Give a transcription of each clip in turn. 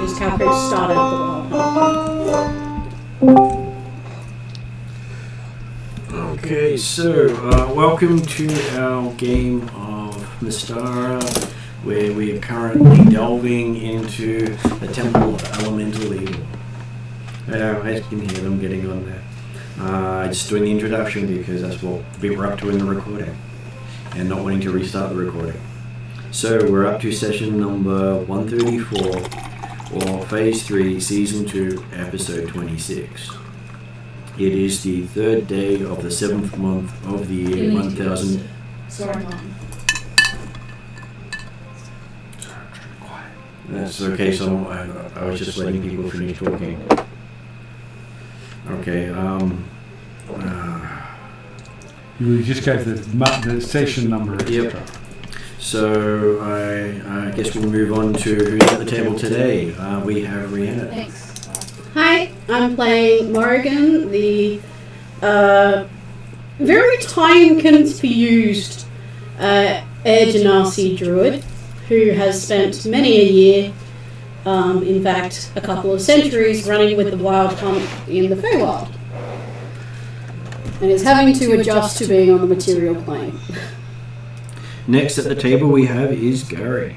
is Calcrit started the Wild Hunt. Okay, so welcome to our game of Mystara, where we are currently delving into the Temple of Elemental Evil. I can hear them getting on there. Just doing the introduction because that's what we were up to in the recording, and not wanting to restart the recording. So we're up to session number 134, or Phase 3, Season 2, Episode 26. It is the third day of the 7th month of the year 1000. Sorry, Mom. That's okay, so I was just letting people finish talking. Okay, You just gave the session number, etc. Yep. So I guess we'll move on to who's at the table today. We have Rhiannon. Thanks. Hi, I'm playing Morrigan, the very time-confused Air Genasi druid, who has spent many a year, in fact a couple of centuries, running with the Wild Hunt in the Feywild, and is having to adjust to being on the material plane. Next at the table we have is Gary.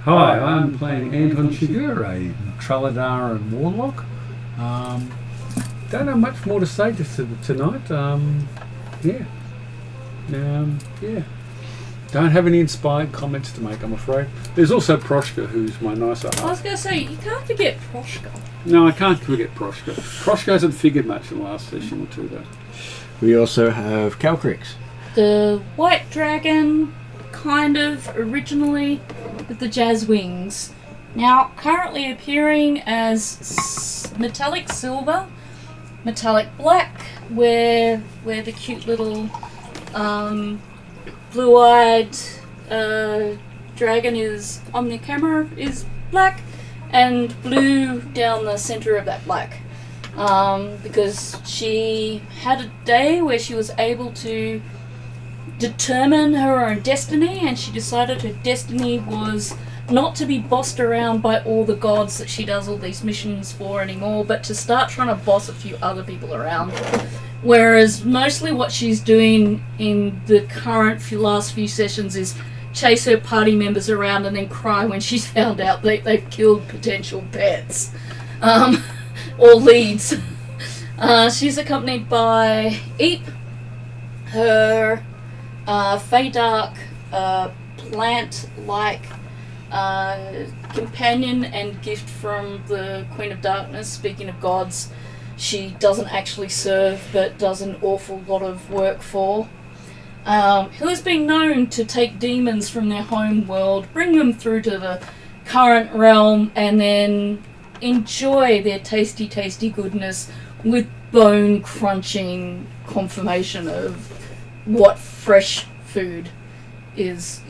Hi, I'm playing Anton Shigur, a Tralladar and Warlock. Don't have much more to say tonight. Yeah. Don't have any inspired comments to make, I'm afraid. There's also Proshka, who's my nicer half. I was going to say, you can't forget Proshka. No, I can't forget Proshka. Proshka hasn't figured much in the last session or two, though. We also have Calcrix. The white dragon, kind of originally with the jazz wings. Now, currently appearing as metallic silver, metallic black, where the cute little blue-eyed dragon is on the camera is black, and blue down the center of that black. Because she had a day where she was able to determine her own destiny, and she decided her destiny was not to be bossed around by all the gods that she does all these missions for anymore, but to start trying to boss a few other people around. Whereas mostly what she's doing in the last few sessions is chase her party members around and then cry when she's found out they've killed potential pets. Or leads. She's accompanied by Eep, her Feydark plant-like companion and gift from the Queen of Darkness. Speaking of gods, she doesn't actually serve but does an awful lot of work for. Who has been known to take demons from their home world, bring them through to the current realm, and then enjoy their tasty, tasty goodness with bone-crunching confirmation of what fresh food is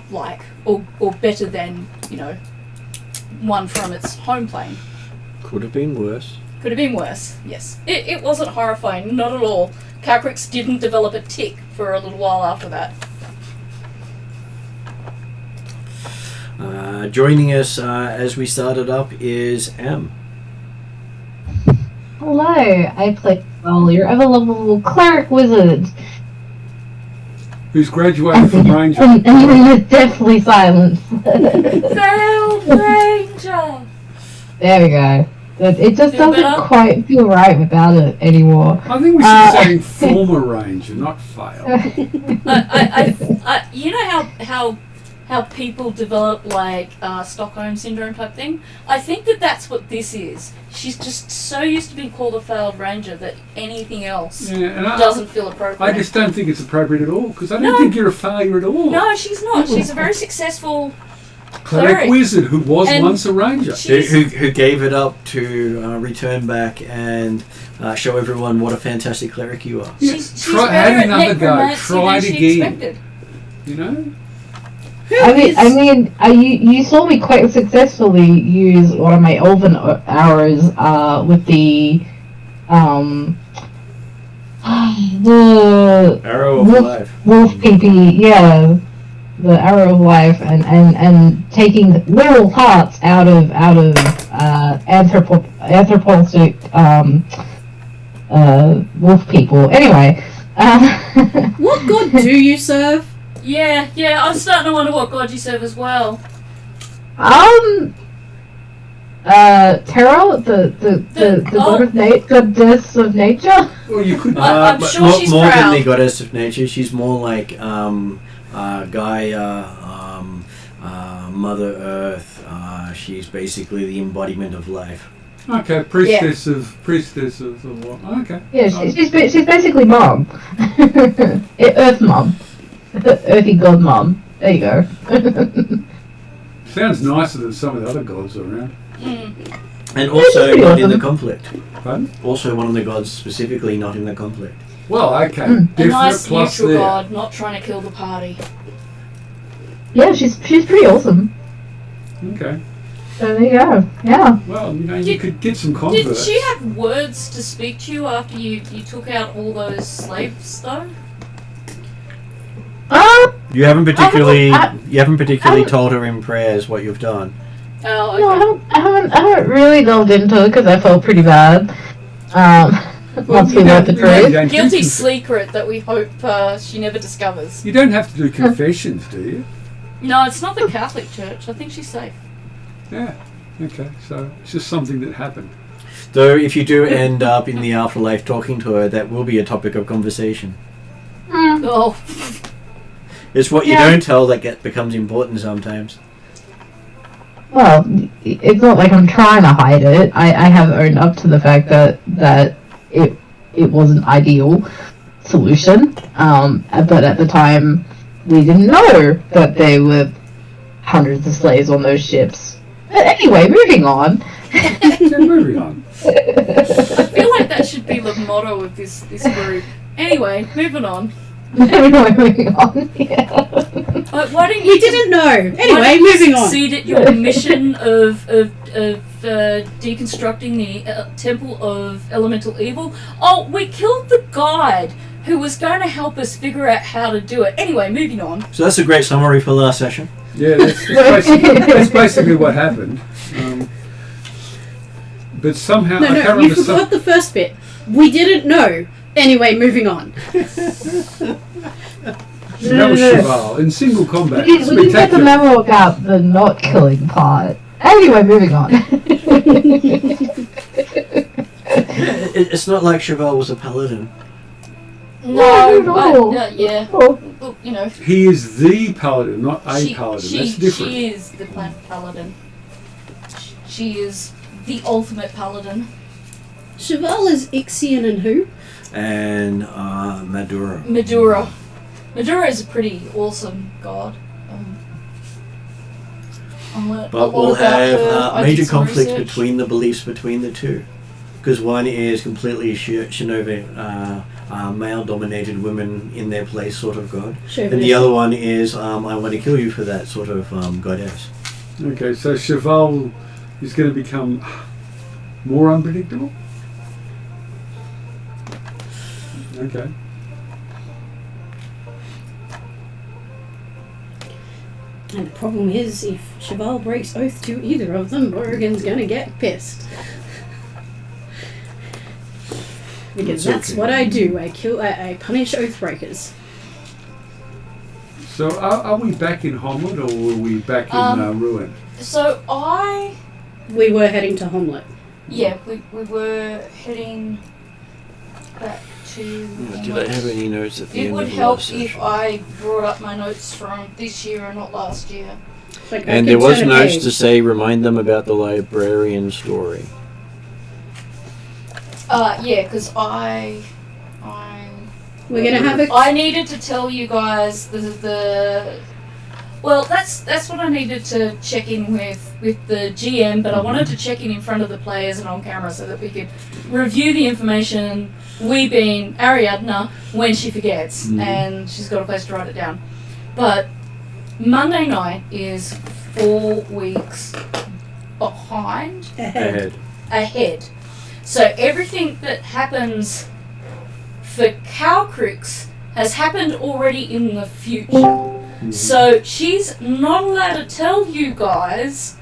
like, or better than, one from its home plane. Could have been worse. Could have been worse, yes. It wasn't horrifying, not at all. Calcrix didn't develop a tick for a little while after that. Joining us as we started up is Em. Hello, I play You're of a level cleric wizard. Who's graduated from Ranger. And you're definitely silent. Failed Ranger! There we go. It just Feel doesn't better? quite feel right without it anymore. I think we should be saying former Ranger, not fail. You know how people develop like Stockholm syndrome type thing? I think that's what this is. She's just so used to being called a failed ranger that anything else doesn't feel appropriate. I just don't think it's appropriate at all, because I don't think you're a failure at all. No, she's not. She's a very successful cleric wizard who was once a ranger. Who gave it up to return back and show everyone what a fantastic cleric you are. Yeah. She's Had another go. Try it again. Expected. You know? You saw me quite successfully use one of my elven arrows with the Arrow of Life. Wolf PP, yeah, the Arrow of Life, and taking literal parts out of anthropomorphic wolf people. Anyway, What god do you serve? Yeah, I'm starting to wonder what god you serve as well. Terra, the goddess of nature. Well, you could. I'm but sure she's more than proud. the goddess of nature, she's more like Gaia, Mother Earth. She's basically the embodiment of life. Okay, priestess of what? Okay. Yeah, she's basically mom. Earth mom. Earthy god mom. There you go. Sounds nicer than some of the other gods around. And also not in the conflict. Pardon? Also one of the gods specifically not in the conflict. Well, okay. A Definite nice plus neutral there. god, not trying to kill the party. Yeah, she's pretty awesome. Okay. So there you go. Yeah. Well, you could get some converts. Did she have words to speak to you after you took out all those slaves, though? You haven't particularly I- told her in prayers what you've done. Oh, okay. No, I haven't really delved into it because I felt pretty bad. Once we learned the truth. Guilty secret that we hope she never discovers. You don't have to do confessions, do you? No, it's not the Catholic Church. I think she's safe. Yeah. Okay. So it's just something that happened. Though if you do end up in the afterlife talking to her, that will be a topic of conversation. Oh. It's what you don't tell that becomes important sometimes. Well, it's not like I'm trying to hide it. I have owned up to the fact that it was an ideal solution. But at the time, we didn't know that there were hundreds of slaves on those ships. But anyway, moving on. Yeah, moving on. I feel like that should be the motto of this group. Anyway, moving on. Moving on. Yeah. Why don't You you didn't know. why Anyway, don't you moving on. succeed at your mission of deconstructing the Temple of Elemental Evil? Oh, we killed the guide who was going to help us figure out how to do it. Anyway, moving on. So that's a great summary for last session. Yeah, that's basically what happened. But somehow I can't No, you remember. forgot the first bit. We didn't know. Anyway, moving on. That was Cheval in single combat. We didn't get the memo about the not killing part. Anyway, moving on. It's not like Cheval was a paladin. No. Yeah. Oh. Well, you know. He is the paladin, not a paladin. That's different. She is the paladin. She is the ultimate paladin. Cheval is Ixion and who? And Madura. Madura. Madura is a pretty awesome god. But we'll have major conflicts between the beliefs between the two. Because one is completely shinobi, male-dominated women in their place sort of god. And the other one is, I want to kill you for that sort of goddess. Okay, so Cheval is going to become more unpredictable? Okay. And the problem is, if Cheval breaks oath to either of them, Morrigan's gonna get pissed. Because that's what I do. I punish oath breakers. So are we back in Homeland or were we back in Ruin? So We were heading to Homlet. yeah, we were heading back to. Did I have any notes at the It end would of the help last if session? I brought up my notes from this year and not last year. Like, I And could there was turn a notes page. to say, remind them about the librarian story. Yeah, because I We're gonna have a. I needed to tell you guys the well, that's what I needed to check in with the GM, but I wanted to check in front of the players and on camera so that we could review the information. We being Ariadna when she forgets, and she's got a place to write it down. But Monday night is 4 weeks behind ahead. So everything that happens for Calcrix has happened already in the future. So she's not allowed to tell you guys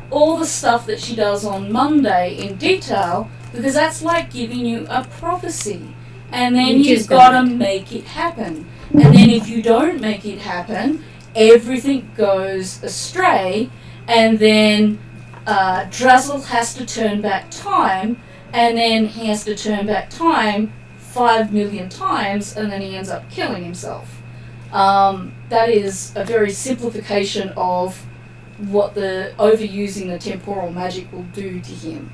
all the stuff that she does on Monday in detail, because that's like giving you a prophecy. And then Which you've is got to correct. make it happen. And then if you don't make it happen, everything goes astray, and then Drazzle has to turn back time, and then he has to turn back time 5 million times, and then he ends up killing himself. That is a very simplification of what the overusing the temporal magic will do to him.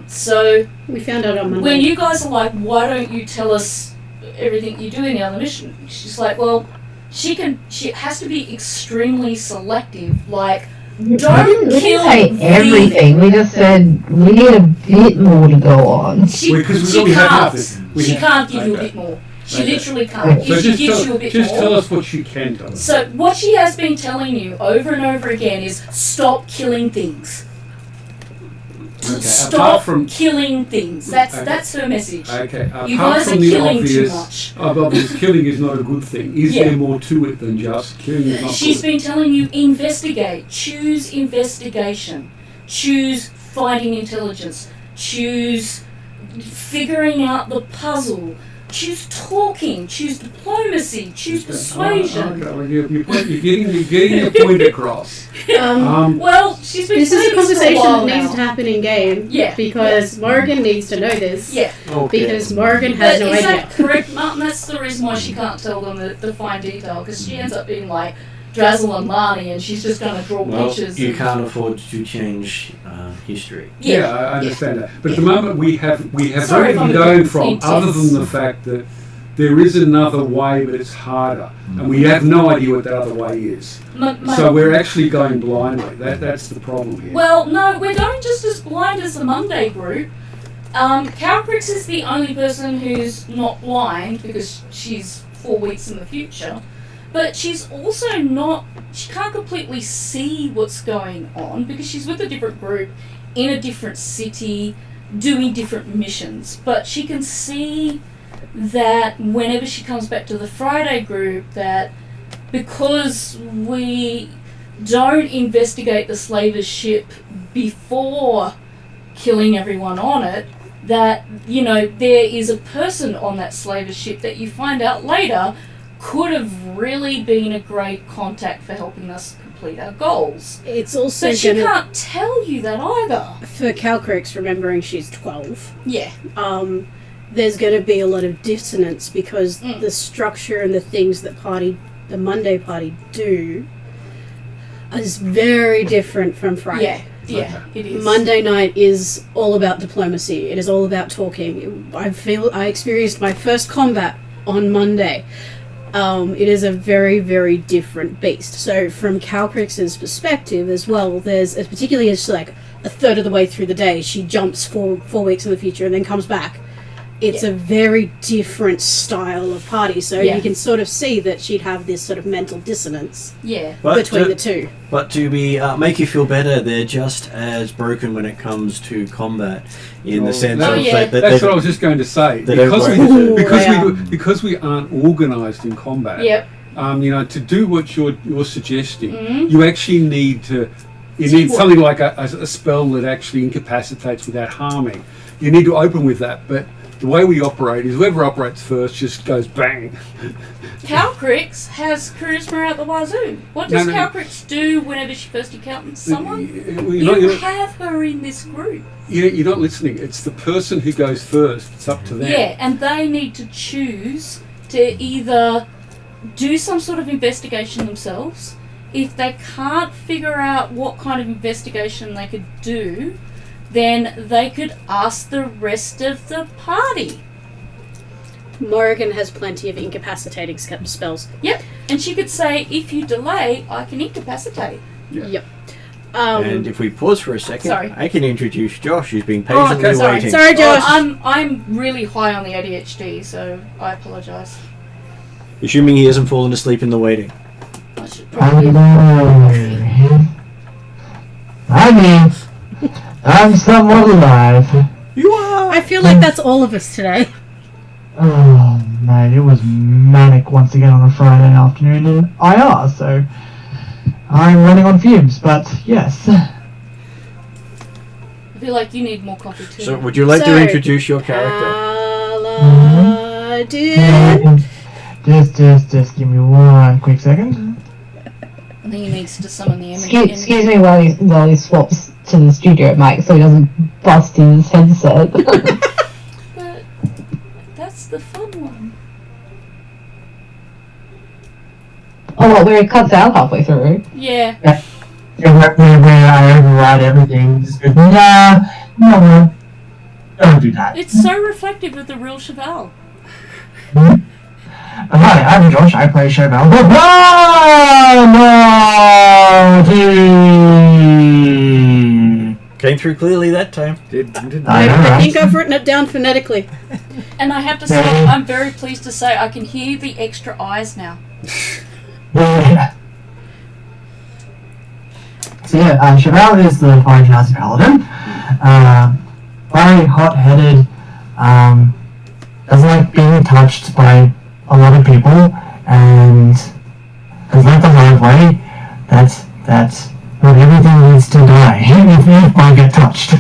So We found out on Monday. when you guys are like, why don't you tell us everything you do in the other mission? She's like, well, she has to be extremely selective. Like, don't We didn't kill say everything. We just said we need a bit more to go on. She, Because she we have can't. nothing. We She have- can't give you a okay. bit more. She Okay. literally can't. So If she gives you a bit just more. tell us what she can do. So what she has been telling you over and over again is stop killing things. Okay, apart Stop from killing things. That's Okay. that's her message. okay, You apart guys are from the killing obvious, too much. obvious killing is not a good thing. Is Yeah. there more to it than just killing? Is not She's good. been telling you investigate, choose investigation, choose finding intelligence, choose figuring out the puzzle, choose talking, choose diplomacy, choose persuasion. Okay, well, you're getting your point across. Well, she's been This is a saying this for conversation while that needs now. to happen in game. Yeah. Because Morgan needs to know this. Yeah. Because Morgan has But no is idea. that correct, Martin? That's the reason why she can't tell them the fine detail, because she ends up being like Drazzle and Marnie, and she's just going to draw Well, pictures. you and- can't afford to change history. Yeah, I understand that. But at the moment we have Sorry if I'm everything a going bit from, intense. other than the fact that there is another way, but it's harder, and we have no idea what that other way is. My- So we're actually going blindly. That's the problem here. Well, no, we're going just as blind as the Monday group. Calcrix is the only person who's not blind because she's 4 weeks in the future. But she's also not, she can't completely see what's going on because she's with a different group in a different city doing different missions. But she can see that whenever she comes back to the Friday group, that because we don't investigate the slaver's ship before killing everyone on it, that, you know, there is a person on that slaver's ship that you find out later could have really been a great contact for helping us complete our goals. It's also But she gonna, can't tell you that either. for Calcrix, remembering she's 12, Yeah. there's going to be a lot of dissonance because Mm. the structure and the things that the Monday party do is very different from Friday. Yeah, it is. Monday night is all about diplomacy. It is all about talking. I experienced my first combat on Monday. It is a very, very different beast. So from Calcrix's perspective as well, there's particularly as like a third of the way through the day, she jumps 4 weeks in the future and then comes back. It's a very different style of party. So Yeah. you can sort of see that she'd have this sort of mental dissonance Yeah. between the two. But to make you feel better, they're just as broken when it comes to combat, in the sense Oh, of yeah. that That's what I was just going to say. they don't work. Ooh, Because yeah. because we aren't organised in combat. Yep. You know, to do what you're suggesting, Mhm. you actually need to. You need Teamwork. something like a spell that actually incapacitates without harming. You need to open with that, but the way we operate is whoever operates first just goes bang. Calcrix has charisma out the wazoo. What does No. Calcrix do whenever she first encounters someone? You're You not, have her in this group. you're not listening. It's the person who goes first. It's up to them. Yeah, and they need to choose to either do some sort of investigation themselves. If they can't figure out what kind of investigation they could do, then they could ask the rest of the party. Morrigan has plenty of incapacitating spells. Yep, and she could say, if you delay, I can incapacitate. Yep. And if we pause for a second, Sorry. I can introduce Josh, who's been Oh, patiently okay, sorry. waiting. Sorry, Josh. I'm really high on the ADHD, so I apologise. Assuming he hasn't fallen asleep in the waiting. I should probably... I mean, I'm somewhat alive. You are! I feel like that's all of us today. Oh man, it was manic once again on a Friday afternoon in IR, so I'm running on fumes, but yes. feel like you need more coffee too. So, would you like So, to introduce your character? Paladin. Just give me one quick second. I think he needs to summon the image. Excuse me while he swaps to the studio mic so he doesn't bust his headset. But that's the fun one. Oh, what, where it cuts out halfway through? Yeah. Where I override everything. Just go, nah, no, don't do that. It's so reflective of the real Cheval. Hi, I'm Josh. I play Chevelle. Came through clearly that time. Didn't I know, I right? think I've written it down phonetically. And I have to say, I'm very pleased to say I can hear the extra eyes now. Yeah. So yeah, Chevelle is the Fire Genasi Paladin. Very hot-headed. Doesn't like being touched by a lot of people, and has learned the hard way that not everything needs to die if I get touched.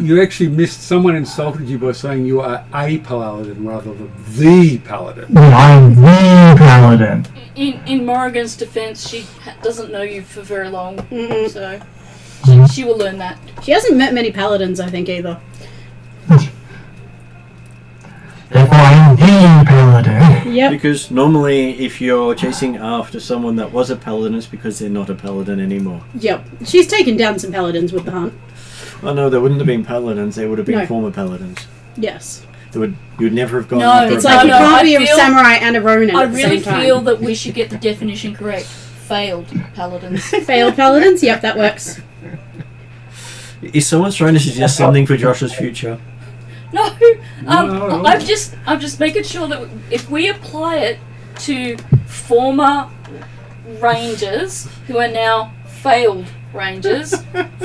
You actually missed. Someone insulted you by saying you are a paladin rather than the paladin. I'm the paladin. In Morrigan's defense, she doesn't know you for very long, Mm-mm. so she will learn that. She hasn't met many paladins, I think, either. Therefore, I'm the paladin. Yep. Because normally, if you're chasing after someone that was a paladin, it's because they're not a paladin anymore. Yep. She's taken down some paladins with the hunt. Oh no, they wouldn't have been paladins. They would have been No. former paladins. Yes. You'd never have gone No, after It's a like you no, can't I be a feel- samurai and a ronin I at the really same time. feel that we should get the definition correct. Failed paladins. Failed paladins? Yep, that works. Is someone trying to suggest something for Josh's future? No, No. I'm just making sure that if we apply it to former rangers who are now failed rangers,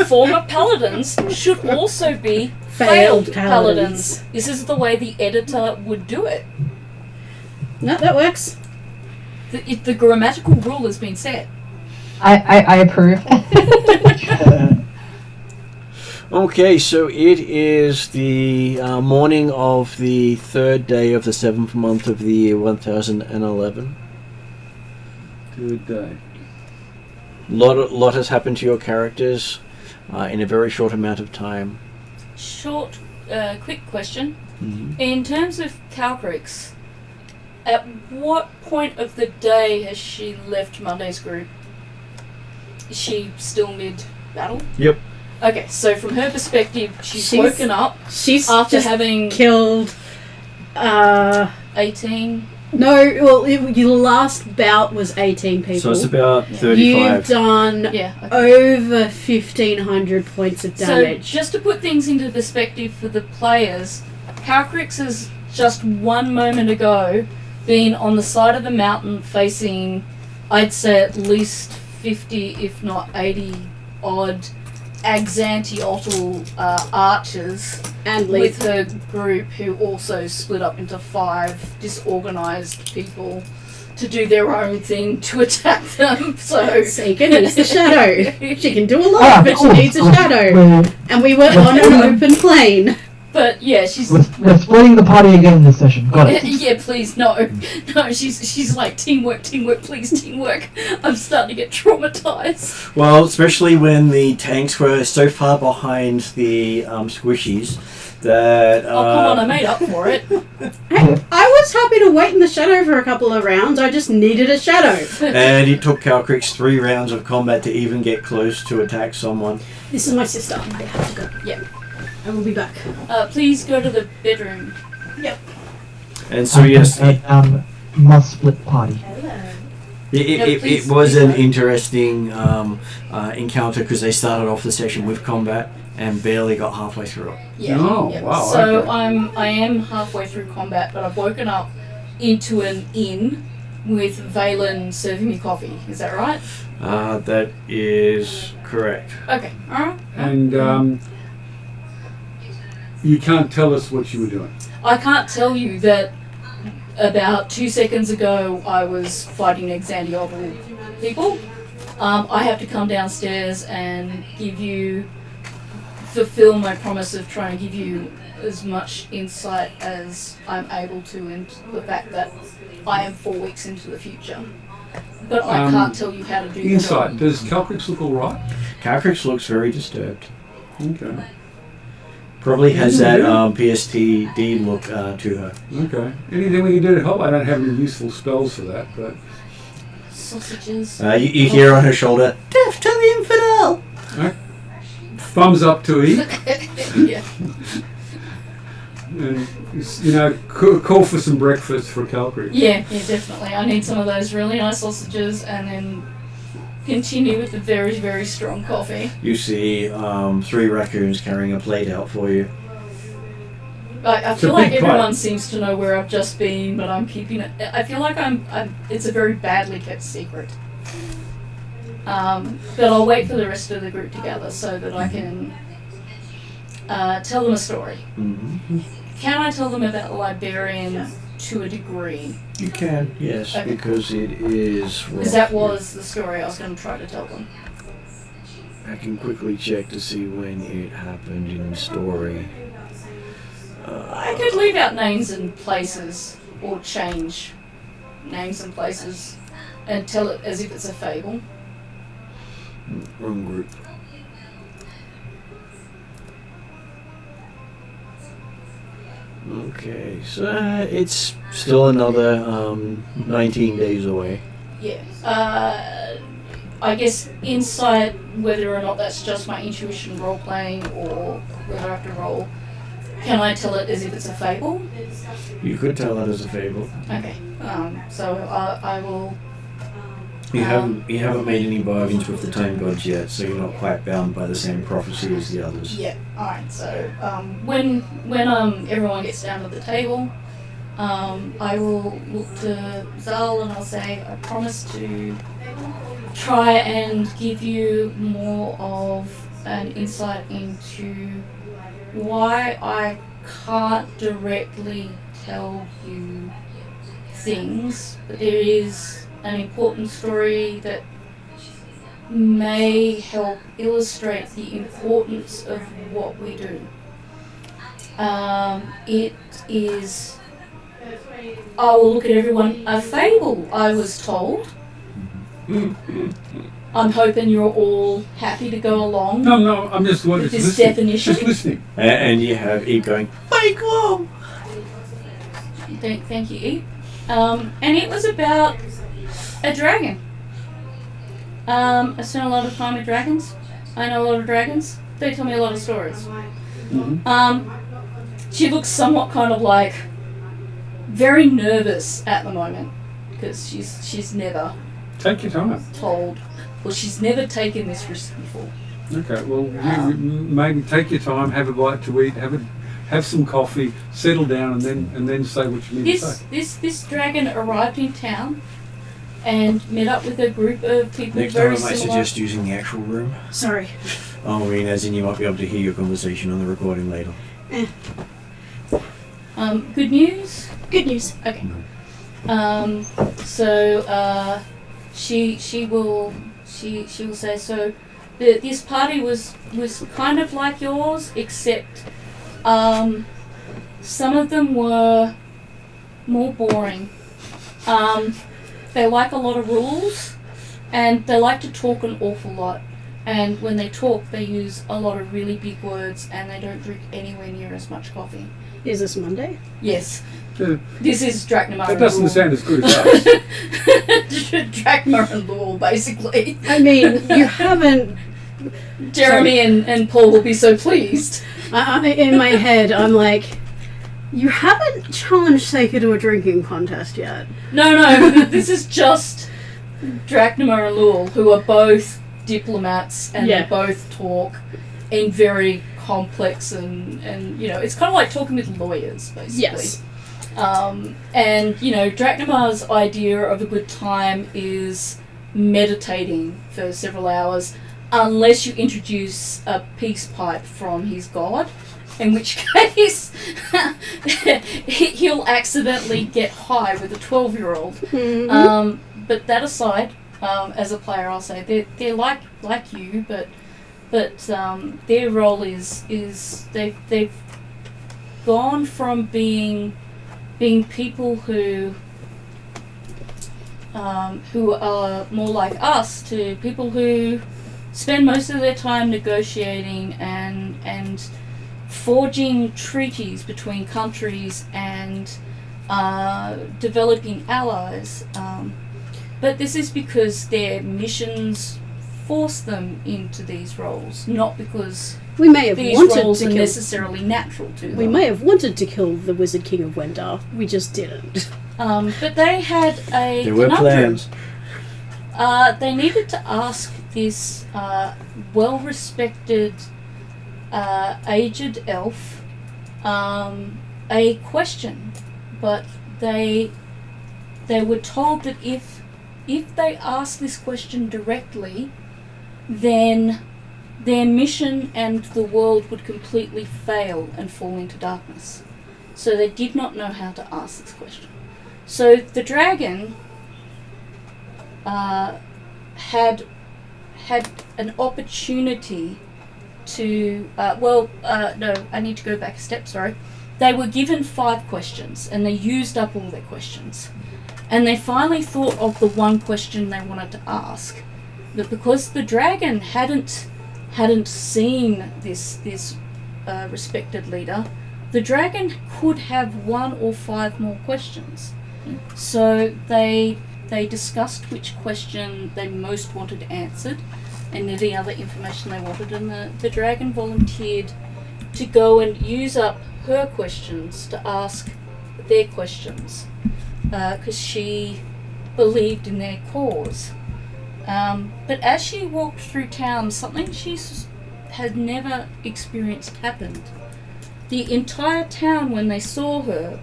former paladins should also be failed paladins. This is the way the editor would do it. No, that works. The grammatical rule has been set. I approve. Okay, so it is the morning of the third day of the 7th month of the year 1011. Good day. Lot has happened to your characters in a very short amount of time. Short, quick question. Mm-hmm. In terms of Calcrix, at what point of the day has she left Monday's group? Is she still mid-battle? Yep. Okay, so from her perspective, she's She's- woken up She's after just having killed... 18. No, well, your last bout was 18 people. So it's about You've 35. done Yeah. Okay. over 1,500 points of damage. So just to put things into perspective for the players, Calcrix has just one moment ago been on the side of the mountain facing, I'd say at least 50, if not 80 odd Axantiotl archers and with lethal. her group, who also split up into 5 disorganized people to do their own thing to attack them. So Seeker needs the shadow. She can do a lot, Ah, but she cool. needs a shadow. And we were on an open plain. But yeah, she's We're splitting the party again this session. Got it. yeah, please no. She's like teamwork, please teamwork. I'm starting to get traumatized. Well, especially when the tanks were so far behind the squishies that... Oh come on, I made up for it. I was happy to wait in the shadow for a couple of rounds. I just needed a shadow. And it took Calcrix 3 rounds of combat to even get close to attack someone. This is my sister. I have to go. Yeah. I will be back. Please go to the bedroom. And so yes, Must split party. it was an interesting encounter because they started off the session with combat and barely got halfway through it. Yeah. Oh, yeah. wow, So okay. I am halfway through combat, but I've woken up into an inn with Valen serving me coffee. Is that right? That is correct. Okay. All right. And you can't tell us what you were doing. I can't tell you that about 2 seconds ago I was fighting Xandiotl people, I have to come downstairs and fulfill my promise of trying to give you as much insight as I'm able to into the fact that I am 4 weeks into the future. But I can't tell you how to do Insight. that. Does Calcrix look alright? Calcrix looks very disturbed. Okay. Probably has that PSTD look to her. Okay. Anything we can do to help? I don't have any useful spells for that, but... Sausages. You hear on her shoulder, "Death to the infidel!" Thumbs up to eat. Yeah. And, call for some breakfast for Calcrix. Yeah, definitely. I need some of those really nice sausages and then continue with the very, very strong coffee. You see 3 raccoons carrying a plate out for you. I feel like everyone seems to know where I've just been, but I'm keeping it. I feel like it's a very badly kept secret. But I'll wait for the rest of the group to gather so that I can tell them a story. Mm-hmm. Can I tell them about the librarian to a degree? You can, yes, Okay. because it is... Because that was the story I was going to try to tell them. I can quickly check to see when it happened in the story. I could leave out names and places, or change names and places, and tell it as if it's a fable. Wrong group. Okay, so it's still another 19 days away. Yeah. I guess insight, whether or not that's just my intuition role-playing, or whether I have to roll, can I tell it as if it's a fable? You could tell that as a fable. Okay. So I will... You haven't made any bargains with the time gods yet, so you're not quite bound by the same prophecy as the others. Yeah. All right. So when everyone gets down to the table, I will look to Zal and I'll say, I promise to try and give you more of an insight into why I can't directly tell you things, but there is an important story that may help illustrate the importance of what we do. It is, I will look at everyone, a fable, I was told. I'm hoping you're all happy to go along. No, I'm just with this listening. definition. Just listening. And you have Eve going, "Bye, Glom!" Thank you, Eve. And it was about a dragon. I spent a lot of time with dragons. I know a lot of dragons. They tell me a lot of stories. Mm-hmm. She looks somewhat kind of like very nervous at the moment because she's never Take your time. told, well, she's never taken this risk before. Okay, well, you maybe take your time, have a bite to eat, have some coffee, settle down, and then say what you need to say. This dragon arrived in town and met up with a group of people Next very time I might similar. suggest using the actual room. Sorry. I mean, as in you might be able to hear your conversation on the recording later. Good news? Good news. Okay. So she will say, so this party was kind of like yours, except some of them were more boring. They like a lot of rules, and they like to talk an awful lot. And when they talk, they use a lot of really big words, and they don't drink anywhere near as much coffee. Is this Monday? Yes. Yeah. This is Draknamar. That doesn't sound as good as us. Draknamar and Lowell, basically. I mean, you haven't... Jeremy and Paul will be so pleased. In my head, I'm like, you haven't challenged Seika to a drinking contest yet. No, this is just Draknamar and Lowell, who are both diplomats, and they both talk in very complex and it's kind of like talking with lawyers, basically. Yes. And Draknamar's idea of a good time is meditating for several hours, unless you introduce a peace pipe from his god, in which case he'll accidentally get high with a 12-year-old. Mm-hmm. But that aside, As a player, I'll say they're like you, but their role is they've gone from being people who are more like us to people who spend most of their time negotiating and forging treaties between countries and developing allies. But this is because their missions force them into these roles, not because We may have these wanted roles to are kill. necessarily natural to them. We may have wanted to kill the Wizard King of Wendar. We just didn't. But they had a There were conundrum. plans. They needed to ask this well-respected aged elf a question, but they were told that if they asked this question directly, then their mission and the world would completely fail and fall into darkness. So they did not know how to ask this question. So the dragon had an opportunity to no, I need to go back a step, sorry. They were given 5 questions and they used up all their questions. And they finally thought of the one question they wanted to ask. But because the dragon hadn't seen this respected leader, the dragon could have 1 or 5 more questions. So they discussed which question they most wanted answered and any other information they wanted, and the dragon volunteered to go and use up her questions to ask their questions because she believed in their cause. But as she walked through town, something she had never experienced happened. The entire town, when they saw her,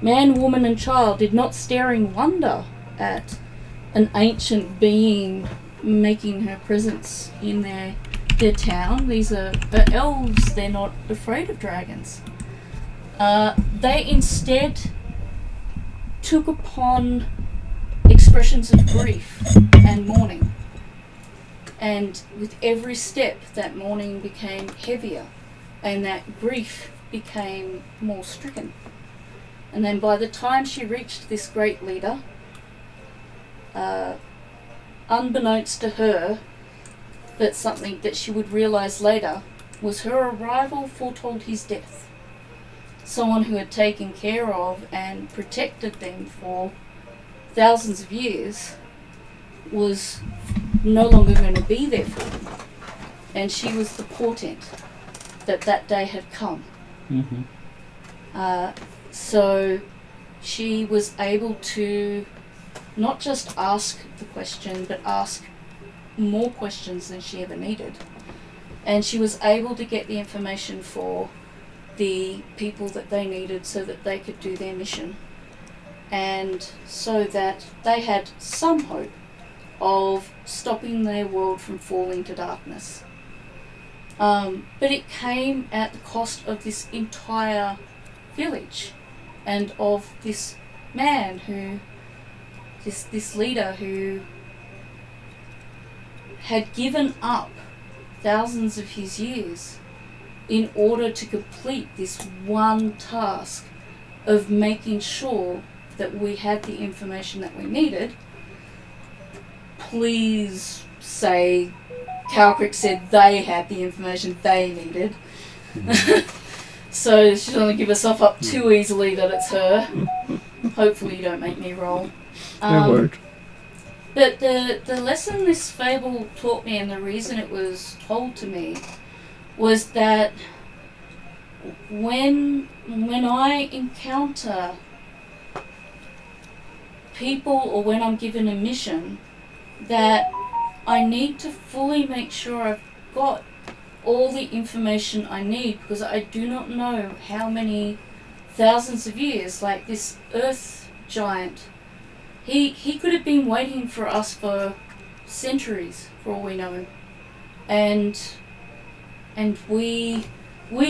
man, woman and child, did not stare in wonder at an ancient being making her presence in their town. These are elves, they're not afraid of dragons. They instead took upon expressions of grief and mourning. And with every step, that mourning became heavier and that grief became more stricken. And then by the time she reached this great leader, unbeknownst to her, but something that she would realize later, was her arrival foretold his death. Someone who had taken care of and protected them for thousands of years was no longer going to be there for them. And she was the portent that day had come. Mm-hmm. So she was able to not just ask the question, but ask more questions than she ever needed. And she was able to get the information for the people that they needed so that they could do their mission. And so that they had some hope of stopping their world from falling to darkness. But it came at the cost of this entire village and of this man who, this leader who had given up thousands of his years in order to complete this one task of making sure that we had the information that we needed. Please say Calcrick said they had the information they needed. So she doesn't give herself up too easily that it's her. Hopefully you don't make me roll. No word. But the lesson this fable taught me, and the reason it was told to me, was that when I encounter people or when I'm given a mission, that I need to fully make sure I've got all the information I need, because I do not know how many thousands of years, like this earth giant, he could have been waiting for us for centuries, for all we know. And we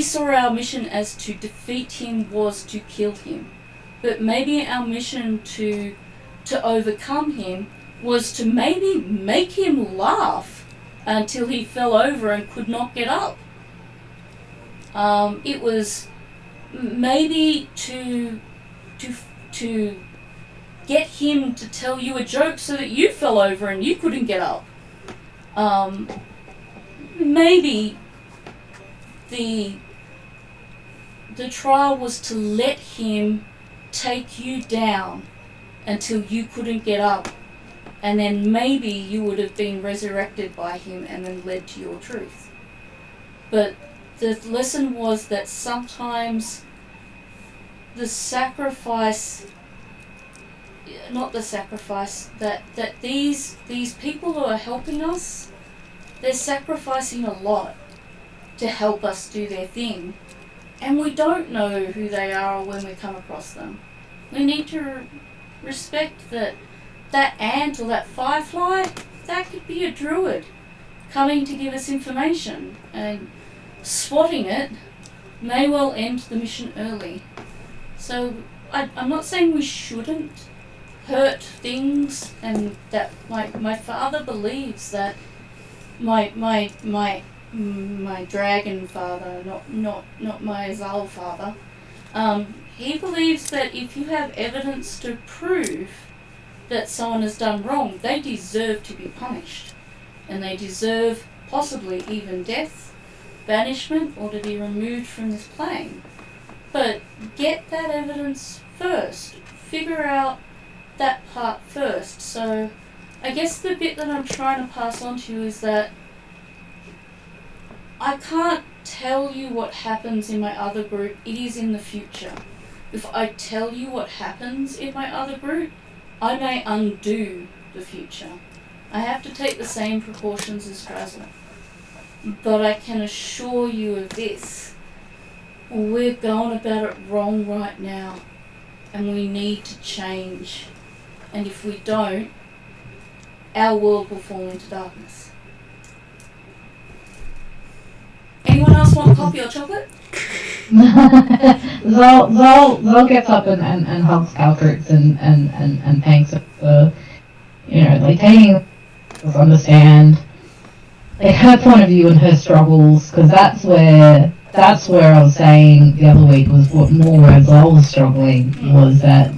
saw our mission as to defeat him was to kill him. But maybe our mission to overcome him was to maybe make him laugh until he fell over and could not get up. It was maybe to get him to tell you a joke so that you fell over and you couldn't get up. Maybe the trial was to let him take you down until you couldn't get up, and then maybe you would have been resurrected by him and then led to your truth. But the lesson was that sometimes the sacrifice, not the sacrifice, that these people who are helping us, they're sacrificing a lot to help us do their thing. And we don't know who they are when we come across them. We need to respect that ant or that firefly, that could be a druid coming to give us information, and spotting it may well end the mission early. So I'm not saying we shouldn't hurt things, and that my father believes that my dragon father, not my Zal father, he believes that if you have evidence to prove that someone has done wrong, they deserve to be punished, and they deserve possibly even death, banishment, or to be removed from this plane. But get that evidence first. Figure out that part first. So I guess the bit that I'm trying to pass on to you is that I can't tell you what happens in my other group. It is in the future. If I tell you what happens in my other group, I may undo the future. I have to take the same precautions as Drazzle. But I can assure you of this. We're going about it wrong right now, and we need to change. And if we don't, our world will fall into darkness. Anyone else want coffee or chocolate? Zol gets up and hugs Caltrix and thanks her for, taking us understand, her point of view and her struggles, because that's where I was saying the other week was what more where Zol was struggling, was that,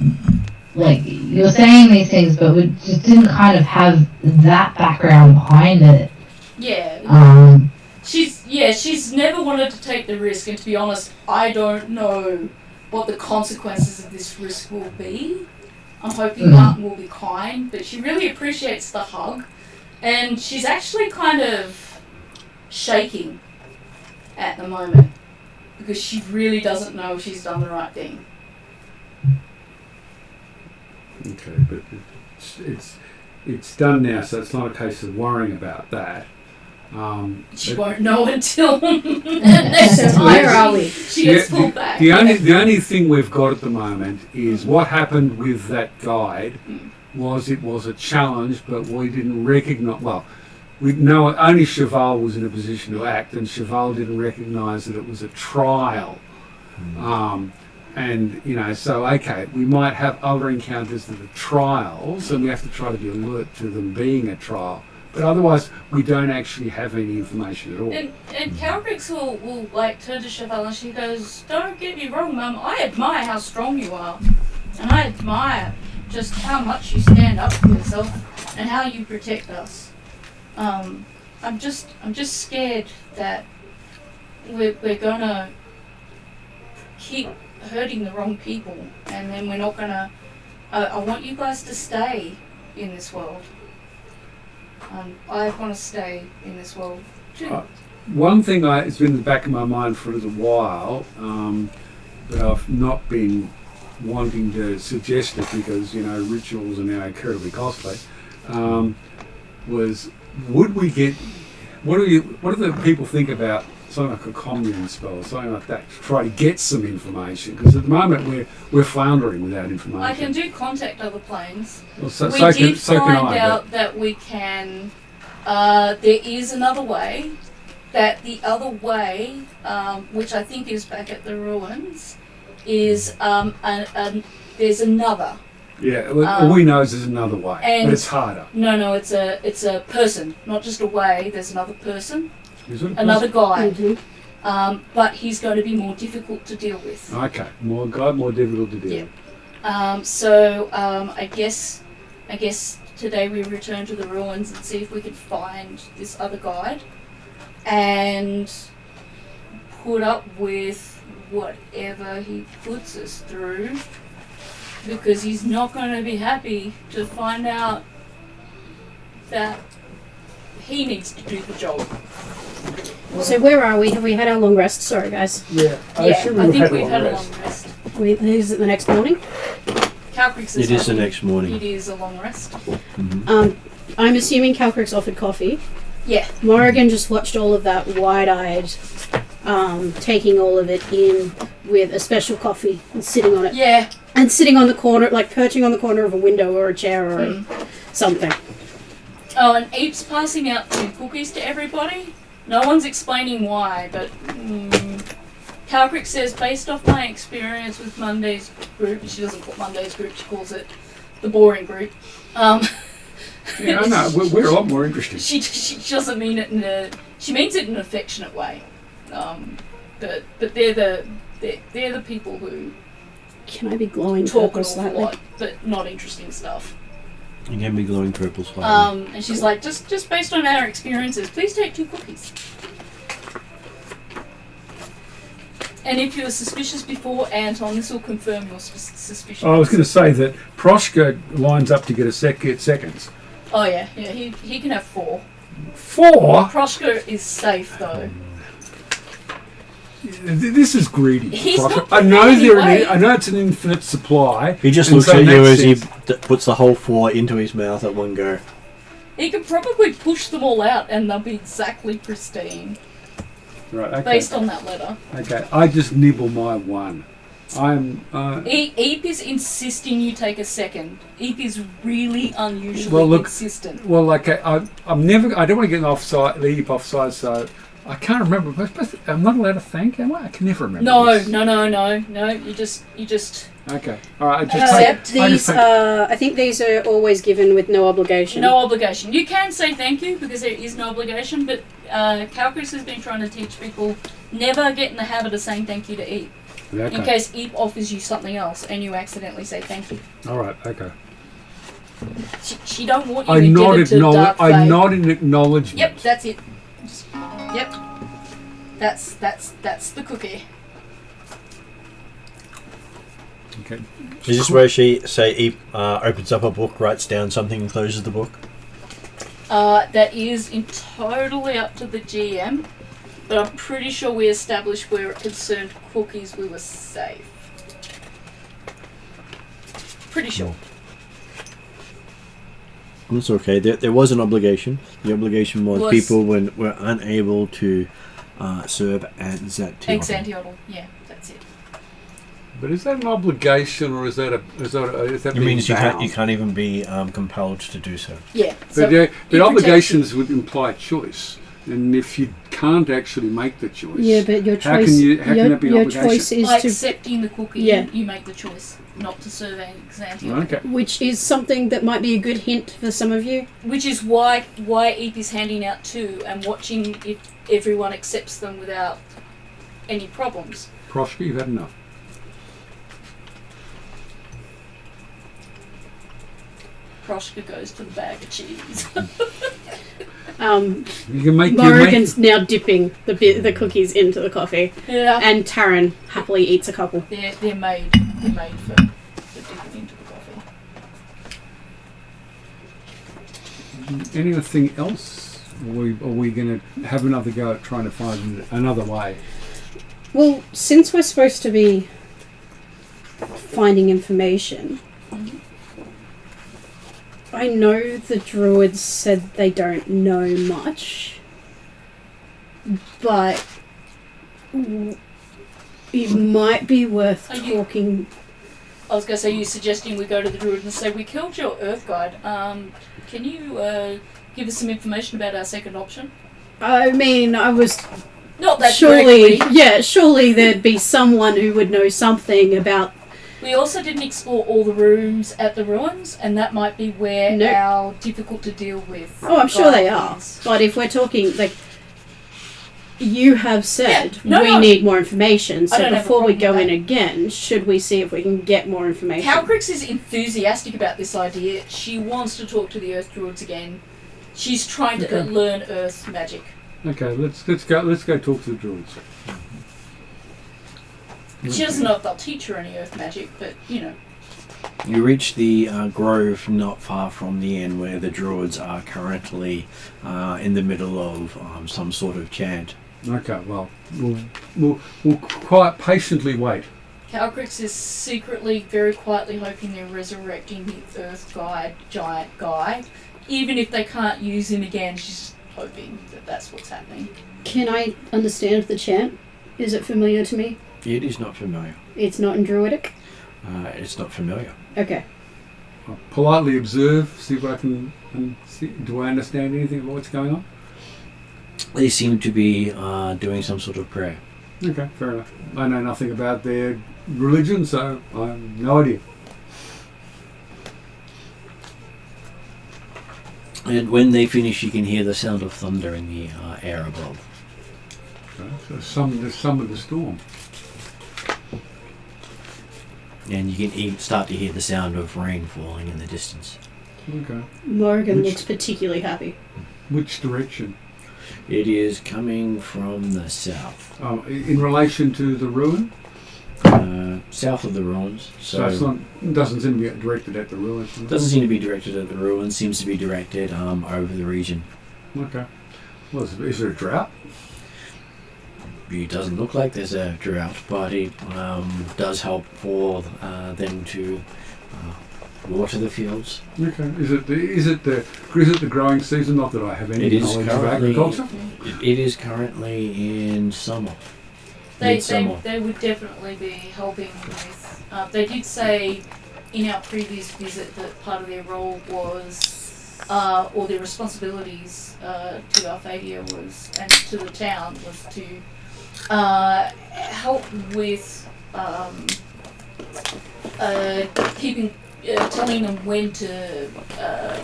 you're saying these things, but we just didn't kind of have that background behind it. Yeah. She's never wanted to take the risk, and to be honest, I don't know what the consequences of this risk will be. I'm hoping Martin will be kind, but she really appreciates the hug, and she's actually kind of shaking at the moment because she really doesn't know if she's done the right thing. Okay, but it's done now, so it's not a case of worrying about that. She won't know until next time she gets pulled back. The only thing we've got at the moment is what happened with that guide was it was a challenge, but we didn't recognise. Well, we know only Cheval was in a position to act, and Cheval didn't recognise that it was a trial. And so okay, we might have other encounters that are trials, and we have to try to be alert to them being a trial. But otherwise, we don't actually have any information at all. And Calrix will turn to Cheval and she goes, "Don't get me wrong, Mum. I admire how strong you are, and I admire just how much you stand up for yourself and how you protect us. I'm just scared that we're gonna keep hurting the wrong people, and then we're not gonna. I want you guys to stay in this world." I want to stay in this world too. One thing it's been in the back of my mind for a little while, but I've not been wanting to suggest it because rituals are now incredibly costly. Was would we get? What do the people think about something like a commune spell, something like that, to try to get some information? Because at the moment we're floundering without information. I can do contact other planes. Well, we did find out that we can. There is another way. That the other way, which I think is back at the ruins, is there's another Yeah, well, all we know is there's another way, and but it's harder. No, it's a person, not just a way. There's another person, Is it? another guy, Mhm. but he's going to be more difficult to deal with. Okay, more difficult to deal Yeah. with. So I guess today we return to the ruins and see if we can find this other guide and put up with whatever he puts us through, because he's not going to be happy to find out that he needs to do the job. So where are we? Have we had our long rest? Sorry, guys. Yeah, I think we've had a long rest. Is it the next morning? Calcrix It is the next morning. It is a long rest. I'm assuming Calcrix offered coffee. Yeah. Morrigan just watched all of that wide-eyed, taking all of it in with a special coffee and sitting on it. Yeah. And sitting on the corner, like perching on the corner of a window or a chair or something. Oh, and Eep's passing out 2 cookies to everybody. No one's explaining why, but Calcrick says, based off my experience with Monday's group, she doesn't call it Monday's group, she calls it the boring group. Yeah, I know. We're a lot more interesting. She doesn't mean it she means it in an affectionate way. But they're the people who Can I be glowing talk purple an awful slightly? lot, but not interesting stuff. You can be glowing purple slightly. And she's like, just based on our experiences, please take 2 cookies. And if you were suspicious before, Anton, this will confirm your suspicion. I was going to say that Proshka lines up to get seconds. Oh yeah, he can have 4. 4? Proshka is safe though. This is greedy. He's Proshka. not I know anyway. I know it's an infinite supply. He just and looks so at in you that as he sense- puts the whole 4 into his mouth at one go. He could probably push them all out and they'll be exactly pristine Right. Okay. based on that letter. Okay. I just nibble my 1. I'm. Eep is insisting you take a second. Eep is really unusually Well, look, insistent. Well, like I'm never. I don't want to get offside, leap offside. So I can't remember. I'm not allowed to thank, am I? I can never remember. No. this. You just Okay. All right. I just take. I think these are always given with no obligation. no obligation. You can say thank you because there is no obligation, but Calcris has been trying to teach people never get in the habit of saying thank you to Eep. Okay. In case Eep offers you something else and you accidentally say thank you. All right. Okay. She don't want you I indebted to Dark I Fae. nod in acknowledgement. Yep, that's it. Yep. That's the cookie. Okay. Is this where she opens up a book, writes down something, and closes the book? That is totally up to the GM, but I'm pretty sure we established where it concerned cookies we were safe. Pretty sure. That's okay. There was an obligation. The obligation was people were unable to serve at Xantiotl. Xantiotl, yeah, that's it. But is that an obligation, or is that It being means you bound? can't even be compelled to do so. Yeah. But, it obligations would imply choice, and if you can't actually make the choice, Yeah, but your how choice. can that be an your obligation? choice is By to, accepting the cookie, Yeah. you make the choice not to serve Xantiotl. Okay. which is something that might be a good hint for some of you. Which is why Eep is handing out 2 and watching if everyone accepts them without any problems. Proshka, you've had enough. Proshka goes to the bag of cheese. You can make. Morrigan's now dipping the cookies into the coffee, Yeah. and Taryn happily eats a couple. They're made for dipping into the coffee. Anything else? Are we going to have another go at trying to find another way? Well, since we're supposed to be finding information, I know the druids said they don't know much, but it might be worth Are you- talking. I was going to say, you're suggesting we go to the druid and say, we killed your earth guide. Can you give us some information about our second option? I mean, I was Not that surely, directly. surely there'd be someone who would know something about We also didn't explore all the rooms at the ruins, and that might be where Nope. our difficult to deal with. Oh, I'm sure they are. is. But if we're talking, like, you have said Yeah, no, we no. need more information, I so don't have a before we problem go with in again, should we see if we can get more information? Calcrix is enthusiastic about this idea. She wants to talk to the Earth Druids again. She's trying to Okay. learn Earth magic. Okay, let's go talk to the druids. She doesn't know if they'll teach her any Earth magic, but you know. You reach the grove not far from the inn where the druids are currently in the middle of some sort of chant. Okay, well, we'll quite patiently wait. Calcrix is secretly, very quietly hoping they're resurrecting the Earth giant guy. Even if they can't use him again, she's hoping that that's what's happening. Can I understand the chant? Is it familiar to me? It is not familiar. It's not in Druidic? It's not familiar. Okay. I'll politely observe, see if I can see. Do I understand anything about what's going on? They seem to be doing some sort of prayer. Okay, fair enough. I know nothing about their religion, so I have no idea. And when they finish, you can hear the sound of thunder in the air above. Okay, so there's some of the storm. And you can start to hear the sound of rain falling in the distance. Okay. Morgan Which- looks particularly happy. Which direction? It is coming from the south. Oh, in relation to the ruin? South of the ruins. So it's not, it doesn't seem to be directed at the ruin. Doesn't seem to be directed at the ruins, seems to be directed over the region. Okay. Well, is there a drought? It doesn't look like there's a drought, but it does help for them to water the fields. Okay. Is it the growing season? Not that I have any It is knowledge of currently- agriculture. It is currently in summer. They Midsummer. would definitely be helping with. They did say in our previous visit that part of their role was, or their responsibilities to Arcadia was, and to the town was to help with keeping, telling them when to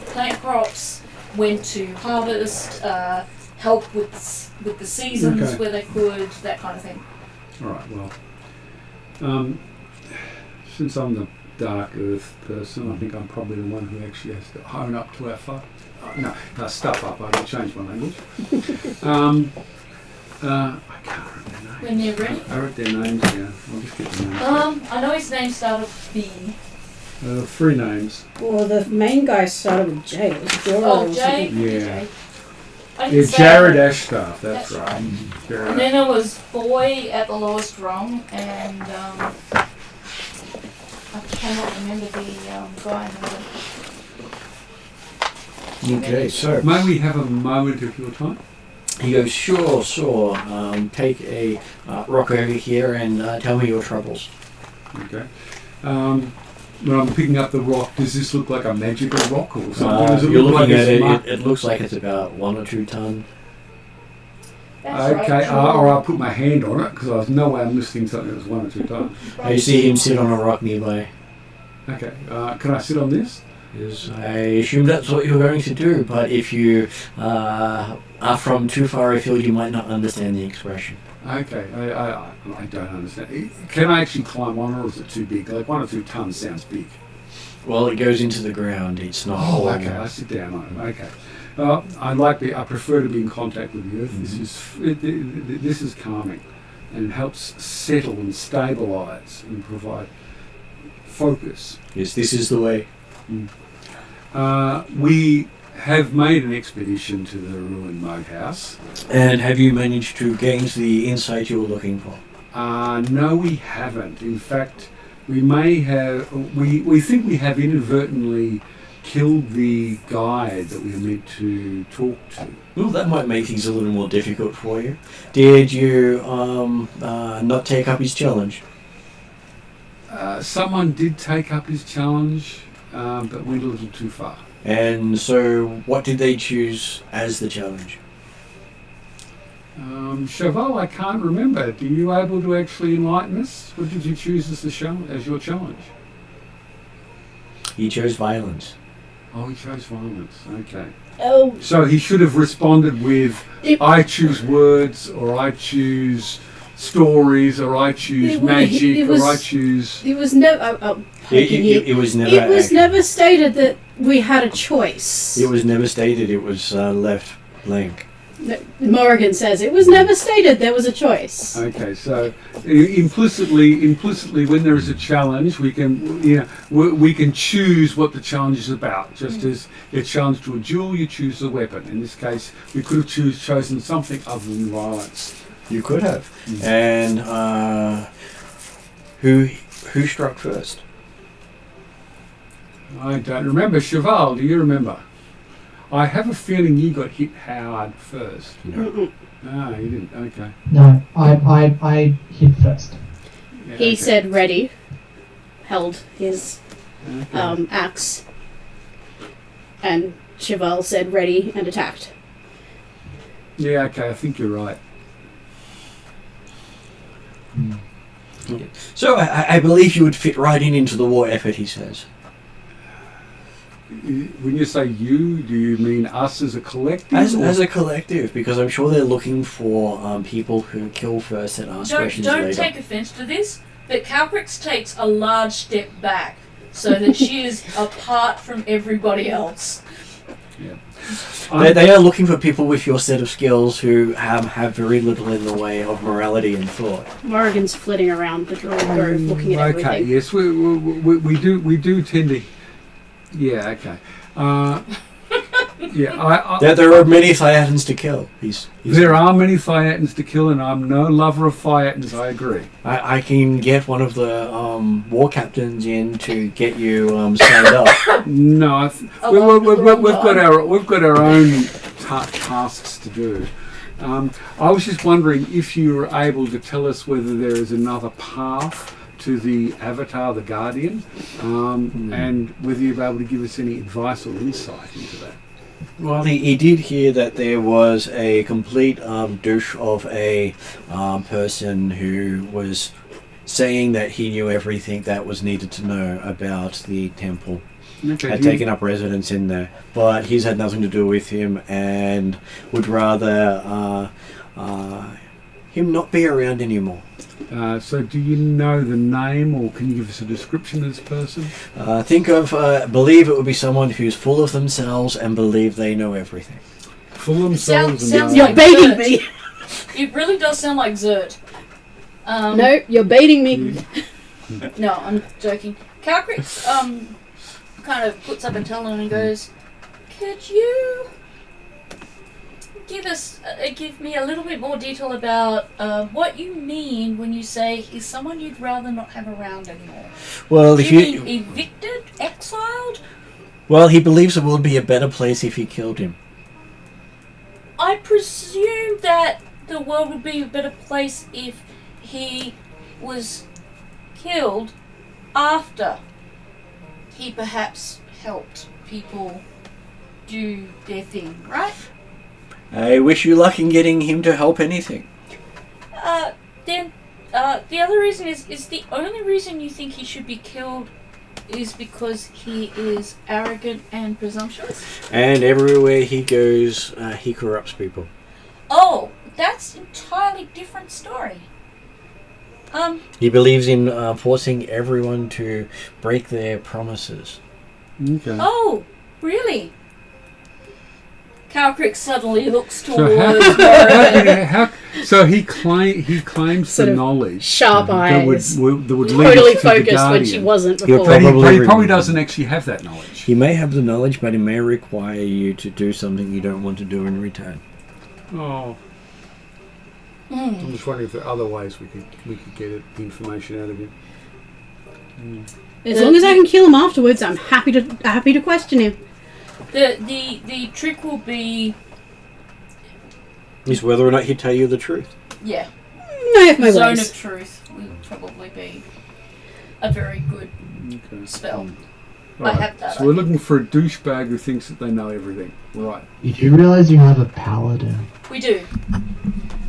plant crops, when to harvest, help with the seasons Okay. where they could, that kind of thing. All right. Well, since I'm the dark earth person, I think I'm probably the one who actually has to own up to our stuff up. I changed my language. I can't remember their names. When they're ready. I wrote their names down. I'll just get the names. I know his name started with B. 3 names. Well, the main guy started with J. It was Jorah Oh, or Jay. something. Yeah. Jay. I Yeah, didn't say Jared that. Ashstaff. That's That's right. Jared And then there was Boy at the lowest rung, and I cannot remember the guy name. Okay, so May we have a moment of your time? he goes, sure. Take a rock over here and tell me your troubles. Okay. When I'm picking up the rock, does this look like a magical rock or something? Does it You're look looking like at a it, smart- it looks like it's about 1 or 2 ton. That's Okay, right. or I'll put my hand on it because I was no way I'm listing something that was 1 or 2 times. You see him sit on a rock nearby. Okay, can I sit on this? Yes, I assume that's what you're going to do, but if you are from too far afield, you might not understand the expression. Okay, I don't understand. Can I actually climb on, or is it too big? Like 1 or 2 tons sounds big. Well, it goes into the ground. It's not. Oh, all- okay. I sit down on it. Okay. I prefer to be in contact with the earth. This is calming, and helps settle and stabilise and provide focus. Yes, this is the way. We have made an expedition to the ruined moat house. And have you managed to gain the insight you were looking for? No, we haven't. In fact, we may have. We think we have inadvertently killed the guide that we were meant to talk to. Well, that might make things a little more difficult for you. Did you not take up his challenge? Someone did take up his challenge, but went a little too far. And so, what did they choose as the challenge? Cheval, I can't remember. Are you able to actually enlighten us? What did you choose as your challenge? He chose violence. Oh, he chose violence. Okay. Oh, So he should have responded with, I choose words, or I choose stories, or I choose magic, or I choose... it was never. It was never. It was never stated that we had a choice. It was never stated. It was left blank. Morrigan says it was never stated there was a choice. Okay, so implicitly, when there is a challenge, we can, we can choose what the challenge is about. Just as you're challenged to a duel, you choose a weapon. In this case, we could have chosen something other than violence. You could have. And who struck first? I don't remember. Cheval, do you remember? I have a feeling you got hit hard first. No. Ah, you didn't. Okay. No, I hit first. Yeah, He okay. said ready, held his Okay. axe, and Cheval said ready and attacked. Yeah, okay. I think you're right. So I believe you would fit right into the war effort, he says. When you say you, do you mean us as a collective? As a collective, because I'm sure they're looking for people who kill first and ask questions Don't later. take offence to this, but Calcrix takes a large step back so that she is apart from everybody else. They are looking for people with your set of skills who have very little in the way of morality and thought. Morrigan's flitting around the Druid Grove looking at Okay, everything. yes, we do tend to. Yeah, okay. There are many Thiatans to kill. There are many Thiatans to kill, and I'm no lover of Thiatans. I agree. I can get one of the war captains in to get you signed up. No, we've got our own tasks to do. I was just wondering if you were able to tell us whether there is another path to the Avatar, the Guardian, and whether you're able to give us any advice or insight into that. Well, he did hear that there was a complete douche of a person who was saying that he knew everything that was needed to know about the temple. Okay, Had taken up residence in there, but he's had nothing to do with him and would rather him not be around anymore. So do you know the name, or can you give us a description of this person? Believe it would be someone who's full of themselves and believe they know everything. Full themselves Sounds and You're like baiting Zert. me. It really does sound like Zert. No, you're baiting me. No, I'm joking. Calcrix kind of puts up a talon and goes, "Could you give me a little bit more detail about what you mean when you say he's someone you'd rather not have around anymore? Well, Do you mean evicted, exiled? Well, he believes the world would be a better place if he killed him. I presume that the world would be a better place if he was killed after he perhaps helped people do their thing, right? I wish you luck in getting him to help anything. Then the other reason is the only reason you think he should be killed is because he is arrogant and presumptuous? And everywhere he goes, he corrupts people. Oh, that's entirely different story. He believes in forcing everyone to break their promises. Okay. Oh, really? Calcrix suddenly looks So towards so he claims Sort the of knowledge Sharp that eyes. would lead Totally us to the focused when she Guardian. wasn't You're before. But he Probably- probably doesn't actually have that knowledge. He may have the knowledge, but it may require you to do something you don't want to do in return. Oh, I'm just wondering if there are other ways we could get the information out of him. As long as I can kill him afterwards, I'm happy to question him. the trick will be Is whether or not he'd tell you the truth. yeah. I have my Zone ways. of Truth will probably be a very good Okay. spell. All I right. have that, So I we're think. looking for a douchebag who thinks that they know everything. Right. You do realize you have a paladin. We do.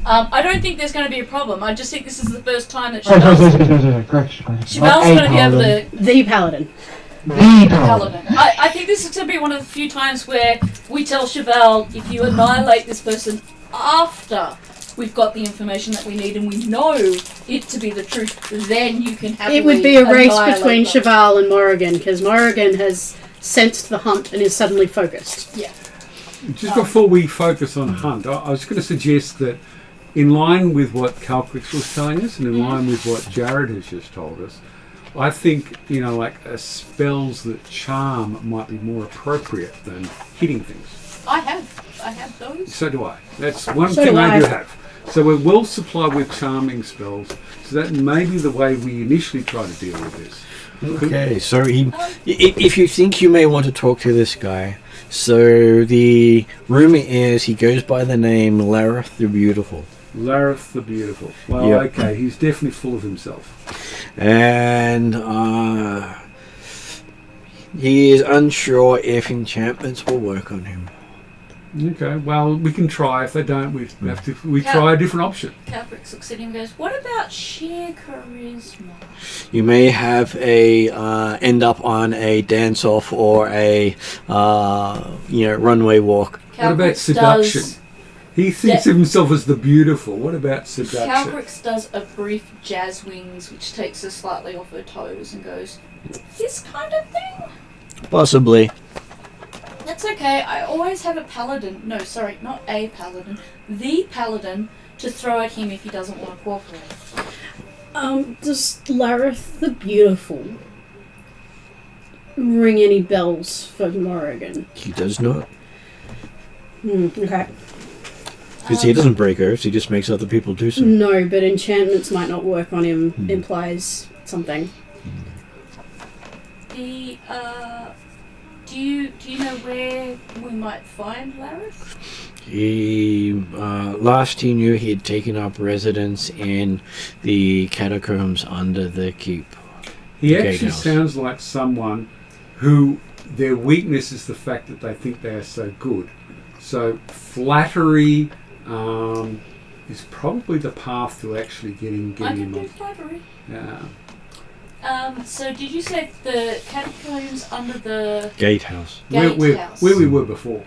I don't think there's going to be a problem. I just think this is the first time that Sorry, Cheval's correction. going to be able to... The paladin. The Paladin. I think this is going to be one of the few times where we tell Cheval, if you annihilate this person after we've got the information that we need and we know it to be the truth, then you can happily It would be a race annihilate between them. Cheval and Morrigan, because Morrigan has sensed the hunt and is suddenly focused. Yeah. Just before we focus on Hunt, I was going to suggest that in line with what Calcrix was telling us and in line with what Jared has just told us, I think, like spells that charm might be more appropriate than hitting things. I have those. So do I. That's one So thing do I do I. have. So we're well supplied with charming spells. So that may be the way we initially try to deal with this. Okay, so if you think you may want to talk to this guy, so the rumor is he goes by the name Lareth the Beautiful. Lareth the Beautiful. Well, Yep. okay, he's definitely full of himself. And he is unsure if enchantments will work on him. Okay, well, we can try. If they don't, we try a different option. Calcrix looks at him and goes, what about sheer charisma? You may have a end up on a dance off or a runway walk. What about Calcrix seduction? does- He thinks of himself as the beautiful. What about seduction? Calcrix does a brief jazz wings, which takes her slightly off her toes and goes, this kind of thing? Possibly. That's okay, I always have a paladin. No, sorry, not a paladin. The paladin to throw at him if he doesn't want to cooperate. Does Lareth the Beautiful ring any bells for Morrigan? He does not. Okay. Because he doesn't break oaths, he just makes other people do so. No, but enchantments might not work on him implies something. The, do you know where we might find Lareth? He, last he knew, he had taken up residence in the catacombs under the keep. He actually Gatehouse. sounds like someone who their weakness is the fact that they think they are so good. So flattery is probably the path to actually getting I can him do on. flattery. Yeah. So did you say the catacombs under the Gatehouse. Gatehouse? Where we were before.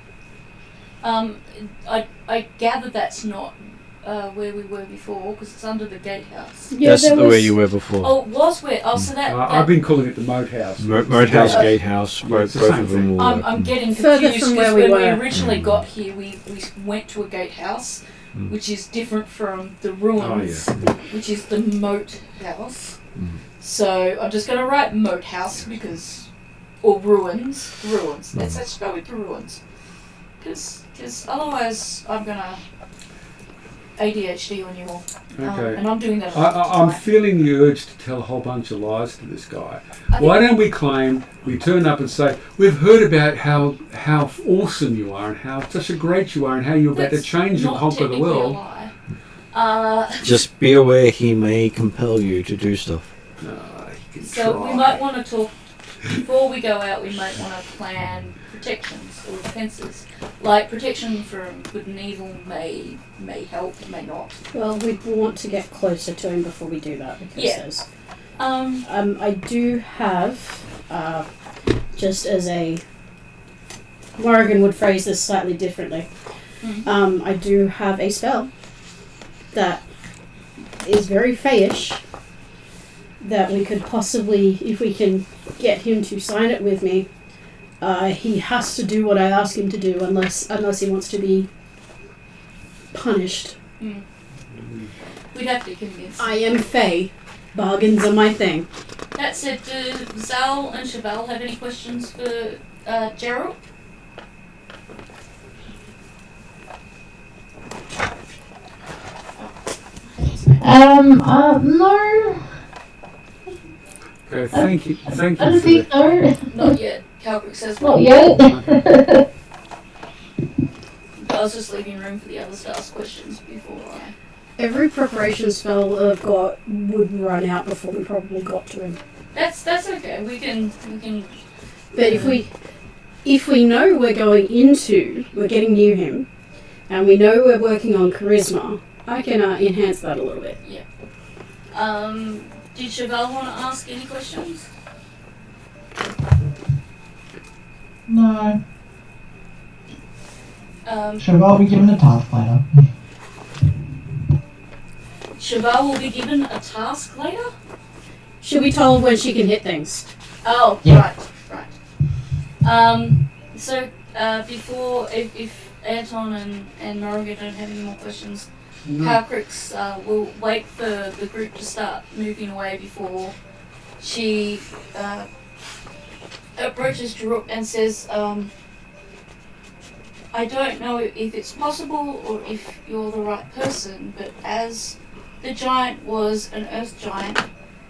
I gather that's not where we were before because it's under the Gatehouse. Yeah, That's there the was, way you were before. Oh, it was where? Oh, so that. I've been calling it the Moat House. Moat House, Okay. Gatehouse, Yeah, both it's the both same of them thing. will work. I'm getting Further confused from because where we when we were. originally got here, we went to a gatehouse, which is different from the ruins, which is the moat house. So I'm just going to write moat house because, or ruins. Let's go with the ruins, because otherwise I'm going to ADHD on you all. Okay. And I'm doing that. I'm feeling the urge to tell a whole bunch of lies to this guy. I Why think- don't we claim, we turn up and say, we've heard about how awesome you are and how such a great you are and how you're about to That's change and not conquer the technically a world. lie. Just be aware he may compel you to do stuff. He can So try. we might want to talk, before we go out, we might want to plan protections or defences. Like protection from good and evil may help, may not. well, we'd want to get closer to him before we do that because Yeah. there's. I I do have, just as a. Morrigan would phrase this slightly differently. I do have a spell that is very Fayish that we could possibly, if we can get him to sign it with me, he has to do what I ask him to do unless he wants to be punished. We'd have to convince. I am Fey. Bargains are my thing. That said, do Zal and Cheval have any questions for Gerald? No, Okay, thank you I for don't that. think so. Not yet. Calbrick says Not yet. I was just leaving room for the others to ask questions before I... Every preparation spell I've got would run out before we probably got to him. That's okay. We can. But if we know we're getting near him, and we know we're working on charisma, I can enhance that a little bit. Did Chevelle want to ask any questions? No. Chevelle will be given a task later. will be given a task later? She'll be told when she can hit things. Oh, Yeah. right. So, before, if Anton and Noriga don't have any more questions, Calcrix will wait for the group to start moving away before she approaches Druk and says, I don't know if it's possible or if you're the right person, but as the giant was an earth giant,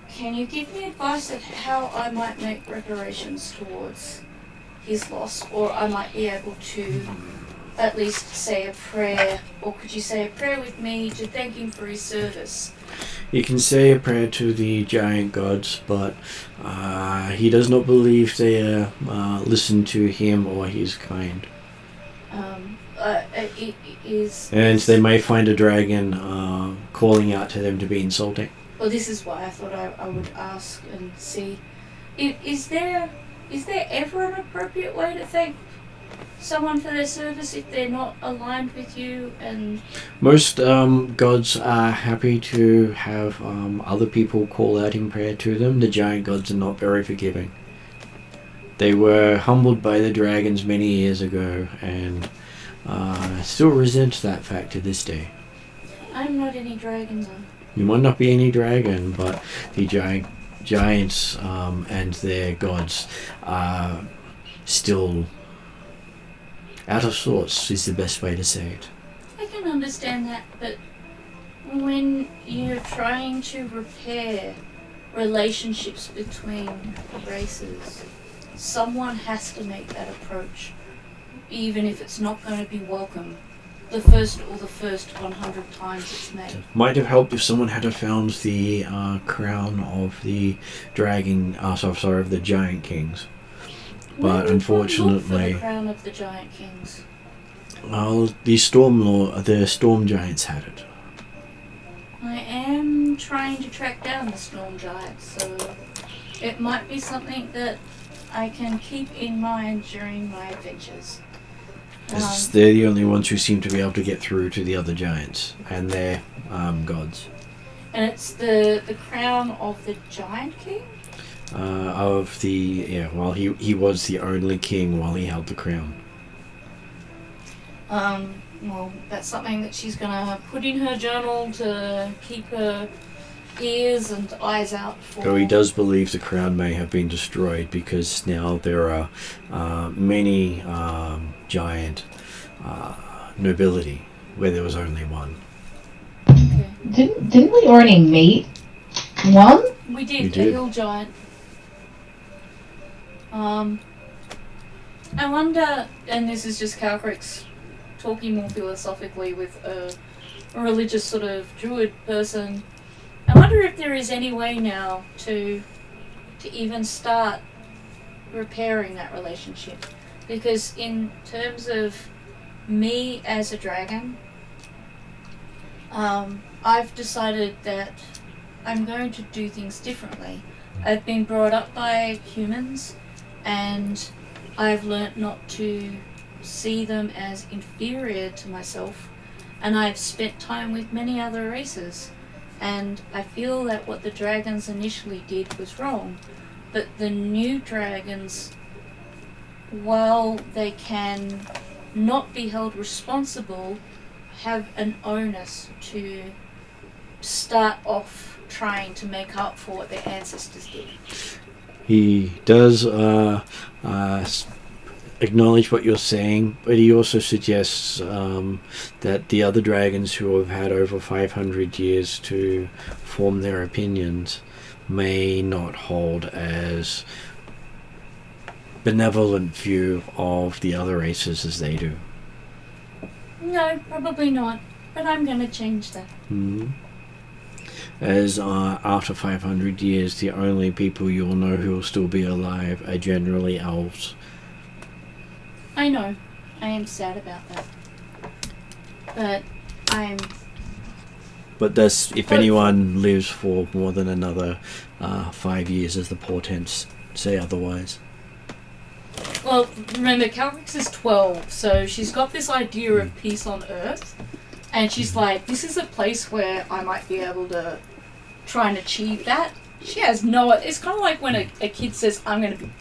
can you give me advice of how I might make reparations towards his loss, or I might be able to at least say a prayer, or could you say a prayer with me to thank him for his service? You can say a prayer to the giant gods, but he does not believe they listen to him or his kind. And they may find a dragon calling out to them to be insulting. Well, this is why I thought I would ask and see. Is there ever an appropriate way to thank someone for their service if they're not aligned with you? And most gods are happy to have other people call out in prayer to them. The giant gods are not very forgiving. They were humbled by the dragons many years ago and still resent that fact to this day. I'm not any dragon though. You might not be any dragon, but the giants and their gods are still out of sorts, is the best way to say it. I can understand that, but when you're trying to repair relationships between races, someone has to make that approach, even if it's not going to be welcome the first 100 times it's made. Might have helped if someone had found the crown of the of the giant kings. But unfortunately, for the crown of the giant kings. Well, the storm giants had it. I am trying to track down the storm giants, so it might be something that I can keep in mind during my adventures. As they're the only ones who seem to be able to get through to the other giants and their gods. And it's the crown of the giant king? He was the only king while he held the crown. Well, that's something that she's gonna put in her journal to keep her ears and eyes out for. Though he does believe the crown may have been destroyed because now there are many giant nobility where there was only one. Okay. Didn't we already meet one? We did. We did. A hill giant. I wonder, and this is just Calcrix talking more philosophically with a religious sort of druid person, I wonder if there is any way now to even start repairing that relationship. Because in terms of me as a dragon, I've decided that I'm going to do things differently. I've been brought up by humans, and I've learnt not to see them as inferior to myself, and I've spent time with many other races, and I feel that what the dragons initially did was wrong, but the new dragons, while they can not be held responsible, have an onus to start off trying to make up for what their ancestors did. He does acknowledge what you're saying, but he also suggests that the other dragons who have had over 500 years to form their opinions may not hold as benevolent view of the other races as they do. No, probably not, but I'm going to change that. Mm-hmm. As after 500 years, the only people you'll know who will still be alive are generally elves. I know. I am sad about that. But I'm But if anyone lives for more than another 5 years, as the portents say otherwise. Well, remember, Calrix is 12, so she's got this idea of peace on Earth, and she's like, this is a place where I might be able to try and achieve that. She has no... It's kind of like when a kid says, I'm going to be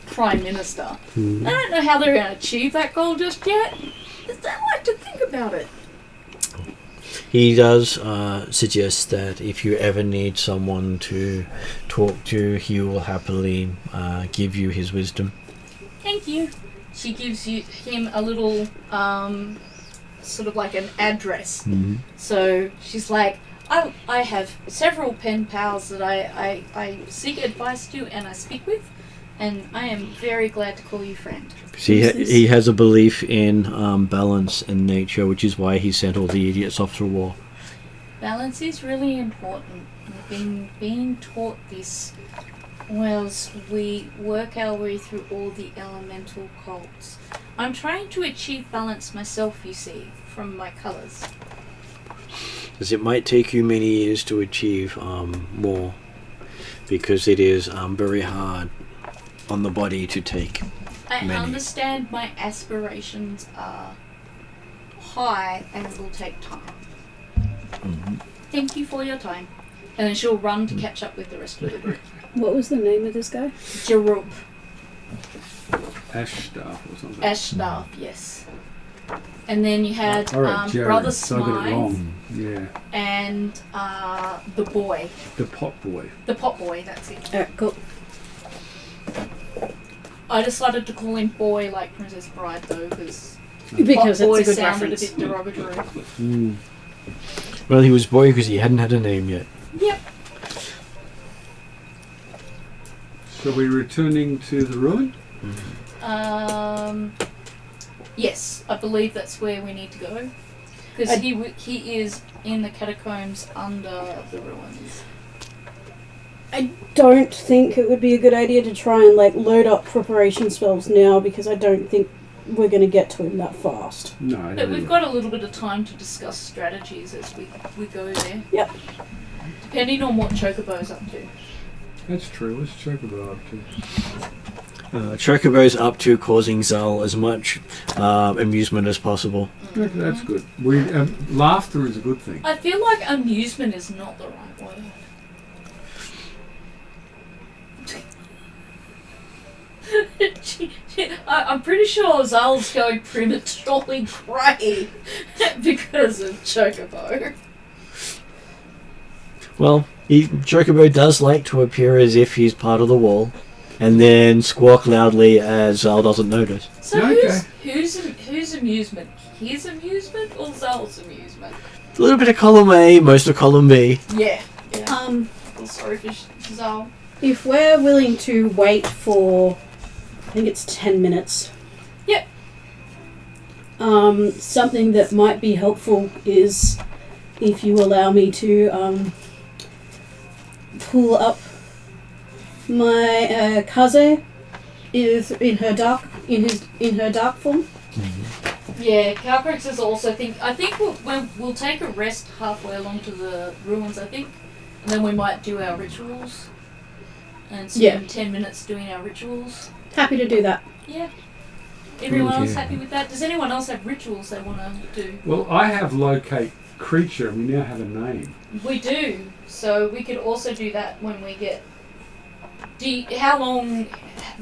Prime Minister. They don't know how they're going to achieve that goal just yet. They like to think about it. He does suggest that if you ever need someone to talk to, he will happily give you his wisdom. Thank you. She gives him a little, sort of like an address. So she's like, I have several pen pals that I seek advice to and I speak with, and I am very glad to call you friend. He has a belief in balance in nature, which is why he sent all the idiots off to war. Balance is really important. We've been being taught this whilst we work our way through all the elemental cults. I'm trying to achieve balance myself, you see, from my colours. Because it might take you many years to achieve more, because it is very hard on the body to take. I many. understand my aspirations are high and it will take time. Thank you for your time. And then she'll run to catch up with the rest of the group. What was the name of this guy? Jarub. Ashstaff or something. Ashstaff, yes. And then you had Jared, Brother so I got it Smythe wrong. Yeah. and the boy. The pot boy. The pot boy, that's it. Alright, cool. I decided to call him boy like Princess Bride though, because Because boy it's a good sounded reference. a bit derogatory. Well, he was boy because he hadn't had a name yet. Yep. So we're returning to the ruin? Yes, I believe that's where we need to go. Because he is in the catacombs under the ruins. I don't think it would be a good idea to try and load up preparation spells now, because I don't think we're going to get to him that fast. No, I But don't we've know. got a little bit of time to discuss strategies as we go there. Yep. Depending on what Chocobo's up to. That's true. What's Chocobo up to? Chocobo's up to causing Zal as much amusement as possible. That's good. Laughter is a good thing. I feel like amusement is not the right word. I'm pretty sure Zal's going prematurely grey because of Chocobo. Well, Chocobo does like to appear as if he's part of the wall, and then squawk loudly as Zal doesn't notice. So Okay. whose amusement? His amusement or Zal's amusement? A little bit of column A, most of column B. Yeah. Um, Sorry for Zal. if we're willing to wait for, I think it's 10 minutes. Yep. Something that might be helpful is if you allow me to pull up my Kaze is in her dark form. Yeah, Calcrix is also I think we'll take a rest halfway along to the ruins, I think, and then we might do our rituals and spend 10 minutes doing our rituals. Happy to do that. Yeah. Everyone else Okay. happy with that? Does anyone else have rituals they want to do? Well, I have locate creature, and we now have a name. We do, so we could also do that when we get... how long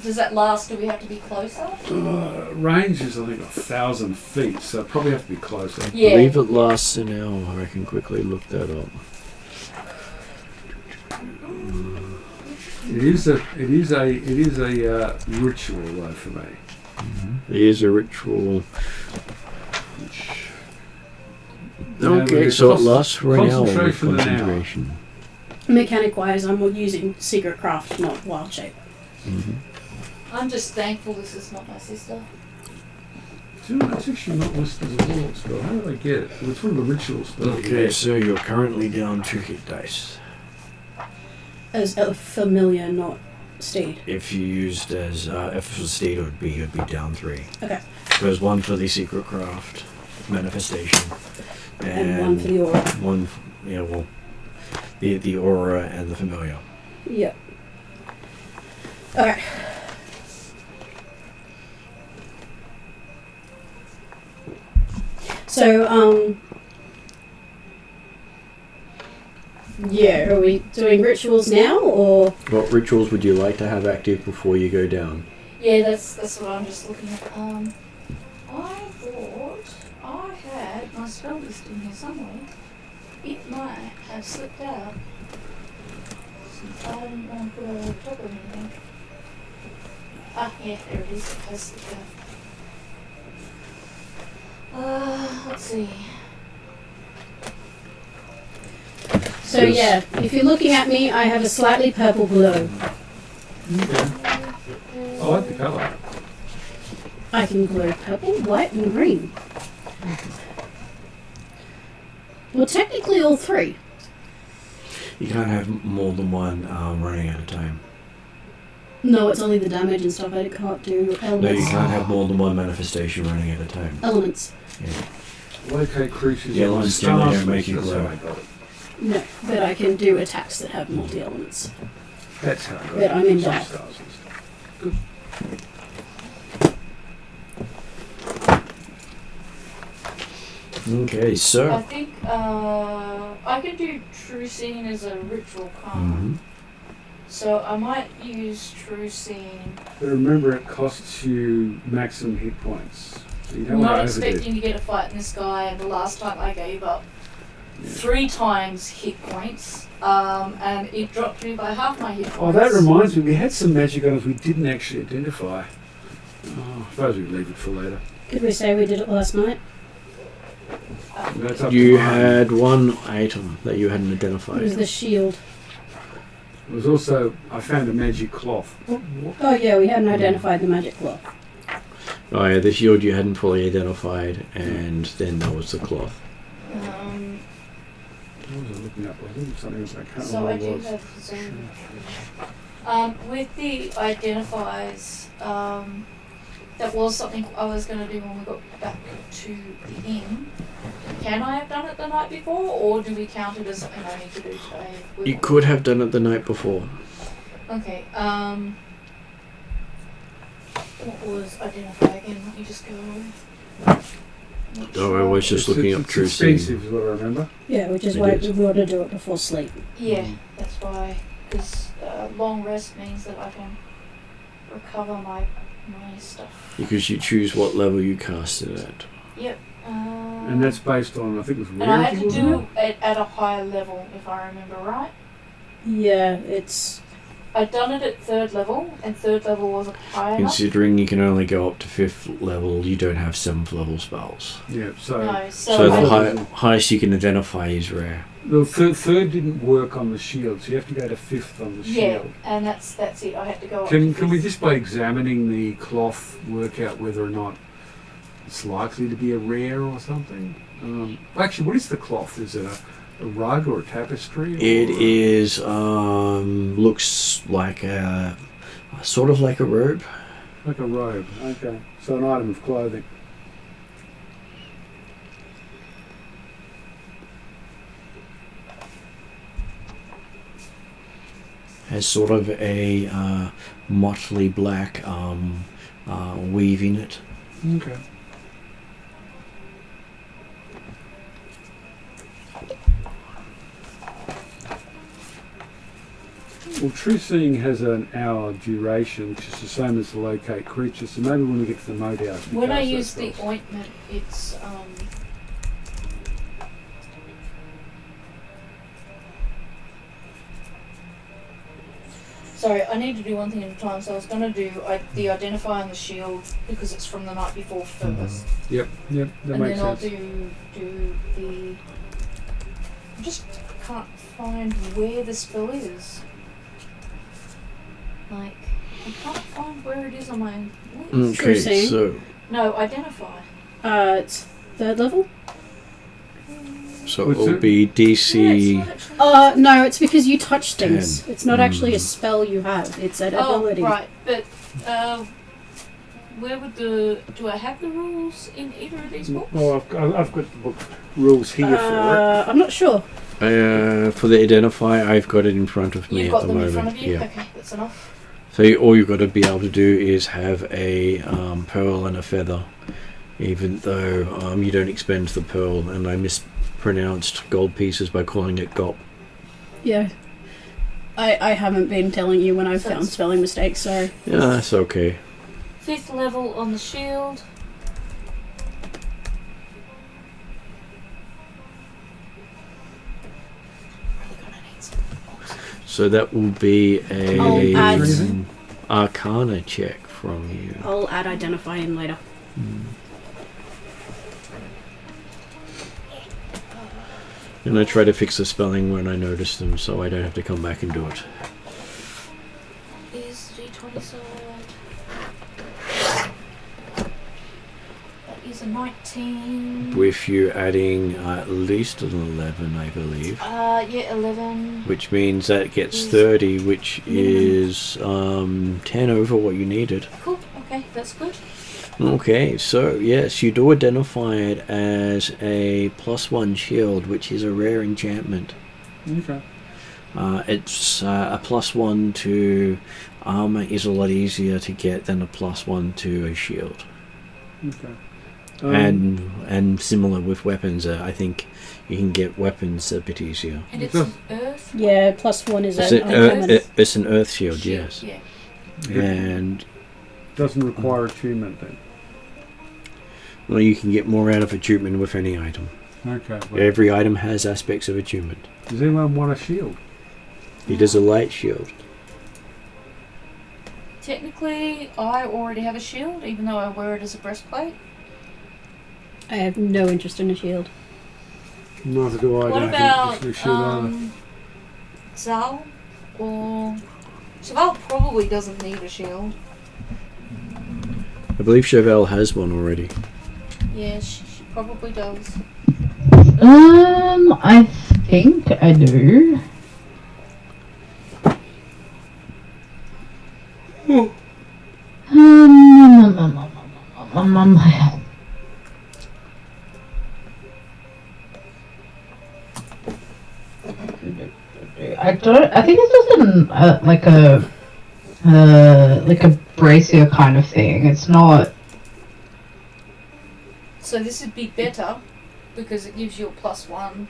does that last? Do we have to be closer? Range is, I think, 1,000 feet, so probably have to be closer. I Yeah. believe it lasts an hour. I can quickly look that up. It is a ritual though for me. It is a ritual. Which, Okay, so it lasts for an hour with concentration an hour. concentration. Mechanic wise, I'm using Secret Craft, not Wild Shape. I'm just thankful this is not my sister. Do you know, that's actually not listed as a warlock spell. How did I get it? Well, it's one of the ritual spells. Okay, so you're currently down 2 hit dice. As a familiar, not steed. If you used as if for state, you'd be down 3. Okay. There's 1 for the secret craft manifestation, And one for the aura. yeah, well, the aura and the familiar. Yep. Alright. So, yeah, are we doing rituals now, or? What rituals would you like to have active before you go down? Yeah, that's what I'm just looking at. I thought I had my spell list in here somewhere. It might have slipped out. Since I didn't want to put it over the top of anything. Ah, yeah, there it is. It has slipped out. Let's see. So yeah, if you're looking at me, I have a slightly purple glow. Okay. I like the colour. I can glow purple, white, and green. Well, technically all three. You can't have more than one running at a time. No, it's only the damage and stuff. I can't do No, you elements. can't have more than one manifestation running at a time. Elements. Yeah. Locate creatures Yeah, on ones generally stars. don't make you That's glow. how I got it. No, but I can do attacks that have multi-elements. That's how I got But it. I'm in Some doubt. stars and stuff. Good. Okay, I so. think I can do True Seeing as a ritual card. So I might use True Seeing. But remember, it costs you maximum hit points. So you don't I'm not want to overdo expecting it. to get a fight in this guy, and the last time I gave up Yeah. 3 times hit points, and it dropped me by half my hit points. Oh, that reminds me, we had some magic items we didn't actually identify. Oh, I suppose we leave it for later. Could we say we did it last night? That's up You to mine. had one item that you hadn't It was identified. the shield. It was also, I found a magic cloth. What? Oh yeah, we hadn't identified the magic cloth. Oh yeah, the shield you hadn't fully identified, and then there was the cloth. What was I looking up? I think it was something else. I can't So I remember do what it was. have the zone. With the identifiers, that was something I was going to do when we got back to the inn. Can I have done it the night before, or do we count it as something I need to do today? You could have done it the night before. Okay, what was identify again? Let me just go. Oh, I was just looking up It's True Seeing. expensive is what I remember. Yeah, which is It why is. we want to do it before sleep. Yeah, that's why. Because long rest means that I can recover my stuff. Because you choose what level you cast it at. Yep. And that's based on, I think it was And I had rarity, to wasn't do it at a higher level, if I remember right. Yeah, it's I'd done it at 3rd level, and 3rd level wasn't high enough. Considering you can only go up to 5th level, you don't have 7th level spells. it? Yeah, so No, So I, the highest you can identify is rare. the third didn't work on the shield, so you have to go to 5th on the yeah, shield. and that's it. I had to go. up Can to we 5th. just by examining the cloth work out whether or not it's likely to be a rare or something? Actually, what is the cloth? Is it a rug or a tapestry? It or is, looks like a, sort of like a robe. like a robe. Okay, so an item of clothing. Has sort of a motley black weave in it. Okay. Well, True Seeing has an hour duration, which is the same as the locate creature, so maybe when we get to the mode house... we When I cast use that the spell. ointment, it's Sorry, I need to do one thing at a time. So I was going to do the identify on the shield because it's from the night before first, Yep, that and makes then I'll sense. do the. I just can't find where the spell is. Like, I can't find where it is on my list. True Okay, Seeing. so No, identify. it's 3rd level. it What's will it? be Yeah, it's DC. not actually. No, it's because you touch things. 10. It's not actually a spell you have. It's an ability. Oh, right, but where would do I have the rules in either of these books? Well, I've got the book rules here for it. I'm not sure. For the identify, I've got it in front of me You've at got the them moment. in front of you? Yeah. Okay, that's enough. So all you've got to be able to do is have a pearl and a feather, even though you don't expend the pearl, and I mispronounced gold pieces by calling it gop. Yeah. I haven't been telling you when I've So found it's- spelling mistakes, so... Yeah, that's okay. 5th level on the shield. Really gonna need some boxes. So that will be I'll a add- Arcana check from you. I'll add identify in later. And I try to fix the spelling when I notice them, so I don't have to come back and do it. Is D20 side. That is a 19. With you adding at least an 11, I believe. Yeah, 11. Which means that gets Is 30, which minimum. is 10 over what you needed. Cool, okay, that's good. Okay, so yes, you do identify it as a +1 shield, which is a rare enchantment. Okay. It's a +1 to armor is a lot easier to get than a +1 to a shield. Okay. And similar with weapons, I think you can get weapons a bit easier. And it's Okay. an earth? Yeah, +1 is It's, an uncommon. it's an earth shield, yes. Yeah. And Doesn't require attunement then. well, you can get more out of attunement with any item. Okay. Well, Every item has aspects of attunement. does anyone want a shield? It is a light shield. Technically, I already have a shield, even though I wear it as a breastplate. I have no interest in a shield. Neither do I. What don't about think it's a shield either. Zal? Or... Zal probably doesn't need a shield. I believe Chauvel has one already. Yeah, she probably does. I think I do. I don't. I think it's just like a brazier kind of thing. It's not. So this would be better, because it gives you a +1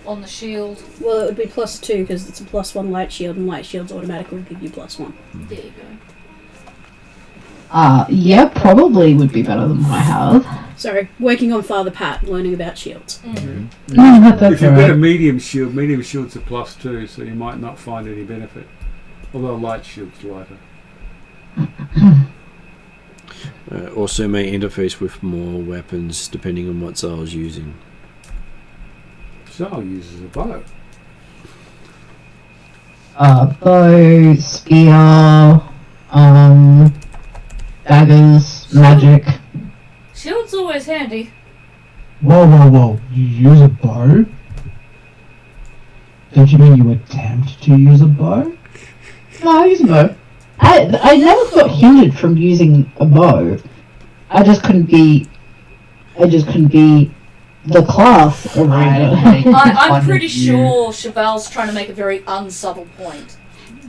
on the shield. Well, it would be +2 because it's a +1 light shield, and light shields automatically give you +1. There you go. Yeah, probably would be better than what I have. Sorry, working on Father Pat, learning about shields. That's If you've got a alright. medium shield's a +2, so you might not find any benefit. Although light shield's lighter. Also may interface with more weapons depending on what Zal's using. Zal uses a bow. Bow, spear, daggers, magic. Shield's always handy. Whoa. You use a bow? Don't you mean you attempt to use a bow? No, I use a bow. I never got hindered from using a bow. I just couldn't be the class of ranger. I'm pretty sure Cheval's trying to make a very unsubtle point.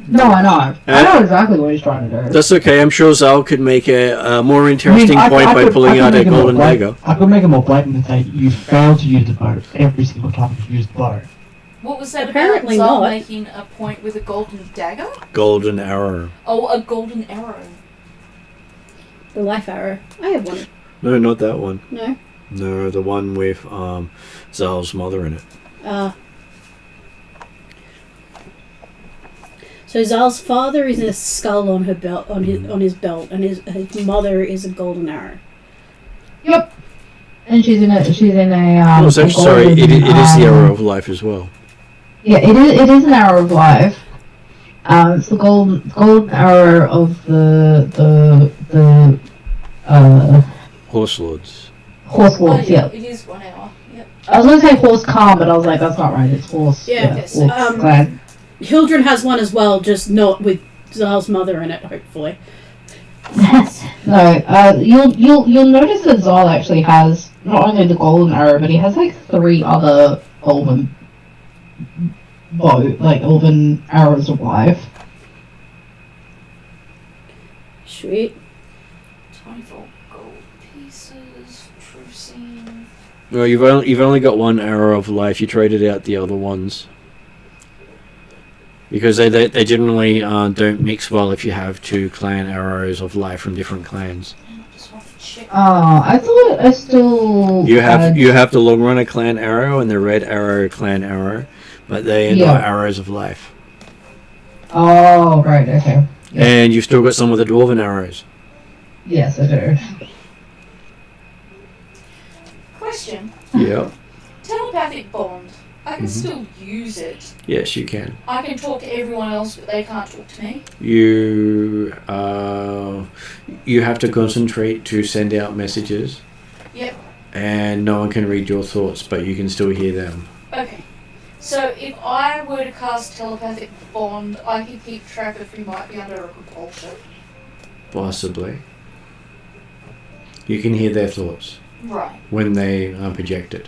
No, I know. I know exactly what he's trying to do. That's okay, I'm sure Zal could make a more interesting I point by could pulling out a make it more golden blatant. dagger. I could make it more blatant and say you failed to use the bow every single time you used the bow. What was that Apparently about Zal not. making a point with a golden dagger? Golden arrow. Oh, a golden arrow. The life arrow. I have one. No, not that one. No. No, the one with Zal's mother in it. So Zal's father is a skull on her belt, on his belt, and his mother is a golden arrow. Yep. And she's in a Oh, so, sorry, it is the arrow of life as well. Yeah, it is an arrow of life. It's the golden arrow of the Horse lords. horse Oh, lords. yeah, Yeah. it is 1 hour. Yep. I was gonna say horse calm, but I was like, that's not right. It's horse. Yeah, yes, horse clan. Hildren has one as well, just not with Zal's mother in it, hopefully. No, you'll notice that Zal actually has not only the golden arrow, but he has like 3 other golden elven arrows of life. Sweet. 24 gold pieces, true scene. Well, you've only got one arrow of life. You traded out the other ones because they generally don't mix well if you have two clan arrows of life from different clans. I just want to check. I thought I still You have the long runner clan arrow and the red arrow clan arrow, but they are not arrows of life. Oh, right, okay. Yeah. And you've still got some of the dwarven arrows. Yes, I do. Question. Yeah. Telepathic bond. I can still use it. Yes, you can. I can talk to everyone else, but they can't talk to me. You have to concentrate to send out messages. Yep. And no one can read your thoughts, but you can still hear them. Okay. So if I were to cast telepathic bond, I could keep track of who might be under a compulsion. Possibly. You can hear their thoughts Right. when they are projected.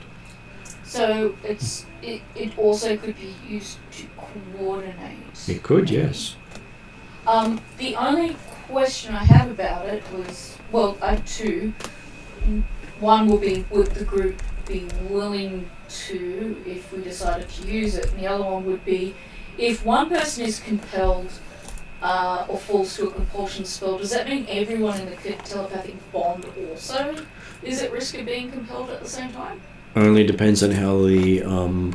So it also could be used to coordinate. It could, yes. The only question I have about it was, well, I have two. One will be, would the group be willing to, if we decided to use it? And the other one would be, if one person is compelled or falls to a compulsion spell, does that mean everyone in the telepathic bond also is at risk of being compelled at the same time? Only depends on how the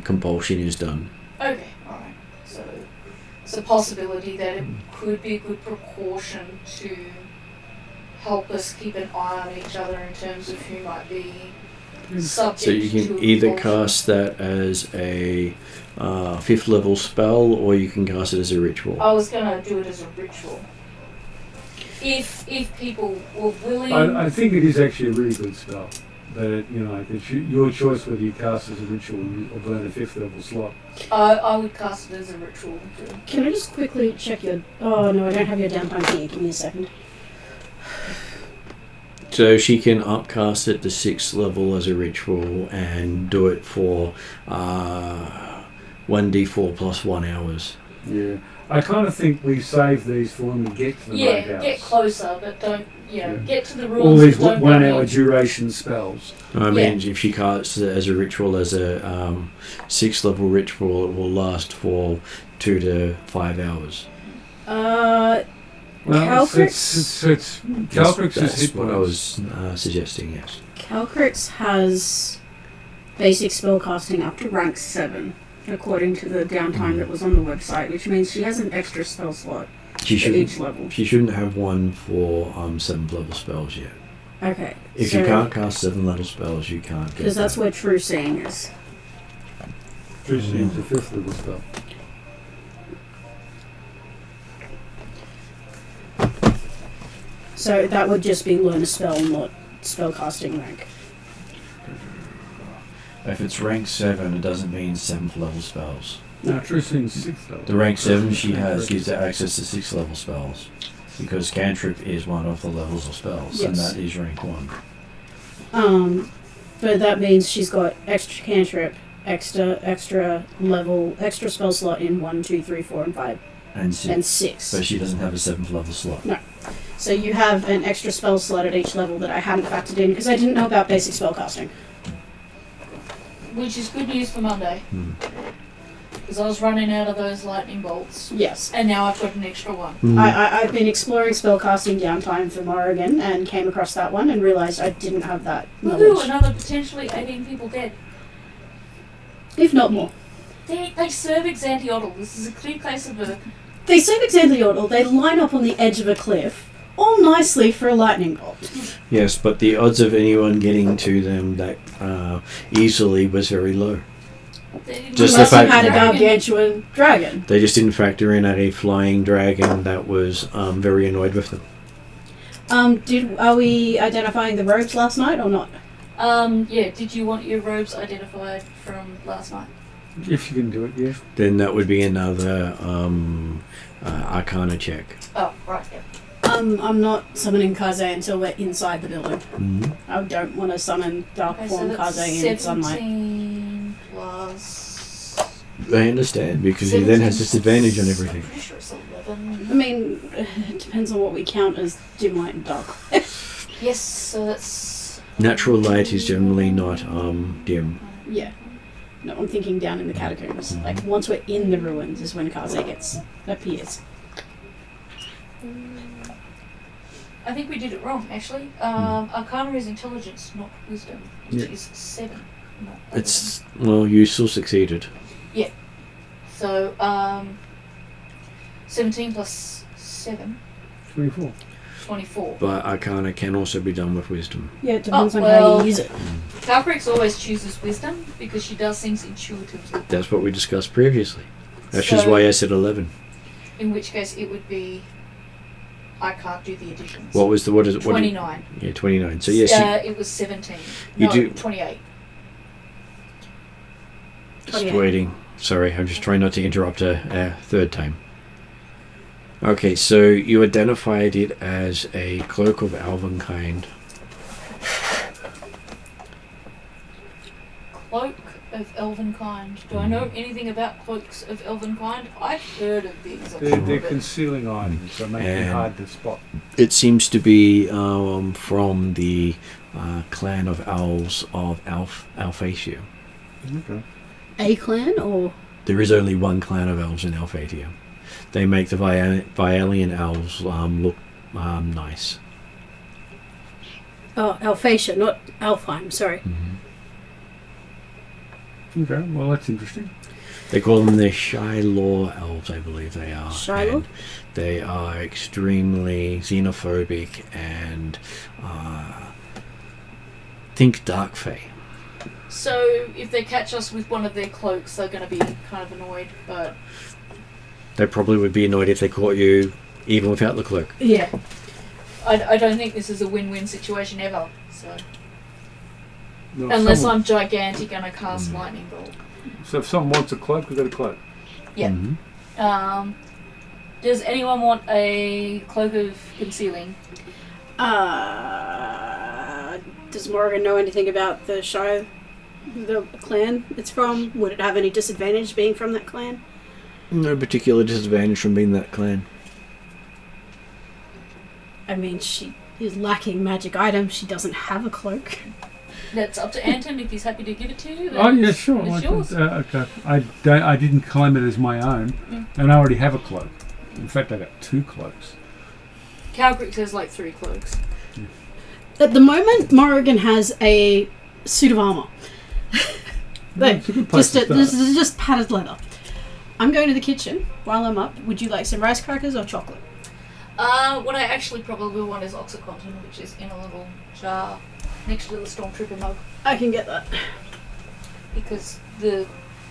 compulsion is done. Okay, alright. So it's a possibility that it could be a good precaution to help us keep an eye on each other in terms of who might be subject to So you can either compulsion. cast that as a 5th level spell, or you can cast it as a ritual. I was going to do it as a ritual. If people were willing... I think it is actually a really good spell. But, it's your choice whether you cast it as a ritual or burn a 5th level slot. I would cast it as a ritual. Too. Can I just quickly check your... Oh, no, I don't have your downtime here. Give me a second. So she can upcast it to 6th level as a ritual and do it for 1d4 plus 1 hours. Yeah. I kind of think we save these for when we get to the Gatehouse. Get closer, but don't, get to the rules. All these but don't 1 go hour in. duration spells. I mean, if she casts it as a ritual, as a 6th level ritual, it will last for 2 to 5 hours. Calcrix? That's what I was suggesting, yes. Calcrix has basic spellcasting up to rank 7, according to the downtime that was on the website, which means she has an extra spell slot for each level. She shouldn't have one for 7th level spells yet. Okay. If you can't cast 7th level spells, you can't get Because that's that. where True Seeing is. True Seeing's a 5th level spell. So that would just be learn a spell, not spellcasting rank. If it's rank 7, it doesn't mean 7th level spells. No, True Seeing's 6th level. The rank 7 she has gives her access to 6th level spells. Because cantrip is one of the levels of spells, and Yes. that is rank 1. But that means she's got extra cantrip, extra level, extra spell slot in 1, 2, 3, 4, and 5, And 6. and 6. But she doesn't have a 7th level slot. No. So you have an extra spell slot at each level that I hadn't factored in because I didn't know about basic spellcasting. Which is good news for Monday. Because I was running out of those lightning bolts. Yes. And now I've got an extra one. I've been exploring spellcasting downtime for Morrigan and came across that one and realised I didn't have that Woohoo, knowledge. another potentially 18 people dead. If not more. They serve Xantiotl. This is a clear case of a... They say Xantiotl, they line up on the edge of a cliff, all nicely for a lightning bolt. Yes, but the odds of anyone getting to them that easily was very low. Just the Unless you fact had a that- gargantuan dragon. They just didn't factor in a flying dragon that was very annoyed with them. Are we identifying the robes last night or not? Did you want your robes identified from last night? If you can do it, yeah. Then that would be another Arcana check. Oh, right, yeah. I'm not summoning Kaze until we're inside the building. Mm-hmm. I don't want to summon dark Okay, form so that's Kaze in sunlight. 17 plus I understand, because he then has disadvantage on everything. Pretty sure it's 11. I mean, it depends on what we count as dim light and dark. Yes, so that's... Natural light is generally not dim. Yeah. No, I'm thinking down in the catacombs. Like, once we're in the ruins is when Kaze appears. I think we did it wrong, actually. Arcana is intelligence, not wisdom, which is 7. Not 11. It's, well, you still succeeded. So, 17 plus 7, 24. 24. But Arcana can also be done with wisdom. Yeah, it depends on how well. you use it. Calcrix always chooses wisdom because she does things intuitively. That's what we discussed previously. That's just So- why I said 11. In which case it would be... I can't do the additions. What is it? 29. Yeah, 29. So yes, It was 17. You No, do- 28. just 28. waiting. Sorry, I'm just trying not to interrupt a third time. Okay, so you identified it as a cloak of elven kind. Cloak of elven kind. Do I know anything about cloaks of elven kind? I've heard of these. I'm sure They're of it. concealing items, so make it And- hard to spot. It seems to be from the clan of elves of Alphatia. Okay. A clan or... There is only one clan of elves in Alphatia. They make the Vialian elves look nice. Oh, Alphatia, not Alfheim, sorry. Okay, well that's interesting. They call them the Shilaw elves, I believe they are. Shilaw? And they are extremely xenophobic and think dark fae. So if they catch us with one of their cloaks, they're going to be kind of annoyed. But They probably would be annoyed if they caught you even without the cloak. Yeah. I don't think this is a win-win situation ever. So No, unless someone- I'm gigantic and I cast lightning bolt. So if someone wants a cloak, we've got a cloak. Yeah. Mhm. Does anyone want a cloak of concealing? Does Morgan know anything about the Shire, the clan it's from? Would it have any disadvantage being from that clan? No particular disadvantage from being that clan. I mean, she is lacking magic items. She doesn't have a cloak. That's up to Anton if he's happy to give it to you. Oh yeah, sure. It's like, yours. okay. I didn't claim it as my own, and I already have a cloak. In fact, I got 2 cloaks. Calcrix has like 3 cloaks. At the moment, Morrigan has a suit of armor. Like, It's a good place to start. this is just padded leather. I'm going to the kitchen. While I'm up, would you like some rice crackers or chocolate? What I actually probably want is Oxycontin, which is in a little jar next to the Stormtrooper mug, I can get that. because the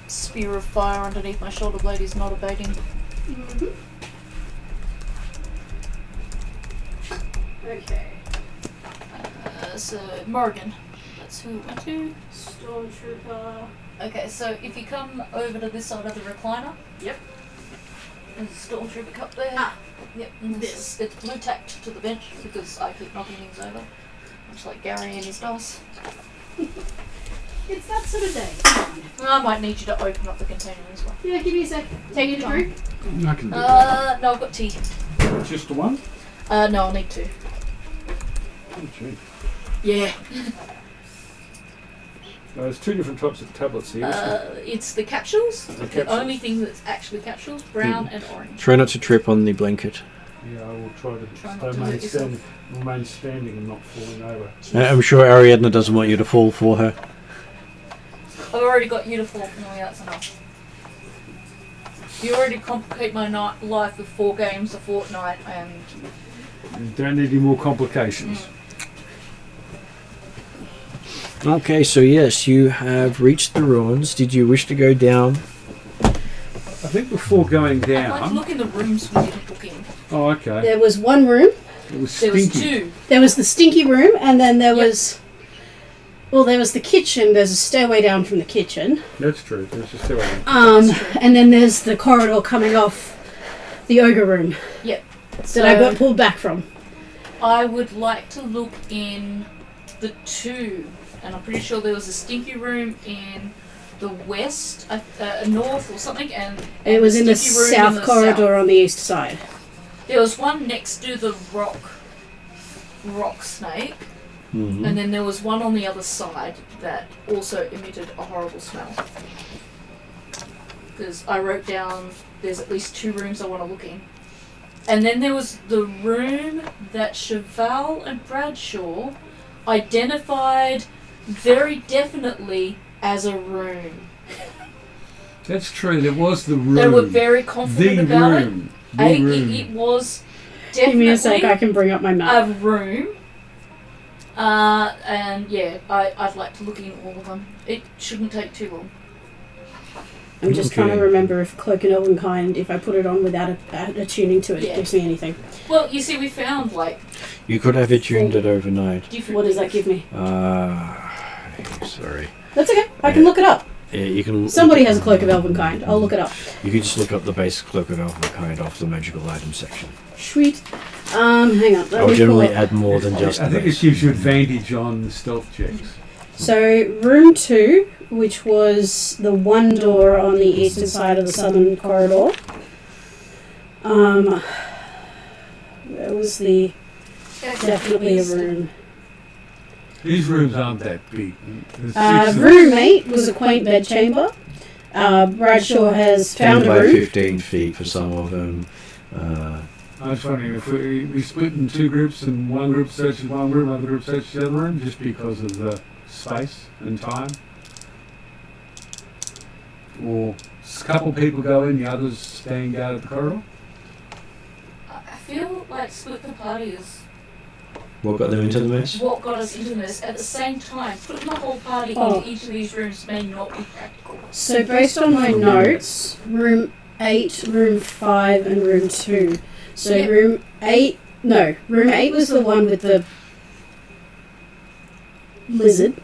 spear of fire underneath my shoulder blade is not abating. Okay. So, Morgan. That's who we went to. Stormtrooper. Okay, so if you come over to this side of the recliner. Yep. There's a Stormtrooper cup there. Ah. Yep, and it's blue tacked to the bench because I keep knocking things over. Much like Gary and his does. It's that sort of day. I might need you to open up the container as well. Yeah, give me a sec. Take it a drink. I can do that. No, I've got tea. Just the one? No, I'll need 2. Oh, gee. Yeah. There's 2 different types of tablets here. It's the capsules. The The capsules. only thing that's actually capsules, brown and orange. Try not to trip on the blanket. Yeah, I will try Try not to to hurt yourself. remain standing and not falling over. I'm sure Ariadna doesn't want you to fall for her. I've already got you to fall. No, yeah, that's enough. You already complicate my life with 4 games a fortnight, and You don't need any more complications. Okay, so yes, you have reached the ruins. Did you wish to go down? I think before going I'd like to down... look in the rooms we didn't look in. Oh, okay. There was one room. It was There stinky. was 2. There was the stinky room, and then there Yep. was... Well, there was the kitchen. There's a stairway down from the kitchen. That's true. There's just there. And then there's the corridor coming off the ogre room Yep. that I got pulled back from. I would like to look in the 2, and I'm pretty sure there was a stinky room in the west, north or something, and It was in the sticky room south in the corridor south. on the east side. There was one next to the rock snake, Mhm. and then there was one on the other side that also emitted a horrible smell. Because I wrote down there's at least 2 rooms I want to look in. And then there was the room that Cheval and Bradshaw identified very definitely as a room. That's true. There was the room. They were very confident the about room. it. The room. It was Give me a sec, I definitely can bring up my map. a room. And yeah, I'd like to look in all of them. It shouldn't take too long. I'm just trying to Okay. remember if Cloak and Elvenkind, if I put it on without attuning to it, Yeah. it gives me anything. Well, you see, we found like You could have tuned it overnight. different. What does that give me? Sorry. That's okay, I can look it up. Yeah, you can. Somebody has a Cloak of Elvenkind, I'll look it up. You can just look up the basic Cloak of Elvenkind off the magical item section. Sweet. Hang on, let I'll me generally pull up. add more than just. I the think it base. gives you advantage on stealth checks. So, room 2, which was the one door on the eastern side of the southern corridor. There was definitely a room. These rooms aren't that big. There's 6 of Room 8 was a quaint bedchamber. Bradshaw has 10 found a by room. 15 feet for some of them. I was wondering if we split in 2 groups and one group searches one room, other group searches the other room, just because of the space and time. Or a couple people go in, the others stand guard at the corridor. I feel like split the party is What got them into the mess? what got us into this. At the same time, putting the whole party into each of these rooms may not be practical. So, based on my notes, room 8, room 5, and room 2. So, Yep. room 8 was the one with the lizard.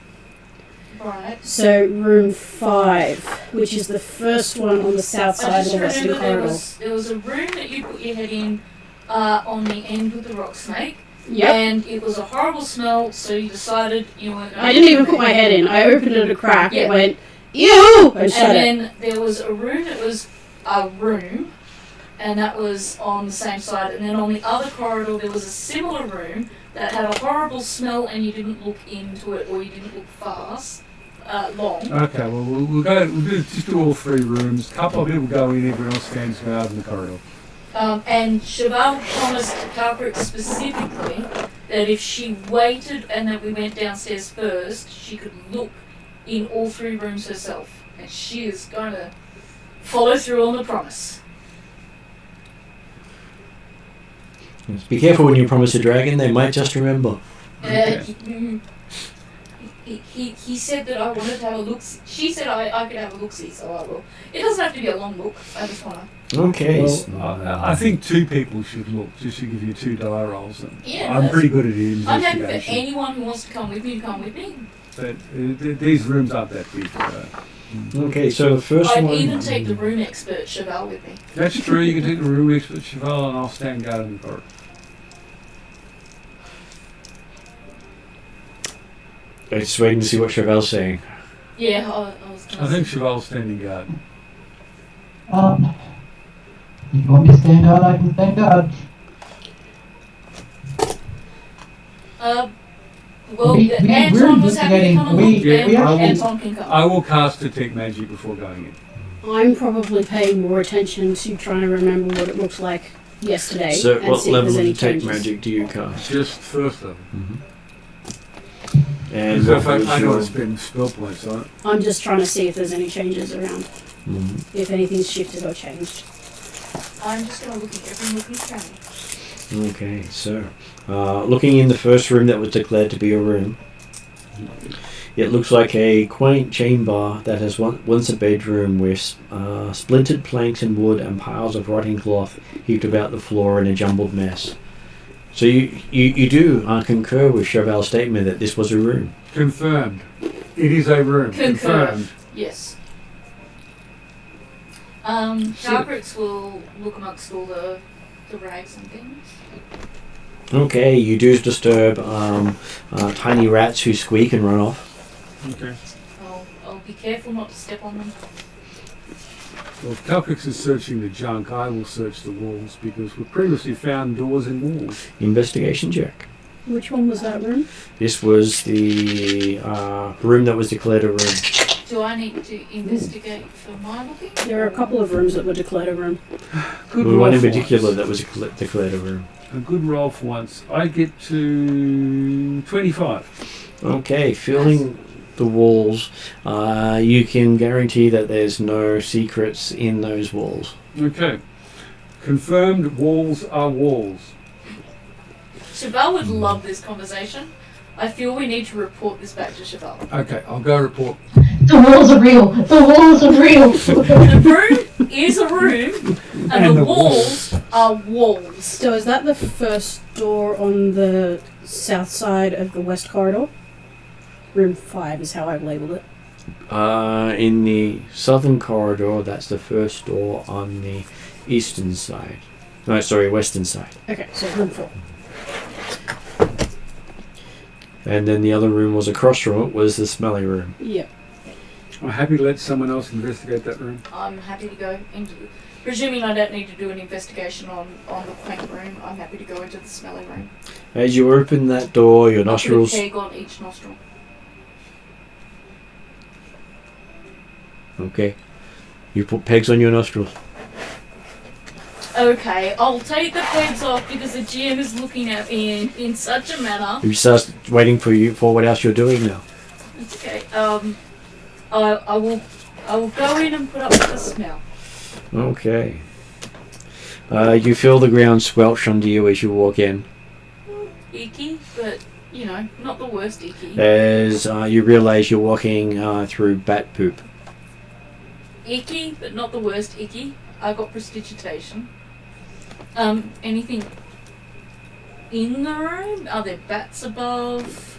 Right. So, room 5, which is the first one on the south I side of just the western remember there corridor. was a room that you put your head in on the end with the rock snake. Yep. And it was a horrible smell, so you decided you weren't going I didn't even put my head in. I opened it a crack. Yeah. It went, ew! And And shut it. then there was a room that was a room, and that was on the same side. And then on the other corridor, there was a similar room that had a horrible smell, and you didn't look into it, or you didn't look long. Okay, well we'll just do all 3 rooms. A couple of people go in, everyone else stands guard in the corridor. And Cheval promised Carbrick specifically that if she waited and that we went downstairs first, she could look in all 3 rooms herself. And she is going to follow through on the promise. Be careful when you promise a dragon; they might just remember. He said that I wanted to have a look. She said I could have a look-see, so I will. It doesn't have to be a long look. I just want to. Okay. Well, I think 2 people should look, just to give you 2 die rolls. And Yeah, I'm pretty good at it. I'm happy for investigation. anyone who wants to come with me to come with me. But these rooms aren't that big. Okay, so the first I'd one. even take the room expert Cheval with me. That's true. You can take the room expert Cheval and I'll stand guard in the corridor. I'm just waiting to see what Cheval's saying. Yeah, I was. I think Cheval's standing guard. If you want me to stand guard, I can stand guard. Well, we're Anton was happy to come along. Yeah, Yeah, I will- Anton can come. I will cast Detect Magic before going in. I'm probably paying more attention to trying to remember what it looked like yesterday. So, and what see if level there's of any detect changes. magic do you cast? Just first level. And Because what if I was know your- it's been spell points on it. I'm just trying to see if there's any changes around. Mhm. If anything's shifted or changed. I'm just going to look at every nook and cranny. Okay, so looking in the first room that was declared to be a room, it looks like a quaint chamber that has once a bedroom with splintered planks and wood and piles of rotting cloth heaped about the floor in a jumbled mess. So you do concur with Cheval's statement that this was a room. Confirmed. It is a room. Concur. Confirmed. Yes. Carbricks will look amongst all the rags and things. Okay, you do disturb tiny rats who squeak and run off. Okay. I'll be careful not to step on them. Well, if Calcrix is searching the junk, I will search the walls because we previously found doors in walls. Investigation check. Which one was that room? This was the room that was declared a room. Do I need to investigate for my looking? There are a couple of rooms that were declared a room. Good Well, roll one in for particular once. that was declared a room. A good roll for once. I get to 25. Okay, feeling the walls, you can guarantee that there's no secrets in those walls. Okay. Confirmed walls are walls. Cheval would love this conversation. I feel we need to report this back to Cheval. Okay, I'll go report. The walls are real. The walls are real. The room is a room, and the walls are walls. So is that the first door on the south side of the west corridor? Room 5 is how I've labelled it. In the southern corridor, that's the first door on the eastern side. No, sorry, western side. Okay, so room 4. And then the other room was across from it, was the smelly room. Yep. I'm happy to let someone else investigate that room. I'm happy to go into... Presuming I don't need to do an investigation on the quaint room, I'm happy to go into the smelly room. As you open that door, your I'll nostrils... put a peg on each nostril. Okay. You put pegs on your nostrils. Okay, I'll take the pegs off because the GM is looking at me in such a manner. You start waiting for what else you're doing now. It's okay. I will go in and put up with the smell. Okay. You feel the ground squelch under you as you walk in. Icky, but not the worst icky. As you realise you're walking through bat poop. Icky, but not the worst icky. I got prestidigitation. Anything in the room? Are there bats above?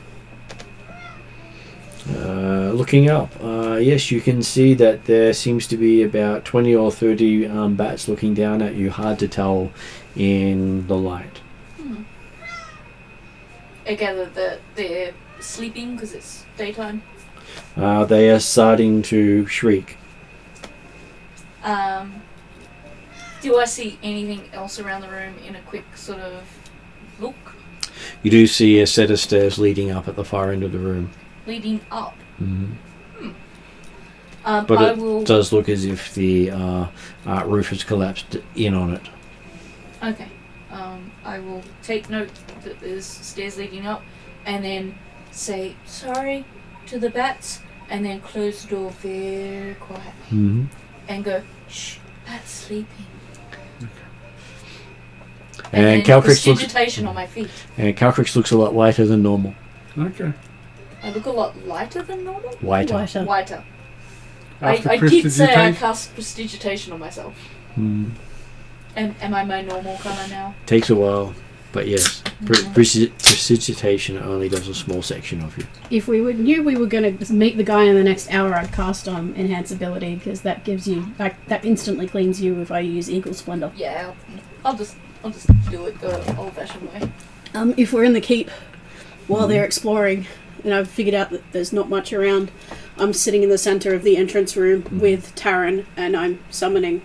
Looking up, yes, you can see that there seems to be about 20 or 30 bats looking down at you. Hard to tell in the light. I gather that they're sleeping because it's daytime. They are starting to shriek. Do I see anything else around the room in a quick sort of look? You do see a set of stairs leading up at the far end of the room. Leading up. Mm-hmm. But I will... it does look as if the roof has collapsed in on it. Okay. I will take note that there's stairs leading up and then say sorry to the bats and then close the door very quietly. Mm-hmm. And go, shh, bats sleeping. And then Calcrix prestidigitation on my feet. And Calcrix looks a lot whiter than normal. Okay. I look a lot lighter than normal? Whiter. Whiter. After I did say I prestidigitation? cast prestidigitation on myself. Mm. Am I my normal colour now? Takes a while, but yes. Prestidigitation only does a small section of you. If we knew we were going to meet the guy in the next hour, I'd cast on Enhance Ability, because that gives you, that instantly cleans you if I use Eagle Splendor. Yeah, I'll just do it the old-fashioned way. If we're in the keep while they're exploring, and I've figured out that there's not much around, I'm sitting in the centre of the entrance room with Taryn, and I'm summoning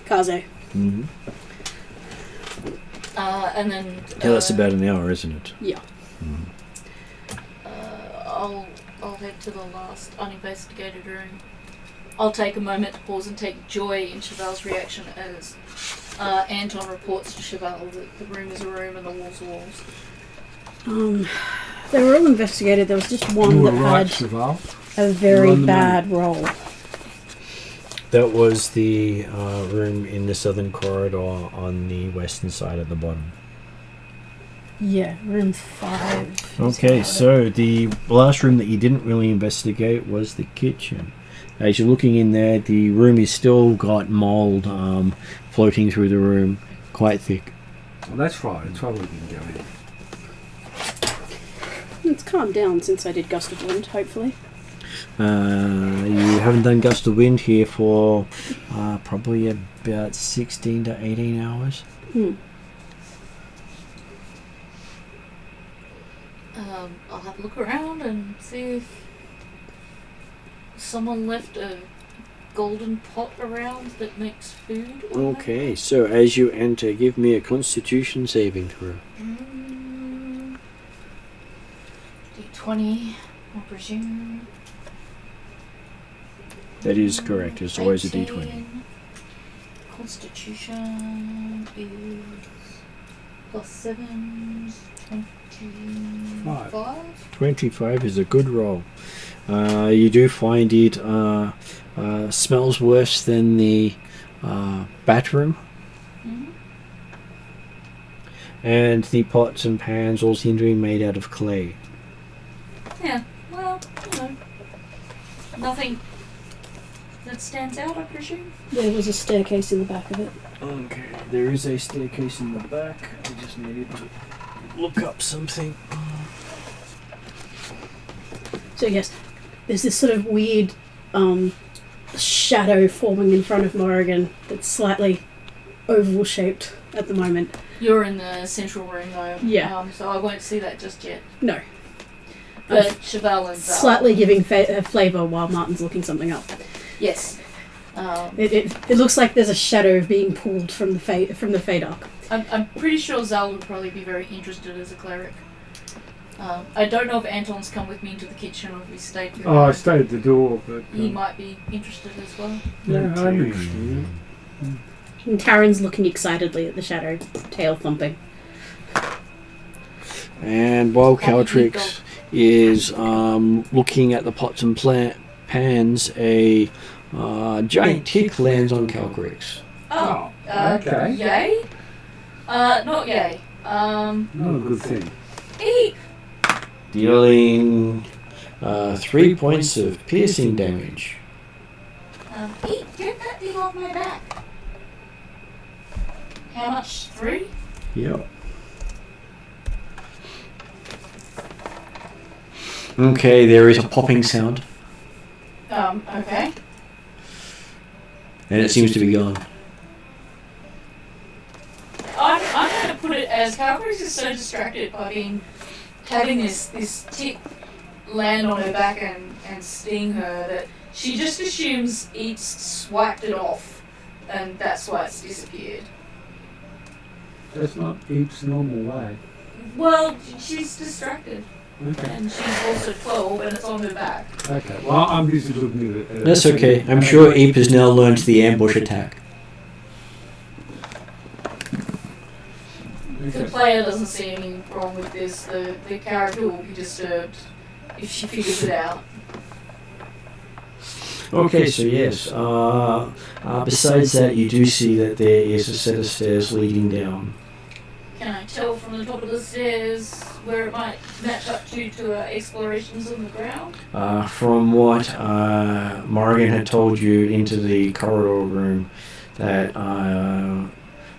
Kaze. Mm-hmm. And then... Yeah, that's about an hour, isn't it? Yeah. Mm. I'll head to the last uninvestigated room. I'll take a moment to pause and take joy in Cheval's reaction as Anton reports to Cheval that the room is a room and the walls are walls. They were all investigated. There was just You one were that right, had Cheval. a You're very on the bad roll. That was the room in the southern corridor on the western side at the bottom. Yeah, room 5. Okay, so the last room that you didn't really investigate was the kitchen. As you're looking in there, the room is still got mould floating through the room, quite thick. Well, that's right. That's why we didn't go in. It's calmed down since I did Gust of Wind, hopefully. You haven't done Gust of Wind here for probably about 16 to 18 hours. I'll have a look around and see someone left a golden pot around that makes food. Okay, so as you enter, give me a Constitution saving throw. D20, I presume. That is correct. It's always a D20. 18. Constitution is +7, 25. 25 is a good roll. You do find it smells worse than the bathroom. Mhm. And the pots and pans all seem to be made out of clay. Yeah, well, nothing that stands out, I presume. There was a staircase in the back of it. Okay, there is a staircase in the back. I just needed to look up something. So yes, there's this sort of weird shadow forming in front of Morrigan that's slightly oval shaped at the moment. You're in the central room though. Yeah. So I won't see that just yet. No. But Cheval and Val. Slightly giving flavour while Martin's looking something up. Yes. It looks like there's a shadow being pulled from the Fadak. I'm pretty sure Zal would probably be very interested as a cleric. I don't know if Anton's come with me into the kitchen or if he stayed with I stayed at the door, but He might be interested as well. yeah, I'm interested. And Taryn's looking excitedly at the shadow, tail thumping. And while Caltrix is looking at the pots and pans, a giant tick lands on Caltrix. Oh, okay. Yay? Not yay. Not a good thing. Eep. Dealing 3 points of piercing damage. Eep, get that thing off my back. How much? 3? Yep. Okay, there is a popping sound, Okay. and it seems to be gone. I'm going to put it as Calvary's is so distracted by having this tick land on her back and sting her that she just assumes Eats swiped it off, and that's why it's disappeared. That's not Eep's normal way. Well, she's distracted, Okay. and she's also 12, and it's on her back. Okay. Well, I'm busy looking at it. That's okay. I'm sure Eep has now learned the ambush attack. The player doesn't see anything wrong with this. The character will be disturbed if she figures it out. Okay, so yes. Besides that, you do see that there is a set of stairs leading down. Can I tell from the top of the stairs where it might match up to explorations on the ground? From what Morrigan had told you into the corridor room, that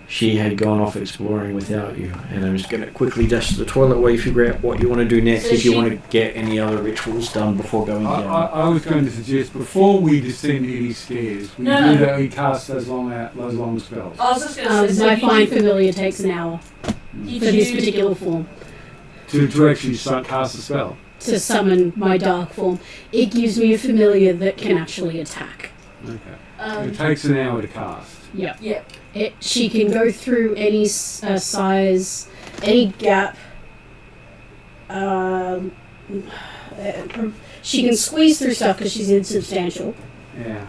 she had gone off exploring without you. And I'm just going to quickly dash to the toilet while you figure out what you want to do next, So if you want to get any other rituals done before going down. I was going to suggest before we descend any stairs, we No. do that. We cast those long spells. I was just going to say, My Find Familiar takes an hour for this particular form. To actually start cast a spell. To summon my dark form. It gives me a familiar that can actually attack. Okay. It takes an hour to cast. Yep. Yeah. She can go through any size, any gap. She can squeeze through stuff because she's insubstantial. Yeah.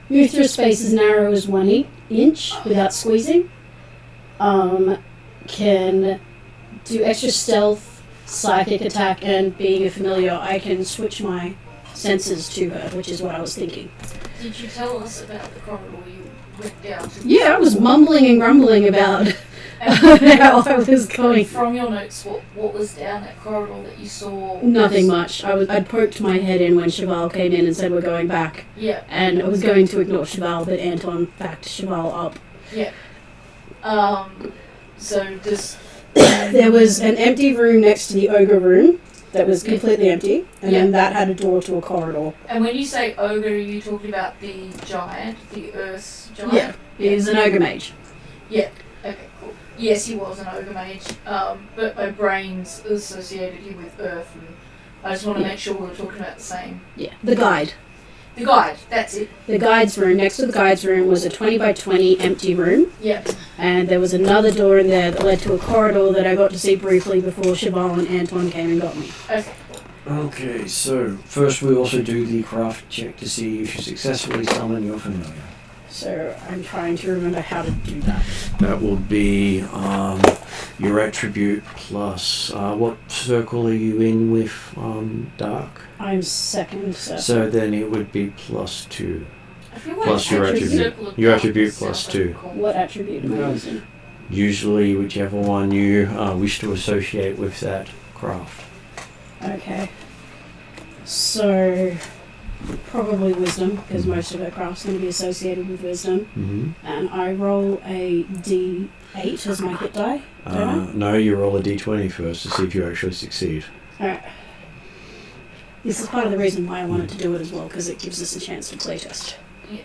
Move through a space as narrow as 1 inch without squeezing. Can do extra stealth, psychic attack, and being a familiar, I can switch my senses to her, which is what I was thinking. Did you tell us about the corridor you went down to? Yeah, I was mumbling and grumbling about how I was going. From your notes, what was down that corridor that you saw? Nothing much. I'd poked my head in when Cheval came in and said we're going back. Yeah. And I was going to ignore Cheval, but Anton backed Cheval up. Yeah. So does... There was an empty room next to the ogre room that was completely empty, and then that had a door to a corridor. And when you say ogre, are you talking about the giant, the earth giant? Yeah, he was an ogre mage. Yeah. Okay, cool. Yes, he was an ogre mage, but my brain's associated him with earth, and I just want to make sure we're talking about the same. Yeah, the guide. The guide, that's it. The guide's room. Next to the guide's room was a 20 by 20 empty room. Yep. And there was another door in there that led to a corridor that I got to see briefly before Cheval and Anton came and got me. Okay. Okay, so first we also do the craft check to see if you successfully summon your familiar. So I'm trying to remember how to do that. That will be your attribute plus what circle are you in with Dark? I'm second, so. So then it would be +2. I feel like Plus your attribute. Your attribute +2. What attribute am I using? Usually whichever one you wish to associate with that craft. Okay. So, probably wisdom, because most of our craft's going to be associated with wisdom. Mm-hmm. And I roll a d8 as my hit die, don't I? No, you roll a d20 first to see if you actually succeed. Alright. This is part of the reason why I wanted to do it as well, because it gives us a chance to playtest. Yeah,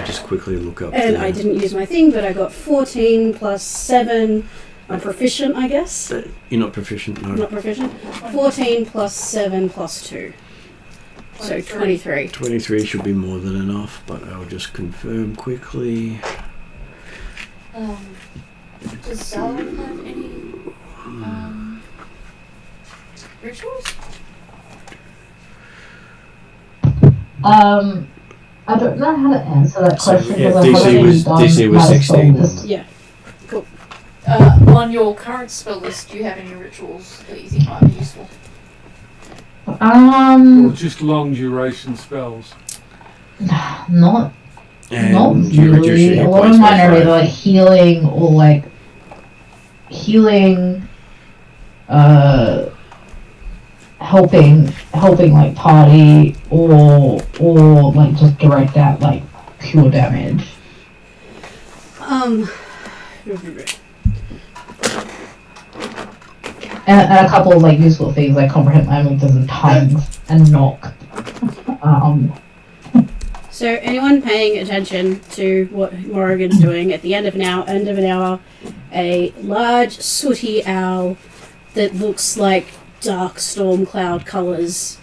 just quickly look up. And there. I didn't use my thing, but I got 14 plus 7. I'm proficient, I guess. You're not proficient, no. Not proficient. 14 plus 7 plus 2. So 23. 23 should be more than enough, but I'll just confirm quickly. Does Sal have any rituals? I don't know how to answer that So, question yeah, because I haven't done DC was my 16. spell list. Yeah. On your current spell list, do you have any rituals that you think might be useful? Or just long duration spells. Not And not you reduce really. your A hit lot points of by mine are 5. either like healing or like helping like party or like just direct out like pure damage. And a couple of like useful things like comprehend languages and tongues and knock. So anyone paying attention to what Morrigan's doing, at the end of an hour, a large sooty owl that looks like dark storm cloud colours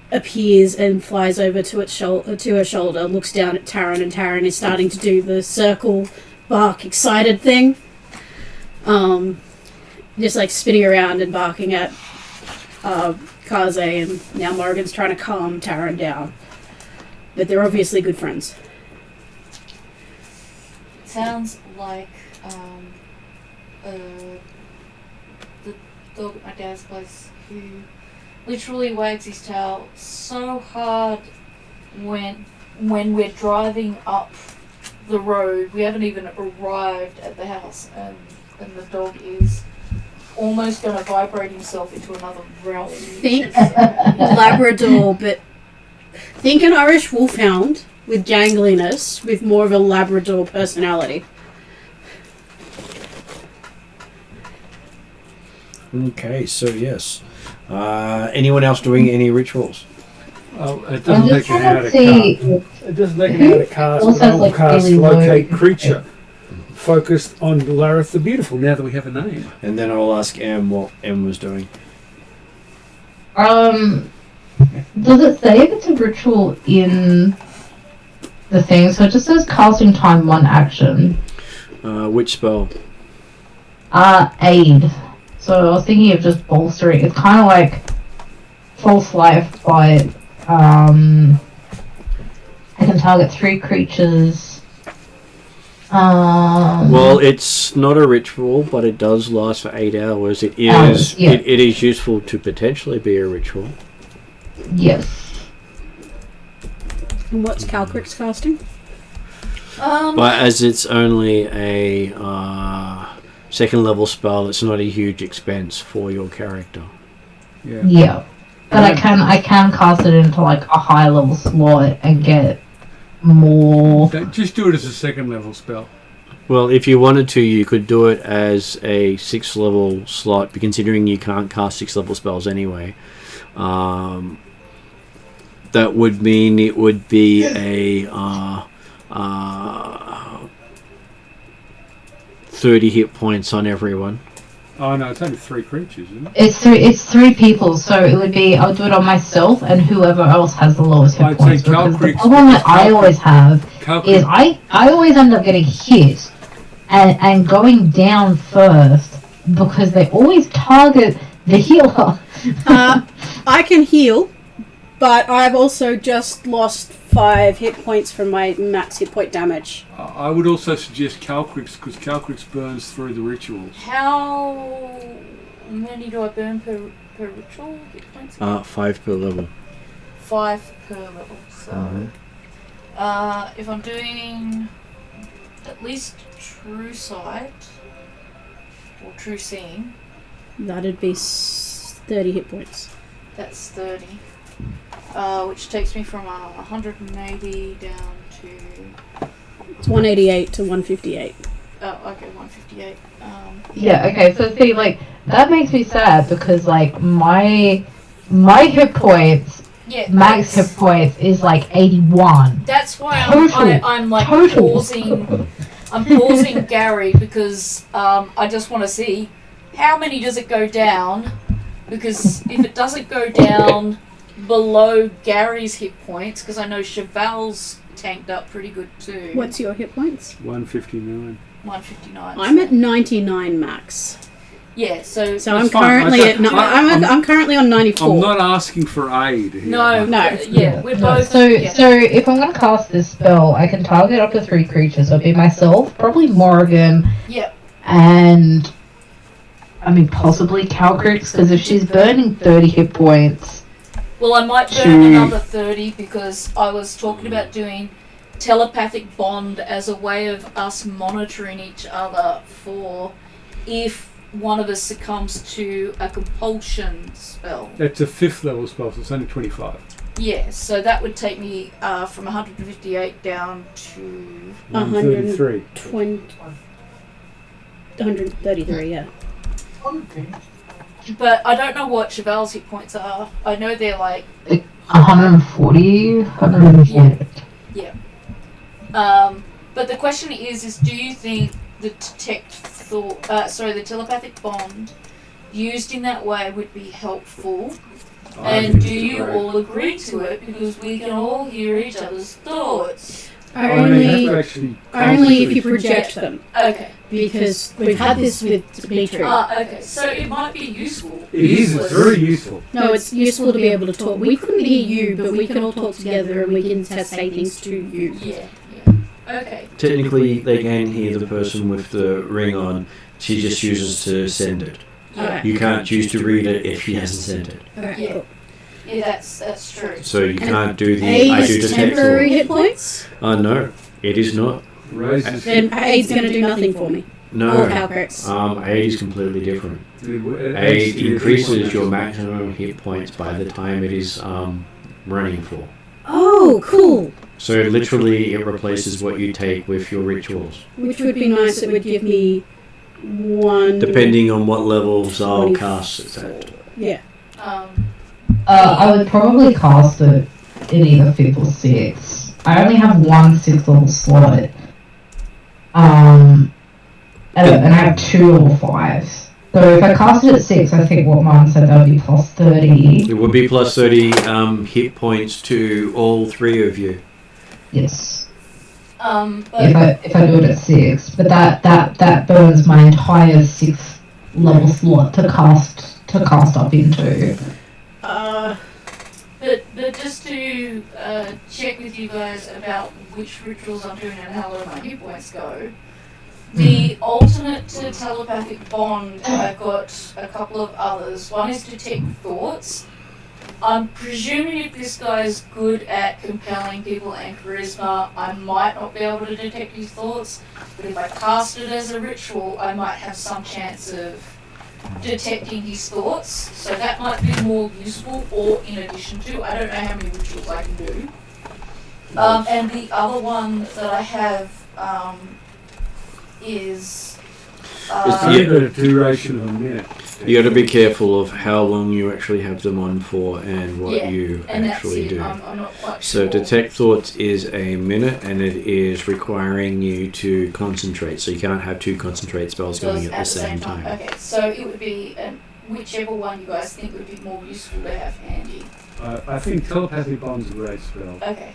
appears and flies over to her shoulder, looks down at Taran, and Taran is starting to do the circle bark excited thing. Just like spinning around and barking at Kaze, and now Morrigan's trying to calm Taran down. But they're obviously good friends. Sounds like the dog at my dad's place who literally wags his tail so hard when we're driving up the road. We haven't even arrived at the house, and the dog is almost going to vibrate himself into another realm. Think Labrador, but think an Irish wolfhound with gangliness, with more of a Labrador personality. Okay, so yes. Anyone else doing any rituals? Oh, it doesn't I'm take just you trying how to to see. cast. It doesn't take you how to cast. Also But I will like cast really locate low. creature, focused on Lareth the Beautiful. Now that we have a name. And then I'll ask Em what Em was doing. Does it say if it's a ritual in the thing? So it just says casting time 1 action. Which spell? Aid. So I was thinking of just bolstering. It's kind of like false life, but I can target 3 creatures. Well, it's not a ritual, but it does last for 8 hours. It is. Hours, yeah. It is useful to potentially be a ritual. Yes. And what's Calcrick's casting? But as it's only a second level spell, it's not a huge expense for your character. Yeah. Yeah. But I can cast it into like a high level slot and get more. Just do it as a second level spell. Well, if you wanted to, you could do it as a 6th level slot, but considering you can't cast 6th level spells anyway, that would mean it would be a 30 hit points on everyone. Oh no, it's only 3 creatures, isn't it? It's three people, so it would be I'll do it on myself and whoever else has the lowest I'd hit say points. Because the Calcrix- problem that I always have Calcrix- is I always end up getting hit and going down first because they always target the healer. I can heal, but I've also just lost 5 hit points from my max hit point damage. I would also suggest Calcrix, because Calcrix burns through the rituals. How many do I burn per ritual? Hit points? 5 per level. 5 per level. So, if I'm doing at least True Sight or True Seeing, That'd be 30 hit points. that's 30. Which takes me from 180 down to... It's 188 to 158. Oh, okay, 158. Yeah, okay, so see, like, that makes me sad because, like, my hit points, Yeah, max hit points is like 81. that's why Total. I'm like Total. pausing Gary because I just want to see how many does it go down, because if it doesn't go down below Gary's hit points, because I know Cheval's tanked up pretty good too. What's your hit points? 159. 159. I'm at 99 max. Yeah, so So I'm That's fine. currently I at don't- I'm currently on 94. I'm not asking for aid here. no, yeah, we're both. So yeah. if I'm gonna cast this spell, I can target up to 3 creatures. So it'll be myself, probably Morrigan, Yep. and I mean possibly Calcrix, because if she's burning 30 hit points, Well, I might burn another 30 because I was talking about doing telepathic bond as a way of us monitoring each other for if one of us succumbs to a compulsion spell. That's a 5th level spell, so it's only 25. Yeah, so that would take me from 158 down to... 133. 133, yeah. But I don't know what Cheval's hit points are. I know they're like... 140, 140. But the question is do you think the the telepathic bond used in that way would be helpful? And do you all agree to it? Because we can all hear each other's thoughts. Only Only if you project them. Okay. Because we've had this with Dimitri. Okay. So it might be useful. It is, it's very useful. No, it's useful to be able to talk. We couldn't hear you, but we can all talk together and we can say things to you. Yeah. Okay. Technically, they can hear the person with the ring on. She just chooses to send it. Okay. You can't choose to read it if she hasn't sent it. Okay, Yeah. cool. Yeah, that's true. So you can't do the I do Aid's detect temporary all. hit points? No, it is not. Raises. Then Aid's going to do nothing for me. Or No. Calcrix. Aid is completely different. It Aid increases your maximum hit points by the time it is running for. Oh, cool. So literally it replaces what you take with your rituals. Which would be nice. It would give me one... Depending on what level Zal casts it at. Yeah. I would probably cast it in either 5th or 6th. I only have one 6th level slot. And I have 2 level 5s. So if I cast it at 6, I think what mine said that would be plus 30. It would be plus 30 hit points to all 3 of you. Yes. But If I do it at 6. But that burns my entire 6th level slot to cast up into. But just to check with you guys about which rituals I'm doing and how low my hit points go, the alternate to telepathic bond, I've got a couple of others. One is detect thoughts. I'm presuming if this guy's good at compelling people and charisma, I might not be able to detect his thoughts. But if I cast it as a ritual, I might have some chance of detecting his thoughts. So that might be more useful, or in addition to. I don't know how many rituals I can do. And the other one that I have is It's only got a duration of a minute. You got to be careful of how long you actually have them on for and what you and actually that's it. do. I'm not quite So sure. detect thoughts is a minute, and it is requiring you to concentrate. So you can't have two concentrate spells going at the same time. Okay, so it would be whichever one you guys think would be more useful to have handy. I think telepathic bond's a great spell, Okay.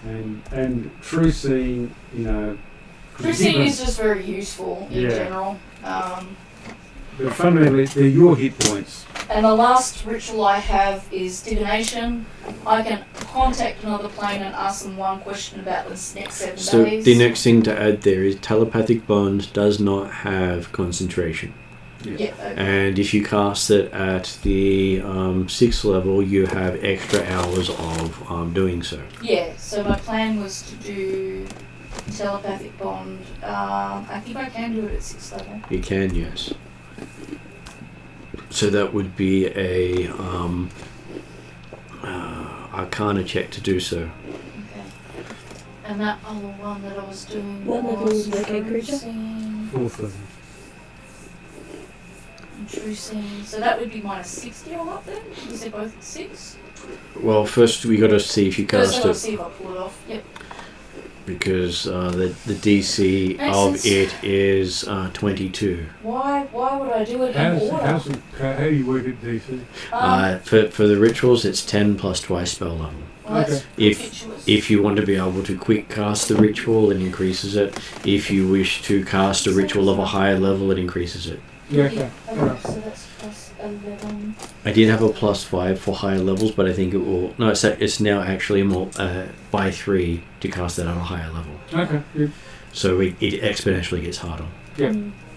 and true seeing, you know. True seeing is just very useful in general. But fundamentally, they're your hit points. And the last ritual I have is divination. I can contact another plane and ask them one question about the next 7 So days. the next thing to add there is telepathic bond does not have concentration. Yeah, okay. And if you cast it at the 6th level, you have extra hours of doing so. Yeah, so my plan was to do telepathic bond. I think I can do it at 6th level. You can, yes. So that would be a Arcana check to do so. Okay. And that other one that I was doing What level was is the K creature? Fourth level. True seeing. So that would be minus 60 all up then? You said both at 6? Well, first we got to see if you First I cast gotta it, see if I pull it off. Yep. because the DC of Excellent. it is 22. Why would I do it in order? How do you work at DC? For the rituals, it's 10 plus twice spell level. Well, that's Okay. ridiculous. If you want to be able to quick cast the ritual, it increases it. If you wish to cast a ritual of a higher level, it increases it. Yeah, okay. Okay, so that's plus 11. I did have a +5 for higher levels, but I think it will. No, it's now actually more by 3 to cast it at a higher level. Okay, good. So it exponentially gets harder. Yeah.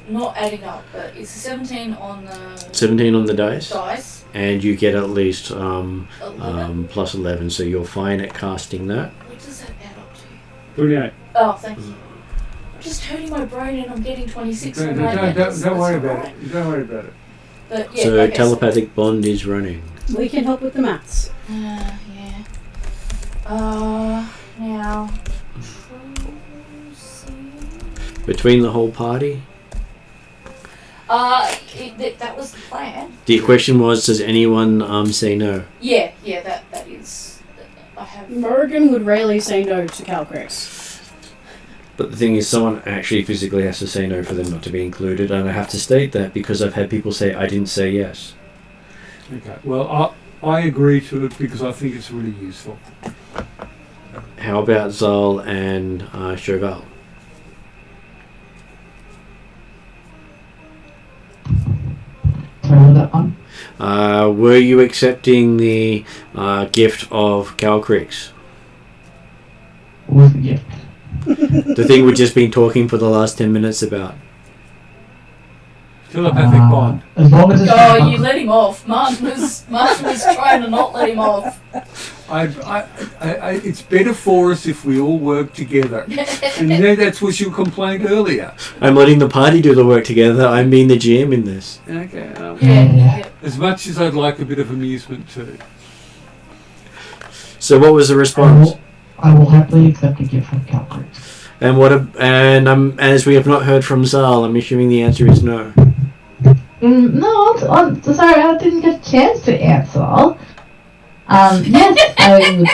Not adding up, but it's a 17 on the 17 on the dice, dice. and you get at least 11. plus 11, so you're fine at casting that. What does that add up to? 28. Oh, thank you. I'm just hurting my brain and I'm getting 26. Don't I'm like, worry that's about alright. it. Don't worry about it. But yeah, So okay, telepathic bond is running. We can help with the maths. yeah. Now. Between the whole party? That was the plan. The question was, does anyone say no? Yeah, that is. I have. Morrigan would rarely say no to Calcrex. But the thing is, someone actually physically has to say no for them not to be included, and I have to state that because I've had people say I didn't say yes. Okay. Well, I agree to it because I think it's really useful. How about Zal and Chauvel? Sorry, that one. Were you accepting the gift of Calcrix? What was the gift? The thing we've just been talking for the last 10 minutes about. Telepathic bond. As long as it's Oh, you let him off. Martin was trying to not let him off. It's better for us if we all work together. And that's what you complained earlier. I'm letting the party do the work together. I'm being the GM in this. Okay. Yeah. As much as I'd like a bit of amusement too. So what was the response? I will happily accept a gift from Calcrex. And as we have not heard from Zal, I'm assuming the answer is no. No, I'm sorry, I didn't get a chance to answer. Yes, I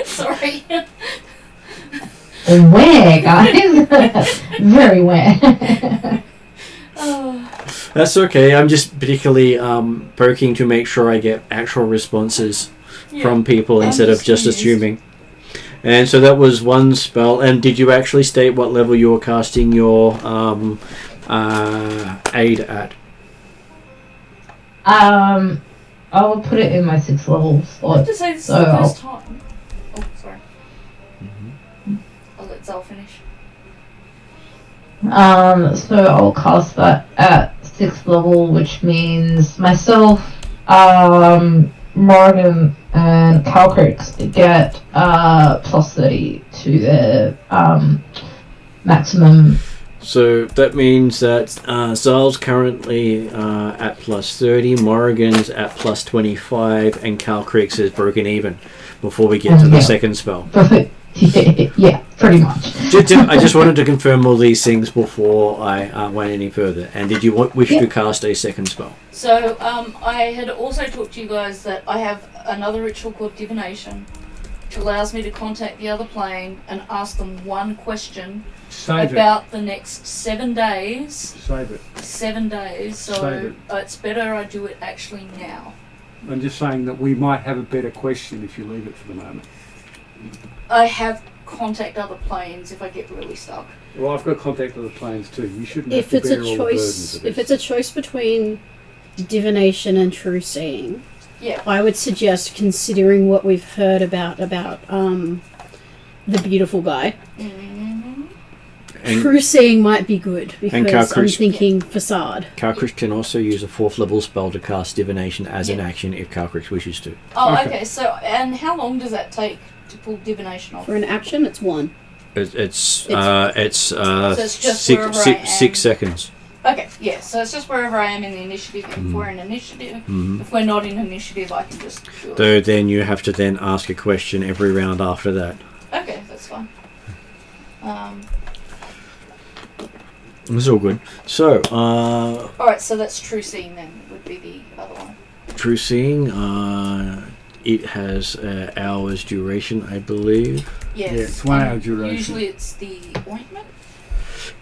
Sorry. aware, guys. Very aware. That's okay. I'm just particularly poking to make sure I get actual responses from people instead of just assuming. And so that was one spell. And did you actually state what level you were casting your aid at? I'll put it in my 6th level I have slot. to say this is So the I'll- first time. Oh, sorry. I'll let Zal finish. So I'll cast that at 6th level, which means myself, Morgan, and Calcrex get plus 30 to their maximum. So that means that Zal's currently at plus 30, Morrigan's at plus 25, and Calcrix is broken even before we get to the Yeah. second spell. Yeah, pretty much. I just wanted to confirm all these things before I went any further. And did you wish to cast a second spell? So, I had also talked to you guys that I have another ritual called Divination, which allows me to contact the other plane and ask them one question about the next 7 days. Save it. 7 days, so it's better I do it actually now. I'm just saying that we might have a better question if you leave it for the moment. I have contact other planes if I get really stuck. Well, I've got contact with the planes too. You shouldn't If have to it's bear a all the burdens choice, of if this. it's a choice between divination and true seeing, Yeah. I would suggest considering what we've heard about the beautiful guy. Mm-hmm. And True seeing might be good because I'm Kalkrish- thinking facade. Kalkrish can also use a 4th level spell to cast Divination as an action if Kalkrish wishes to. Oh, Okay. okay. So, and how long does that take to pull Divination off? For an action, it's 1. It's it's just wherever I am. 6 seconds. Okay, yeah. So it's just wherever I am in the initiative. If we're in initiative, if we're not in initiative, I can just do it. So then you have to then ask a question every round after that. Okay, that's fine. It's all good. So, Alright, so that's true seeing then, would be the other one. True Seeing, it has hours duration, I believe. Yes. Yeah, it's 1 hour and duration. Usually it's the ointment,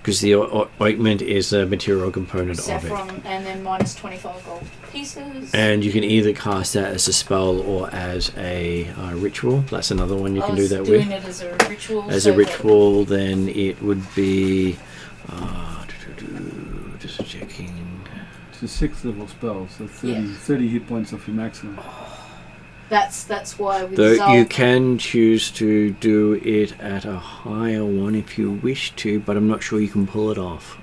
Because the ointment is a material component of it. saffron, and then minus 25 gold pieces. And you can either cast that as a spell or as a ritual. That's another one you can do that with. doing it as a ritual. As so a ritual, then it would be... just checking... It's a 6th level spell, so 30, Yeah. 30 hit points off your maximum. That's why with Though Zal- you can choose to do it at a higher one if you wish to, but I'm not sure you can pull it off.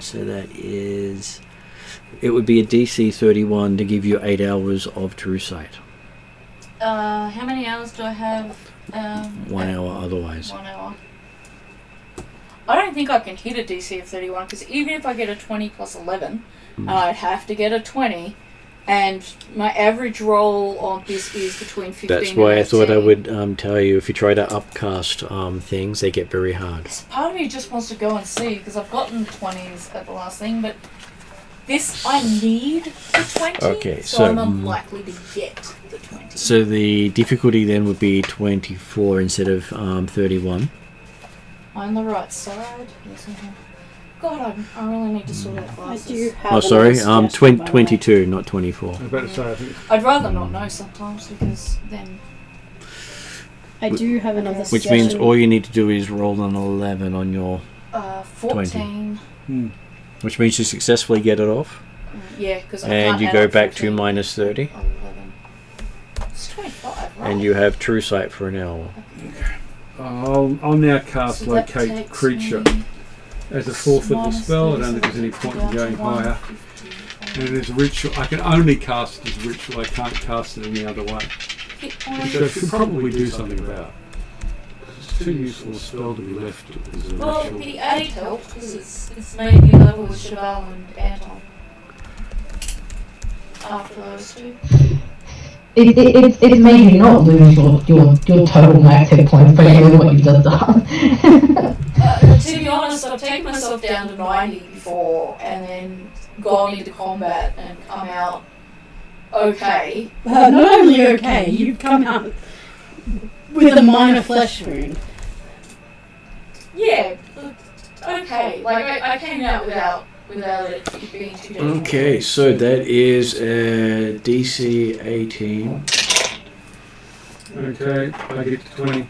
So that is... It would be a DC 31 to give you 8 hours of true sight. how many hours do I have? 1 hour otherwise. 1 hour. I don't think I can hit a DC of 31 because even if I get a 20 plus 11, I'd have to get a 20, and my average roll on this is between 15 That's and why 18. I thought I would tell you, if you try to upcast things, they get very hard. Part of me just wants to go and see because I've gotten 20s at the last thing, but this I need the 20, Okay, so so- I'm unlikely to get the 20. So the difficulty then would be 24 instead of 31. On the right side. Yes, I have. God, I really need to sort out I glasses. do have Oh, sorry, another suggestion, by the way. 22, not 24. I was about to say, I think I'd rather not know sometimes because then. I do have another Which suggestion. means all you need to do is roll an 11 on your... 14. Which means you successfully get it off. Yeah, because I And can't you add go up back 14. to minus 30. 11. It's 25, right? And you have true sight for an hour. I'll now cast So that Locate takes Creature me as a 4th level minus spell. I 30, don't think so there's any that's point in down to going higher. 150. And it's a ritual. I can only cast it as a ritual. I can't cast it any other way. Hit Which points. I should probably do something about. It's too useful a spell to be left as a Well, ritual. the 8 helps because it's maybe level with Cheval and Anton. After those two. It's made you not lose your total max hit points by doing what you've just done. To be honest, I've taken myself down to 90 before and then gone into combat and come out okay. Not only okay, you've come out with a minor flesh wound. Yeah, okay. Like, I came out without it being too difficult. Okay, so that is DC 18. Okay, I get to 20.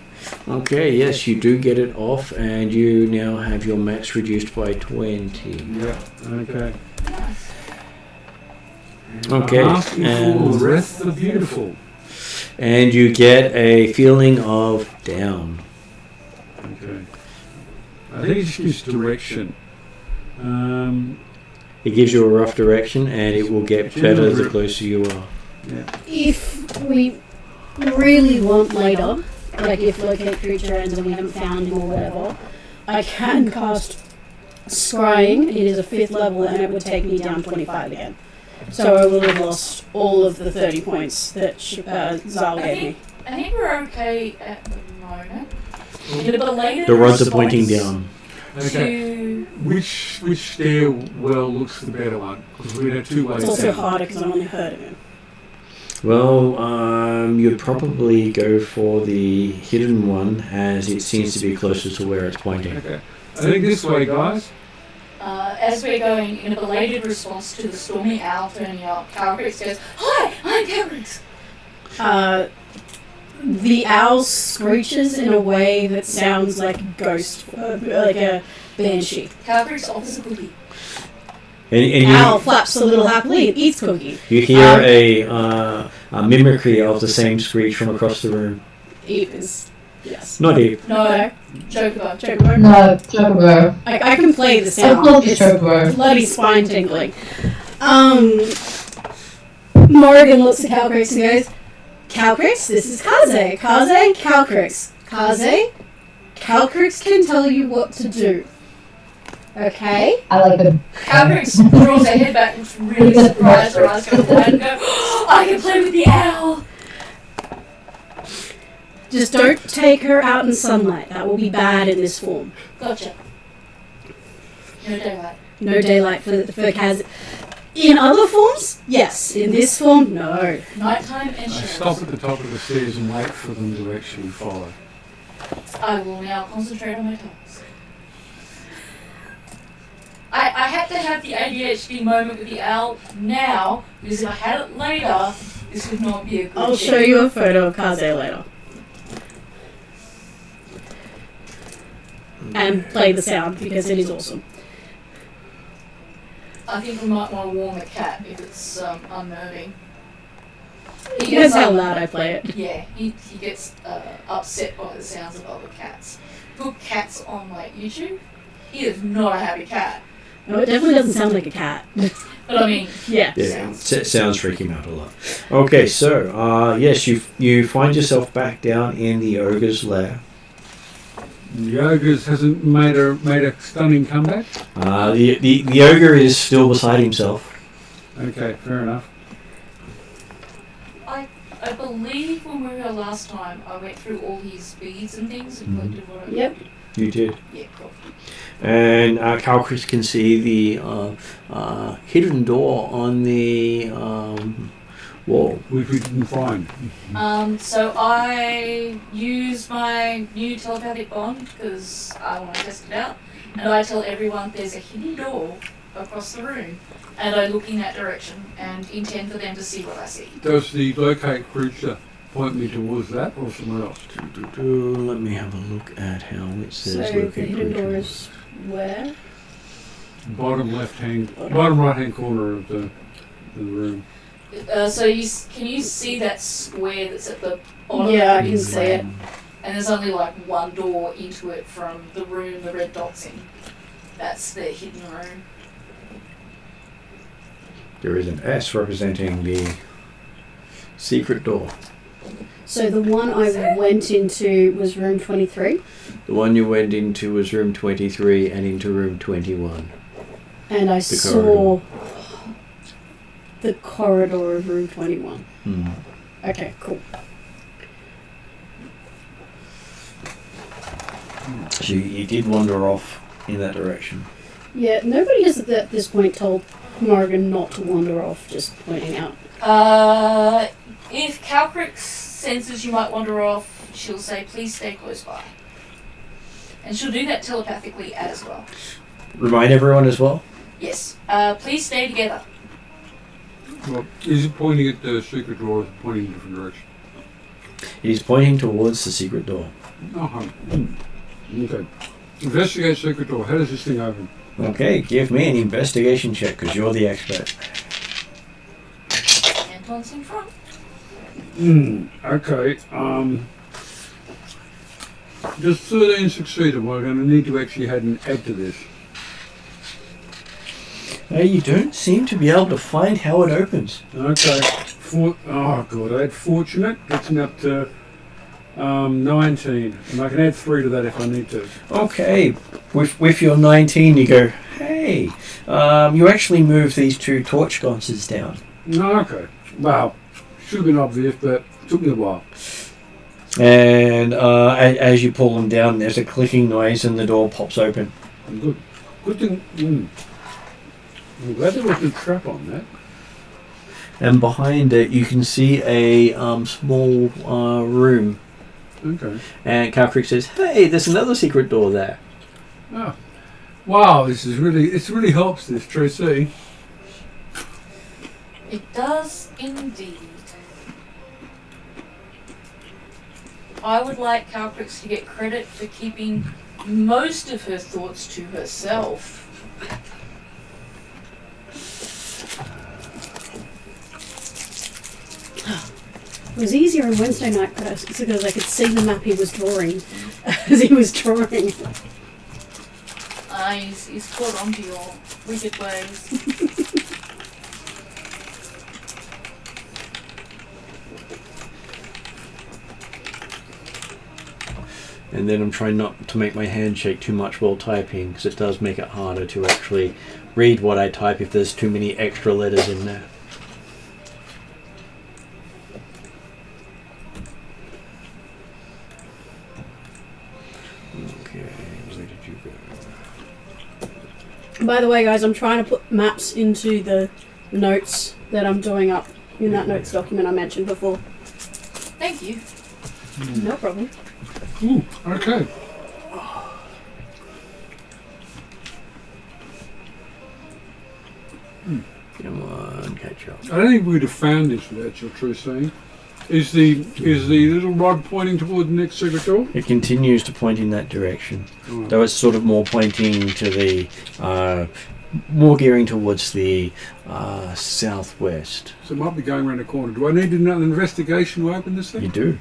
Okay, yes, you do get it off, and you now have your max reduced by 20. Yeah, okay. Okay, I'm asking for and- Breath the Beautiful. And you get a feeling of down. Okay. I think it just gives direction. It gives you a rough direction, and it will get better the closer you are. Yeah. If we really want later, like if Locate Creature ends and we haven't found him or whatever, I can cast Scrying. It is a 5th level and it would take me down 25 again. So I will have lost all of the 30 points that Zal gave me. I think we're okay at the moment. in a belated The rods are response pointing down. Okay. to Which stairwell looks the better one? Because we have two ways It's also down. harder because I'm on the herd him. Well, you'd probably go for the hidden one, as it seems to be closer to where it's pointing. Okay. I think this way, guys. as we're going in a belated response to the stormy owl turning up, Calgrix goes, "Hi, I'm Calgrix." The owl screeches in a way that sounds like a ghost, like a banshee. Calgrix offers a cookie. And Owl flaps a little happily and eats cookie. you hear a mimicry of the same screech from across the room. Eve is, yes. Not Eve. No, Chocobo. Chocobo. No, Chocobo. I can play the I sound. called it It's Chocobo. bloody spine tingling. Morrigan looks at Calcrix and goes, "Calcrix, this is Kaze. Kaze, Calcrix. Kaze, Calcrix can tell you what to do. Okay?" I like the. Calgrix draws her head back and is really surprised. Her eyes go wide and go, "Oh, I can play with the owl." Just don't take her out in sunlight. That will be bad in this form. Gotcha. No daylight. No daylight for Kaz. In other forms, yes. In this form, no. Nighttime and I shadows. stop at the top of the stairs and wait for them to actually follow. I will now concentrate on my task. I had to have the ADHD moment with the owl now, because if I had it later, this would not be a good I'll thing. show you a photo of Kaze later. And play the sound because it is awesome. I think we might want to warn the cat if it's unnerving. Depends how loud I play it. Yeah, he gets upset by the sounds of other cats. Put cats on like YouTube. He is not a happy cat. No, it definitely doesn't sound like a cat. But I mean, Yeah. Yeah, sounds freaking out a lot. Okay, so yes, you find yourself back down in the ogre's lair. The ogres hasn't made a stunning comeback. The ogre is still beside himself. Okay, fair enough. I believe when we were here last time, I went through all his beads and things and collected what I Yep. You did. Yeah, cool. And Calcris can see the hidden door on the wall. Which we didn't find. So I use my new telepathic bond because I want to test it out, and I tell everyone there's a hidden door across the room, and I look in that direction and intend for them to see what I see. Does the locate creature point me towards that or somewhere else? Let me have a look at how it So says the locate hidden door creature. is where? Bottom right hand corner of the room. So can you see that square that's at the bottom? Yeah, I of the can big see square? it. And there's only like one door into it from the room the red dot's in. That's the hidden room. There is an S representing the secret door. So the one I went into was room 23, The one you went into was room 23 and into room 21. and I The saw the corridor of room 21. Hmm. Okay, cool. So you did wander off in that direction. Yeah, nobody has at this point told Morrigan not to wander off, just pointing out. If Calcrix senses you might wander off, she'll say, "Please stay close by." And she'll do that telepathically as well. Remind everyone as well. Yes. Please stay together. Well, is it pointing at the secret door or is it pointing in a different direction? He's pointing towards the secret door. Okay. Investigate secret door. How does this thing open? Okay, give me an investigation check because you're the expert. Anton's in front. Okay. Does 13 succeed? Am I going to need to actually add to this? You don't seem to be able to find how it opens. Okay. Oh god, I had fortunate. Gets me up to 19, and I can add 3 to that if I need to. Okay, with your 19 you go, hey, you actually move these 2 torch sconces down. No, okay. Well, should have been obvious, but it took me a while. And as you pull them down, there's a clicking noise and the door pops open. Good. Good thing. I'm glad there wasn't a trap on that. And behind it, you can see a small room. Okay. And Kalkrick says, "Hey, there's another secret door there." Oh. Wow, this really helps this, Tracy. It does indeed. I would like Calcrix to get credit for keeping most of her thoughts to herself. It was easier on Wednesday night because I could see the map he was drawing as he was drawing. He's caught onto your wicked ways. And then I'm trying not to make my hand shake too much while typing, because it does make it harder to actually read what I type if there's too many extra letters in there. Okay, where did you go? By the way, guys, I'm trying to put maps into the notes that I'm doing up in that notes document I mentioned before. Thank you. No problem. Ooh, okay. Come on, catch up. I don't think we'd have found this without your true seeing. Is the little rod pointing toward the next secret door? It continues to point in that direction, Oh. though it's sort of more pointing to the, more gearing towards the southwest. So it might be going around the corner. Do I need another investigation to open this thing? You do.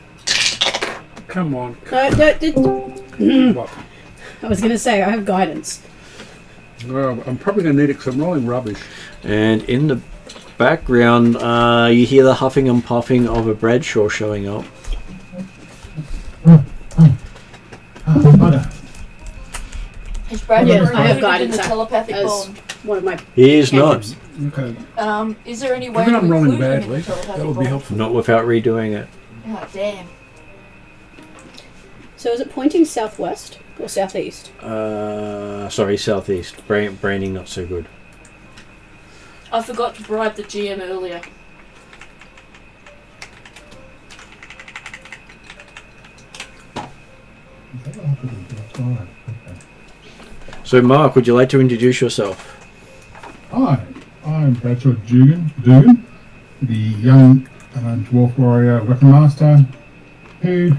Come on. No, What? I was going to say, I have guidance. Well, I'm probably going to need it because I'm rolling rubbish. And in the background, you hear the huffing and puffing of a Bradshaw showing up. Is Brad Yes, I have included in guidance the telepathic as bond? one of my He is not. cantrips. Okay. Is there any way Given to I'm rolling include him in badly, the telepathic that would be bond? helpful. Not without redoing it. Oh, damn. So is it pointing southwest or southeast? Sorry, southeast. Branding not so good. I forgot to bribe the GM earlier. So, Mark, would you like to introduce yourself? Hi, I'm Bradshaw Dugan, the young dwarf warrior weapon master, who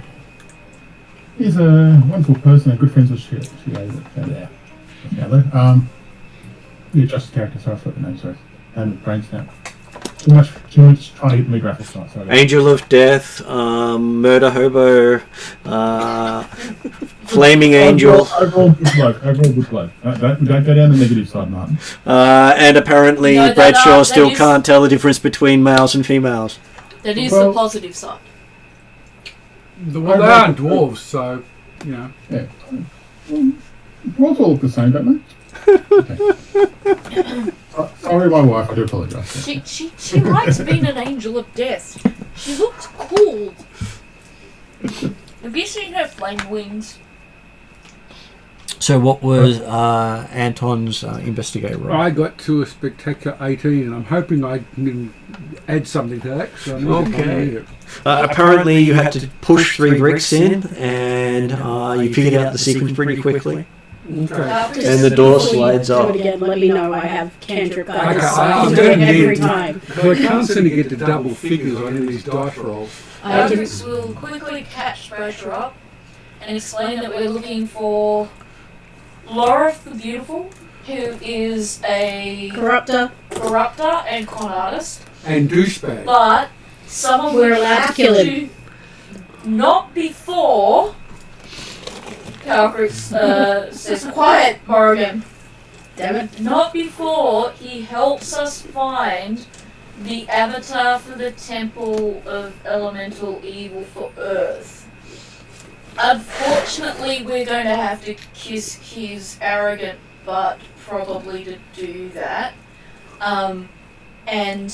is a wonderful person, a good friend with yeah, just a character, sorry, I forgot the name, sorry. And brain snap. Too much trying to hit me graphics tonight, sorry. Angel of Death, Murder Hobo, Flaming Angel, Overall good bloke. Don't go down the negative side, Martin. and apparently No, Bradshaw that still is- can't tell the difference between males and females. That is Well- the positive side. They aren't dwarves, so, you know. Yeah. Dwarves all look the same, don't they? Okay. Sorry, my wife, I do apologise. She likes being an angel of death. She looks cool. Have you seen her flame wings? So what was Anton's investigate roll? I got to a spectacular 18, and I'm hoping I can add something to that. So I need to Okay. complete it. Apparently you had to push 3 bricks in, and you figured out the sequence pretty quickly. Okay. And the door slides Do up. it again. Let me know I have cantrip guidance. Okay, so I I'm can do gonna it need every it. time. But I can't seem to get to double figures on any of these dice rolls. Alex will quickly catch Bradshaw up and explain that we're looking for Laura the Beautiful, who is a Corruptor. corruptor and con artist, And douchebag. but someone We're we allowed have to kill him. not before. Calcrix says, "Quiet, Morrigan." Damn it. Not before he helps us find the avatar for the Temple of Elemental Evil for Earth. Unfortunately, we're going to have to kiss his arrogant butt probably to do that. And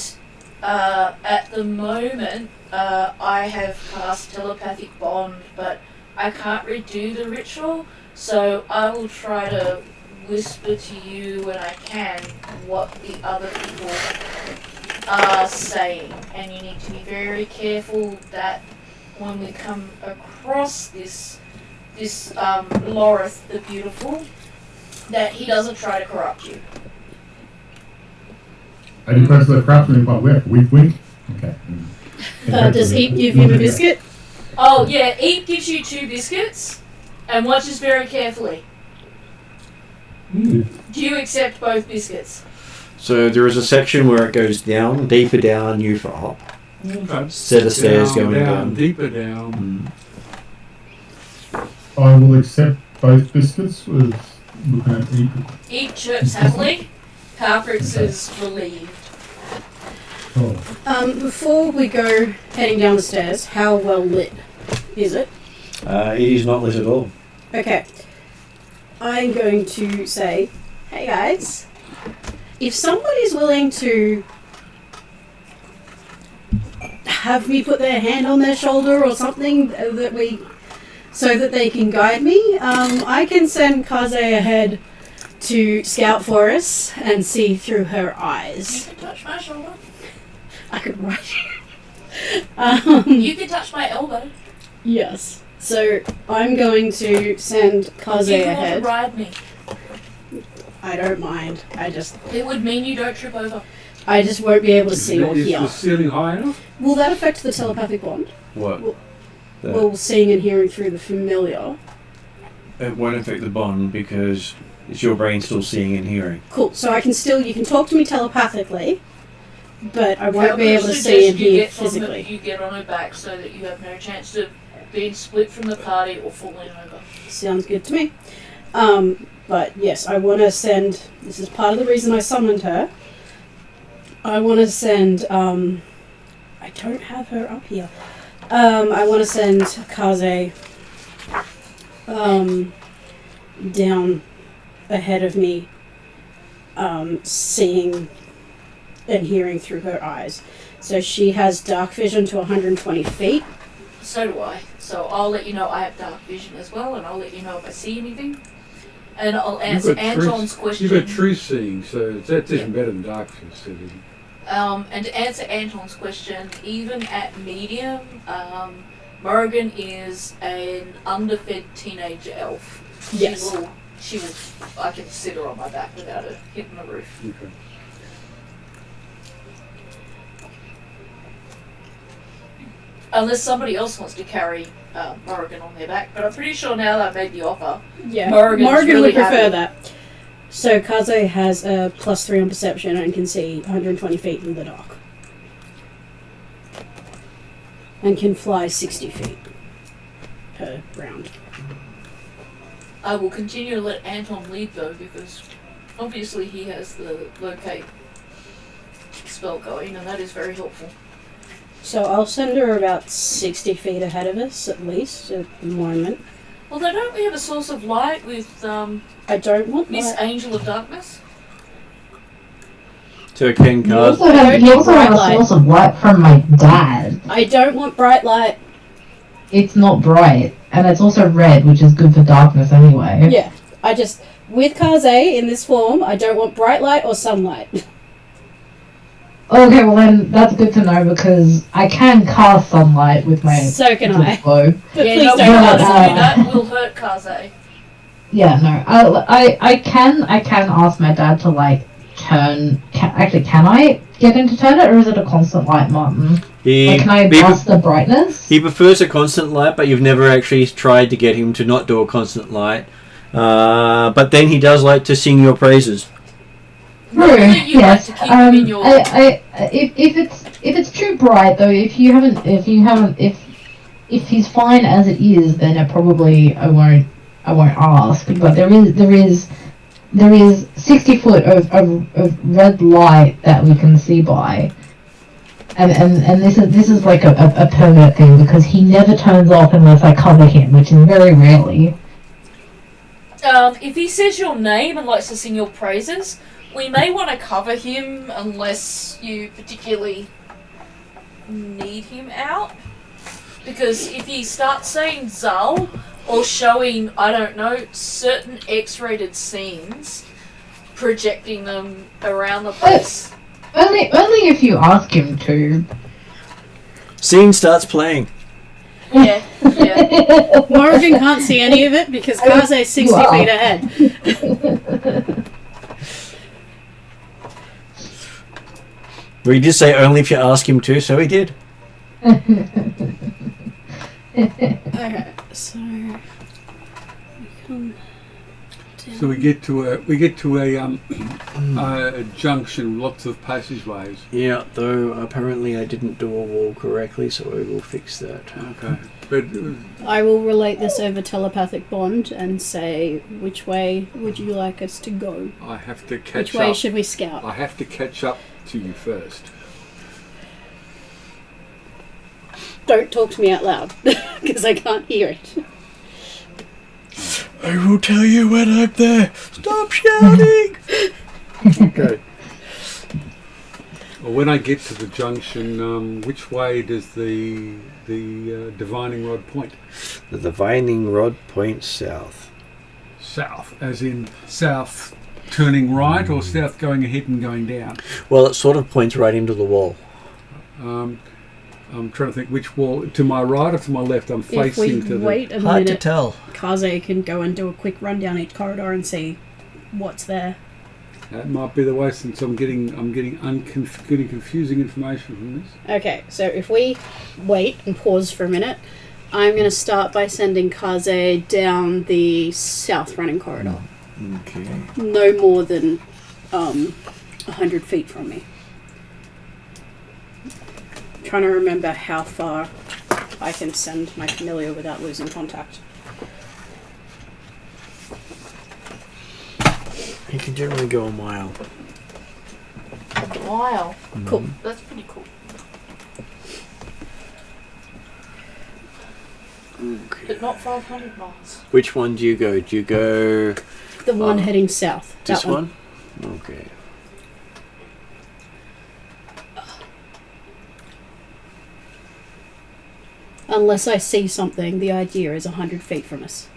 At the moment, I have cast telepathic bond, but I can't redo the ritual, so I will try to whisper to you when I can what the other people are saying, and you need to be very careful that when we come across this Lorith the Beautiful, that he doesn't try to corrupt you. I did press the craftsman by left. Wink, wink. Okay. Does Eep give him a biscuit? Oh yeah, Eep gives you 2 biscuits, and watches very carefully. Do you accept both biscuits? So there is a section where it goes down, deeper down, you for up. Okay. Set of stairs going down. Deeper down. I will accept both biscuits with looking at Eep. Eep chirps happily. Carprix is relieved. Oh. Before we go heading down the stairs, how well lit is it? It is not lit at all. Okay. I'm going to say, hey guys, if somebody's willing to have me put their hand on their shoulder or something so that they can guide me, I can send Kaze ahead to scout for us and see through her eyes. You can touch my shoulder. I could write You can touch my elbow. Yes. So I'm going to send Kaze You can ahead. ride me. I don't mind. It would mean you don't trip over. I just won't be able to see or Is hear. the ceiling high enough? Will that affect the telepathic bond? What? Well, seeing and hearing through the familiar. It won't affect the bond because it's your brain still seeing and hearing. Cool. So I can still, you can talk to me telepathically, but I won't I be would able to suggest see and you hear get on physically. You get on her back so that you have no chance of being split from the party or falling over. Sounds good to me. But yes, I want to send, this is part of the reason I summoned her. I want to send, I don't have her up here. I want to send Kaze down ahead of me, seeing and hearing through her eyes. So she has dark vision to 120 feet. So do I. So I'll let you know I have dark vision as well, and I'll let you know if I see anything. And I'll answer Anton's question. You've got true seeing, so that's even better than dark vision. And to answer Anton's question, even at medium, Morrigan is an underfed teenage elf. Yes. She will. I can sit her on my back without her hitting the roof. Okay. Unless somebody else wants to carry Morrigan on their back, but I'm pretty sure now that I made the offer. Yeah, Morrigan really would prefer happy. that. So Kaze has a +3 on perception and can see 120 feet in the dark. And can fly 60 feet per round. I will continue to let Anton lead though, because obviously he has the locate spell going, and that is very helpful. So I'll send her about 60 feet ahead of us, at least, at the moment. Although don't we have a source of light with I don't want Miss light. Angel of Darkness? So Ken You Card. also have, you also have bright a source of light from my dad. I don't want bright light. It's not bright, and it's also red, which is good for darkness anyway. Yeah, I just, with Kaze in this form, I don't want bright light or sunlight. Okay, well then that's good to know because I can cast sunlight with my So can I. bow. But Yeah, please no, don't we cast can't me. do that. Will hurt Kaze. Yeah, no, I can ask my dad to like turn. Can I get him to turn it, or is it a constant light, Martin? Like, can I adjust the brightness? He prefers a constant light, but you've never actually tried to get him to not do a constant light. But then he does like to sing your praises. True. Normally you Yes. like to keep him in your... If it's too bright though, if he's fine as it is, then I won't ask. But there is 60 foot of red light that we can see by. And this is like a permanent thing because he never turns off unless I cover him, which is very rarely. If he says your name and likes to sing your praises, we may want to cover him unless you particularly need him out. Because if he starts saying Zal or showing, I don't know, certain X-rated scenes, projecting them around the place. Only if you ask him to. Scene starts playing. Yeah. Morrigan can't see any of it because Kaze's 60 feet ahead. Well, you did say only if you ask him to, so he did. Okay, so we come down. So we get to a junction, lots of passageways. Yeah, though apparently I didn't do a wall correctly, so I will fix that. Okay, but I will relate this over telepathic bond and say, which way would you like us to go? I have to catch Which way up. should we scout? I have to catch up to you first. Don't talk to me out loud because I can't hear it. I will tell you when I'm there. Stop shouting! Okay. Well, when I get to the junction, which way does the divining rod point? The divining rod points south. South, as in south turning right, or south going ahead and going down? Well, it sort of points right into the wall. I'm trying to think which wall, to my right or to my left. I'm If facing we to the... wait a Hard to minute, tell. Kaze can go and do a quick run down each corridor and see what's there. That might be the way, since I'm getting confusing information from this. Okay, so if we wait and pause for a minute, I'm going to start by sending Kaze down the south running corridor. Okay. No more than 100 feet from me. Trying to remember how far I can send my familiar without losing contact. You can generally go a mile. Wow. Cool. That's pretty cool. Okay. But not 500 miles. Which one do you go? Do you go The one heading south. this That one? Okay. Unless I see something, the idea is 100 feet from us.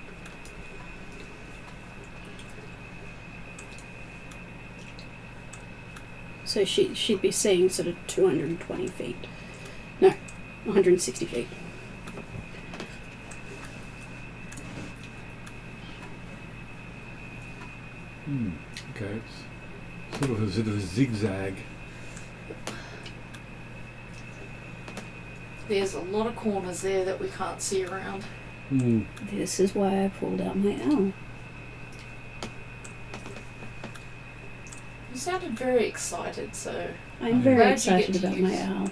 So she'd be seeing sort of 220 feet. No, 160 feet. Okay, it's sort of a zigzag. There's a lot of corners there that we can't see around. This is why I pulled out my owl. You sounded very excited, so... I'm very glad you get excited to about my use- owl.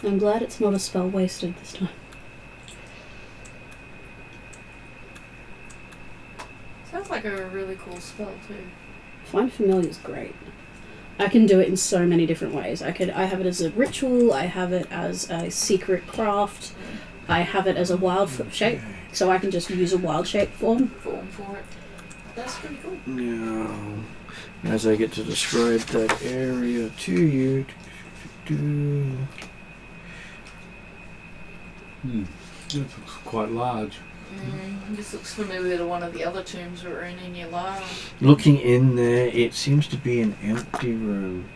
I'm glad it's not a spell wasted this time. Sounds like a really cool spell, too. Find Familiar is great. I can do it in so many different ways. I have it as a ritual, I have it as a secret craft, I have it as a wild shape, so I can just use a wild shape form. Form for it. That's pretty cool. Now, as I get to describe that area to you. It looks quite large. This looks familiar to one of the other tombs we were in your Lara. Looking in there, it seems to be an empty room.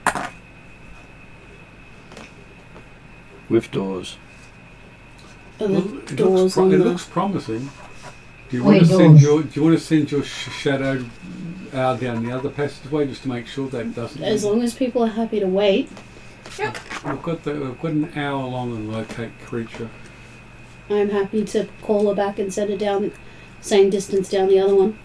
With doors. And Well, the doors on it the... looks promising. Do you Wait, want to send doors. your shadow hour down the other passageway just to make sure that doesn't? As long as people are happy to wait, We've got an hour long and locate creature. I'm happy to call her back and send her down same distance down the other one.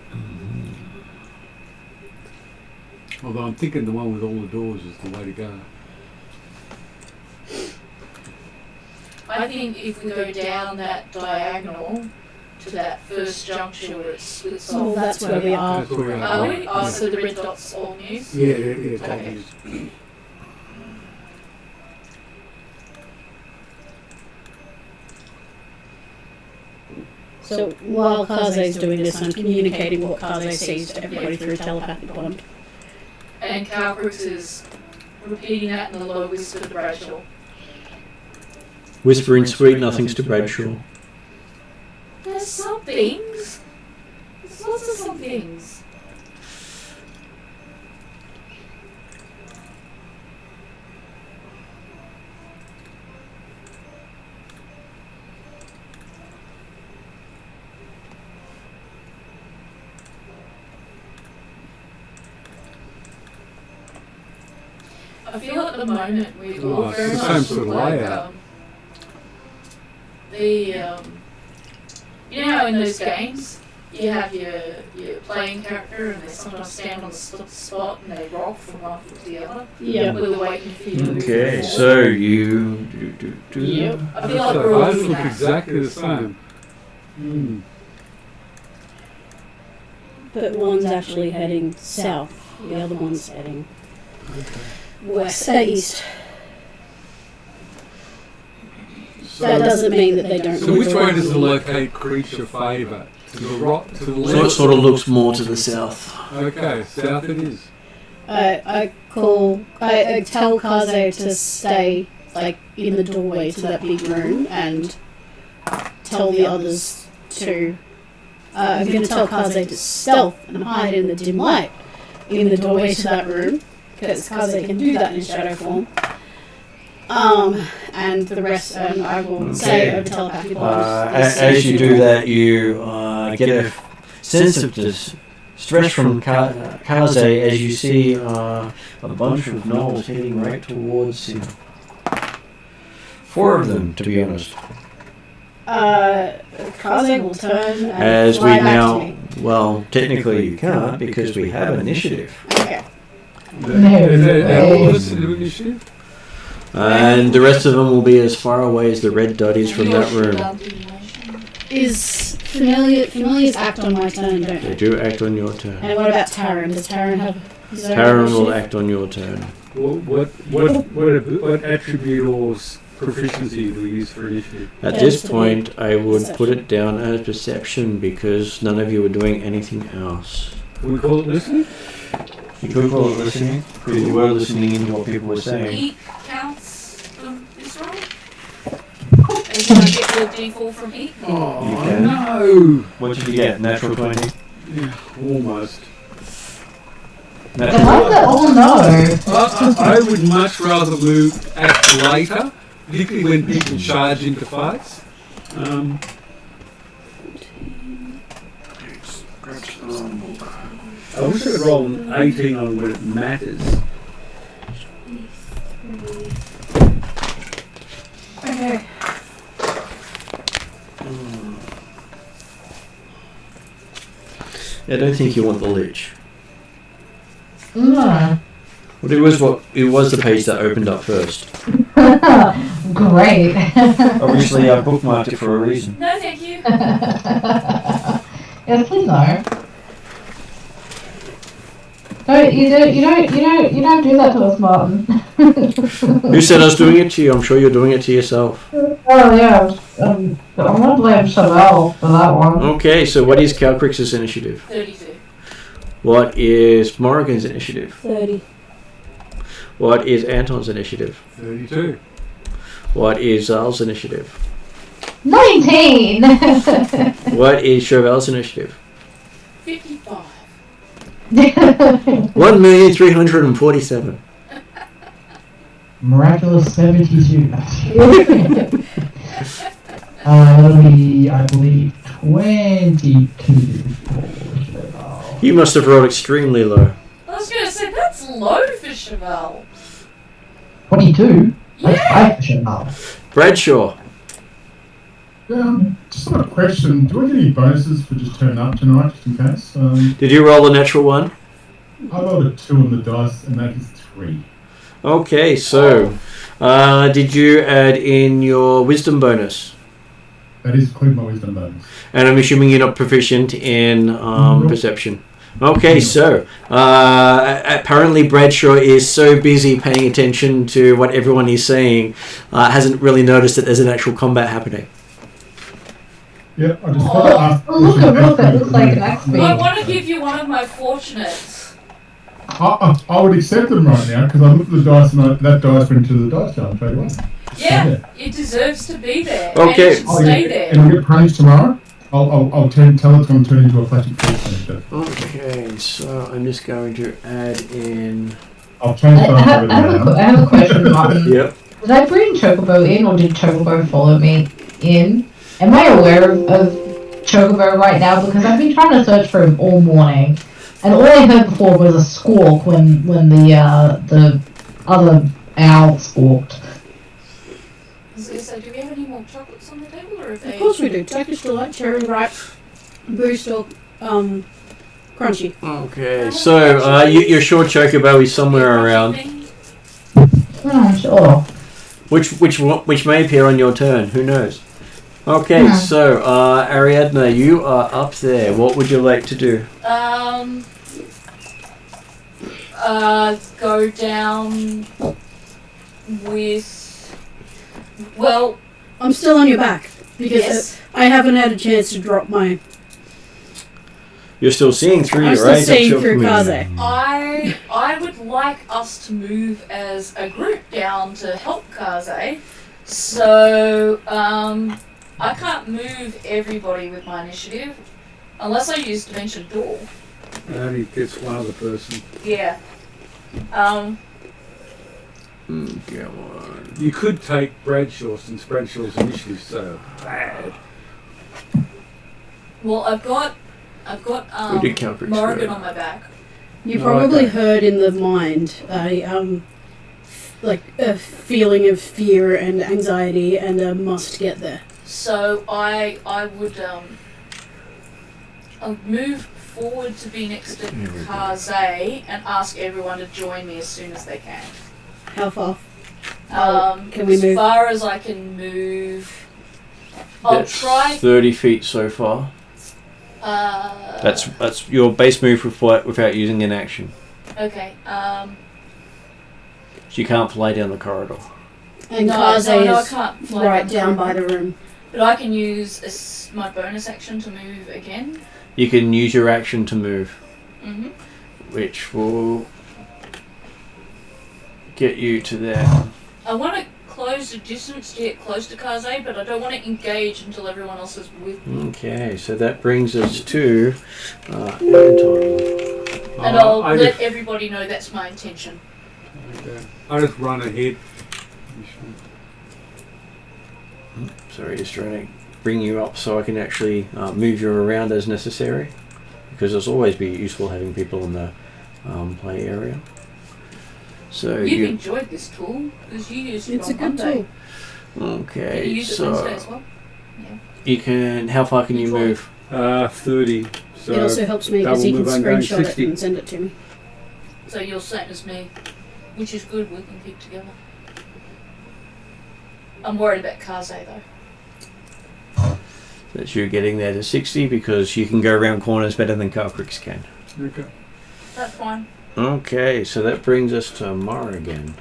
Although I'm thinking the one with all the doors is the way to go. I think if we go down that diagonal to that first juncture where it splits Oh, off. that's where we are. That's where we Are are. we? Oh, so the red dot's all news? Yeah, Okay. obvious. So while Kaze's doing this, I'm communicating what Kaze sees to everybody through telepathic bond. And Calcrix is repeating that in the low whisper to Bradshaw. whispering sweet nothings to Bradshaw. There's some things. There's lots of some things. I feel at the moment we all very it's the much same sort look of like layout. you know how in those games you have your playing character and they sometimes stand on the spot and they rock from one foot to the other. Yeah. We're waiting for you to move Okay, forward. so you do. Yep. I feel like So we're all both doing look that. exactly the same. Mm. But one's actually heading south. The other one's heading west, east. That doesn't mean that they don't. So which way does the locate creature favour? To the right, to the So it left? sort of looks more to the south. Okay, south it is. I tell Kaze to stay like in the doorway to that big room and tell the others to. I'm going to tell Kaze to stealth and hide in the dim light in the doorway to that room because Kaze can do that in shadow form. And the rest, I will say over telepathic bonus. As you do that, you get a sense of distress from Kaze as you see a bunch of gnolls heading right towards him. 4 of them, to be honest. Kaze will turn and As fly we back now, to me. well, technically you can't because we have initiative. Okay. Is that all this initiative? And the rest of them will be as far away as the red dot is from that room. Is familiars act on my turn, don't They they? do act on your turn. And what about Taran? Does Taran have his own Taran will initiative? act on your turn. What attribute or proficiency do we use for initiative? At this point, I would put it down as perception because none of you are doing anything else. Can we call it listening? You could call it listening because you were listening into what people were saying. Eat counts from this roll? And can I get your D4 from eat? You can. No! What did you get? Natural 20? Yeah, almost. Natural Why is that all no? I would much rather act later, particularly when people charge into fights. I wish I could roll an 18 on when it matters. Okay. I don't think you want the lich. No. Well, it was the page that opened up first. Great. Obviously, I bookmarked it for a reason. No, thank you. Yes, please no. No, you don't do that to us, Martin. Who said I was doing it to you? I'm sure you're doing it to yourself. Oh yeah. I'm gonna blame Chevelle for that one. Okay, so what is Calcrix's initiative? 32. What is Morrigan's initiative? 30. What is Anton's initiative? 32. What is Zal's initiative? 19. What is Chauvel's initiative? 55. 1,347,000. Miraculous 72. That'll be, I believe, 22. You must have rolled extremely low. I was going to say, that's low for Chevelle. 22? That's Yeah. high for Chevelle. Bradshaw. Just got a question. Do I get any bonuses for just turning up tonight, just in case? Did you roll a natural one? I rolled a 2 on the dice, and that is 3. Okay, so did you add in your wisdom bonus? That is including my wisdom bonus. And I'm assuming you're not proficient in perception. Okay, so apparently Bradshaw is so busy paying attention to what everyone is saying, hasn't really noticed that there's an actual combat happening. Yeah, I just thought I'd ask. Look, it looks like an axe I beam. want to give you one of my fortunates. I would accept them right now because I looked at the dice and that dice went into the dice jar straight away. Yeah, it deserves to be there. Okay. And it should stay there. It'll get punished tomorrow. I'll tell it it's going to turn into a plastic face. Okay, so I'm just going to add in. I'll change I have a question, Martin. Yep. Did I bring Chocobo in, or did Chocobo follow me in? Am I aware of Chocobo right now? Because I've been trying to search for him all morning, and all I heard before was a squawk when the other owl squawked. So do we have any more chocolates on the table, or Of course we do. Turkish Delight, Cherry Ripe, Boost, or Crunchy. Okay, so your short chocobo is somewhere around, Sure. which may appear on your turn. Who knows? Okay, so Ariadne, you are up there. What would you like to do? Go down with. Well, I'm still on your back because yes. I haven't had a chance to drop my. You're still seeing through, I'm right? still seeing through Kaze. I would like us to move as a group down to help Kaze. So I can't move everybody with my initiative unless I use Dimension Door. Only gets one other person. Yeah. Come on. You could take Bradshaw since Bradshaw's initiative so bad. Well, I've got We did count for Morrigan experience. on my back. You probably heard in the mind like a feeling of fear and anxiety and a must get there. So I would I'll move forward to be next to Kaze and ask everyone to join me as soon as they can. How far? Can we as move? far as I can move. I'll That's try. 30 feet so far. That's your base move without using an action. Okay. So you can't fly down the corridor. And no, Kaze I is can't fly right down by the room. But I can use my bonus action to move again. You can use your action to move, Mhm. which will get you to there. I want to close the distance to get close to Kaze, but I don't want to engage until everyone else is with me. Okay, so that brings us to Anton. And I'll let everybody know that's my intention. Okay. I just run ahead. Sorry, just trying to bring you up so I can actually move you around as necessary, because it'll always be useful having people in the play area. So You've enjoyed this tool because you used it It's on a good Monday. tool. Okay, Did you use it so Wednesday as well? Yeah. you can. How far can you move? 30. So It also helps me because double he can move on going screenshot it 60. and send it to me. So you're same as me, which is good. We can keep together. I'm worried about Kaze though. That you're getting there to 60 because you can go around corners better than Calcrix can. Okay. That's fine. Okay, so that brings us to Morrigan.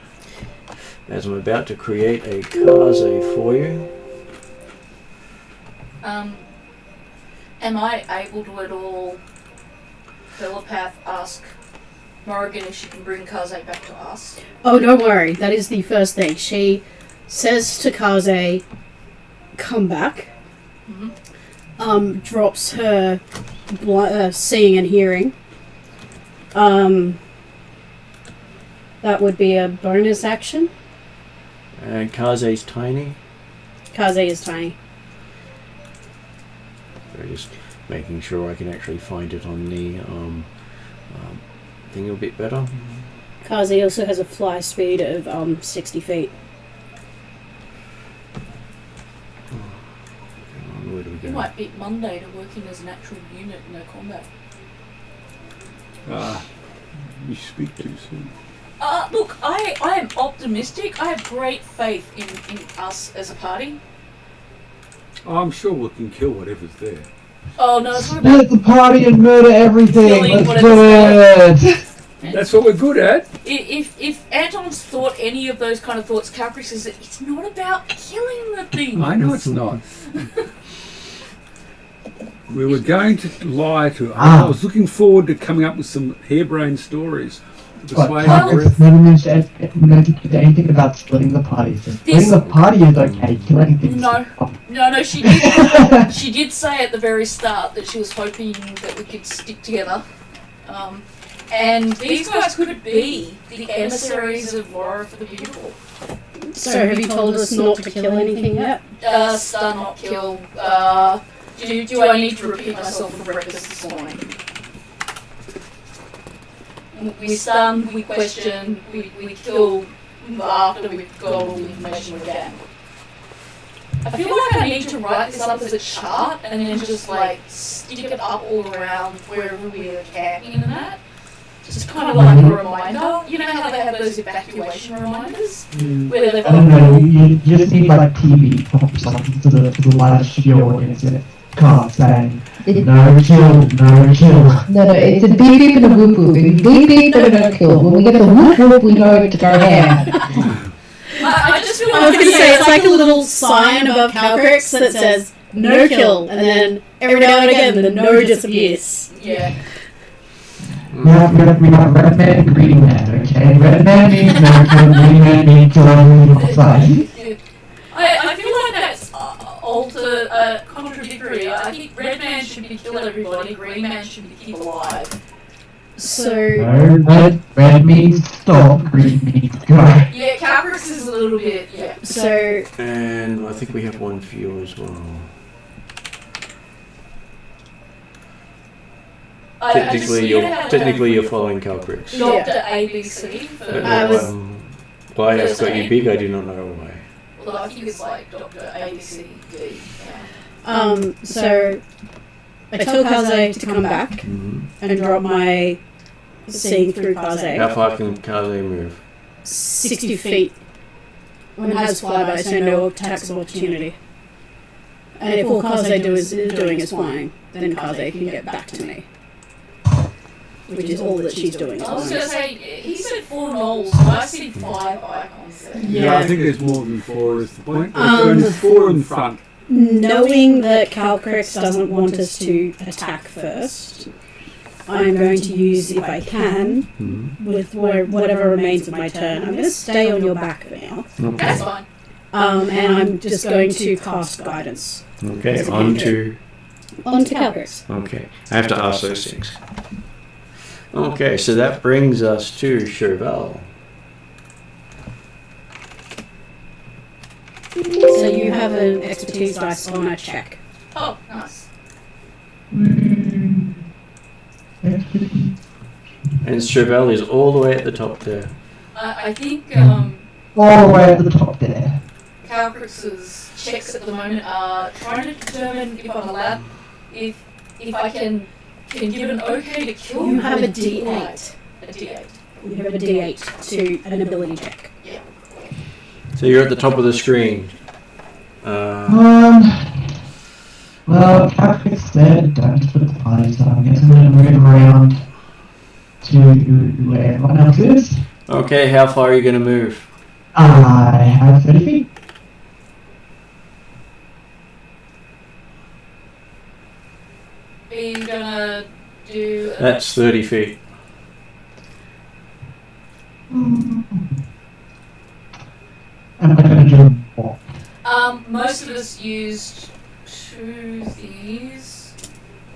As I'm about to create a Kaze for you. Am I able to at all telepath ask Morrigan if she can bring Kaze back to us? Oh, don't worry. That is the first thing. She says to Kaze, come back. Mm-hmm. Drops her seeing and hearing. That would be a bonus action. And Kaze's tiny. Kaze is tiny. So just making sure I can actually find it on the thing a bit better. Kaze also has a fly speed of 60 feet. Where do we You go? might beat Monday to working as an actual unit in no combat. You speak too soon. Look, I am optimistic. I have great faith in us as a party. I'm sure we can kill whatever's there. Oh no, it's not about Split the party and murder everything. Killing Let's do it. That's what we're good at. if Anton's thought any of those kind of thoughts, Calcrix says that it's not about killing the thing. I know it's not. We were going to lie to. I was looking forward to coming up with some harebrained stories But persuasion Calcrix breath. never mentioned anything about splitting the party. So splitting the party is okay. Killing things. No, she did say at the very start that she was hoping that we could stick together. And these guys could be the emissaries of Laura for the Beautiful. So have you told us not to kill anything yet? Stun, not kill. Do I need to repeat myself for breakfast this morning? We stun, we question, we kill after we've got all the information we can. I feel like I need to write this up as a chart and then just like stick it up all around wherever we're camping and that. Just kind of like a reminder. You know how they have those evacuation reminders? Where they've I don't know, you just need like TV or something to the large audience in it. Can't say no kill. No, it's a beep beep and a whoop whoop. Beep beep and a no kill. When we get the whoop whoop, we know to go ham. I just feel like I was going to say, it's like a little sign above Calcrix that says no kill, and then every now and again the no disappears. Yeah. We have red man and green man, okay? Red man means no kill, green man means killing. I feel like that's contradictory. I think red man should be kill everybody, green man should be keep alive. So Red means stop, green means go. Yeah, Calcrix is a little bit, yeah. So And I think we have one for you as well. Technically you're following Calcrix. Dr. ABC for... Why I've got you big, I do not know why. Well, I think it's like Dr. ABCD. So I tell Kaze to come back and drop my seeing through Kaze. How far can Kaze move? 60 feet. When it has flyby, so no attacks of opportunity. And if all Kaze is doing is flying, then Kaze can get back to me. Which is all that she's doing. I was going to say, he said 4 knolls, so I see 5 icons there. Yeah, I think there's more than 4 is the point. There's only 4 in front. Knowing that Calcrix doesn't want us to attack first, I'm going to use, if I can, with whatever remains of my turn. I'm going to stay on your back for now. Okay. That's fine. And I'm just going to cast Guidance. Okay, onto Calcrix. Okay, I have to ask those things. Okay, so that brings us to Chauvel. So you have an expertise dice on a check. Oh, nice. And Chauvel is all the way at the top there. I think All the way at the top there. Calcrix's checks at the moment are trying to determine if I'm allowed, if I can give an okay to kill. You have a with D8. A D8. You have a D8 to an ability check. Yeah. So you're at the top of the screen. Well, Calcrix said don't split the party, so I guess I'm going to move around to where everyone else is. Okay, how far are you going to move? I have 30 feet. Are you gonna do... That's 30 feet. I'm going to do what? Most of us used 2 thingies.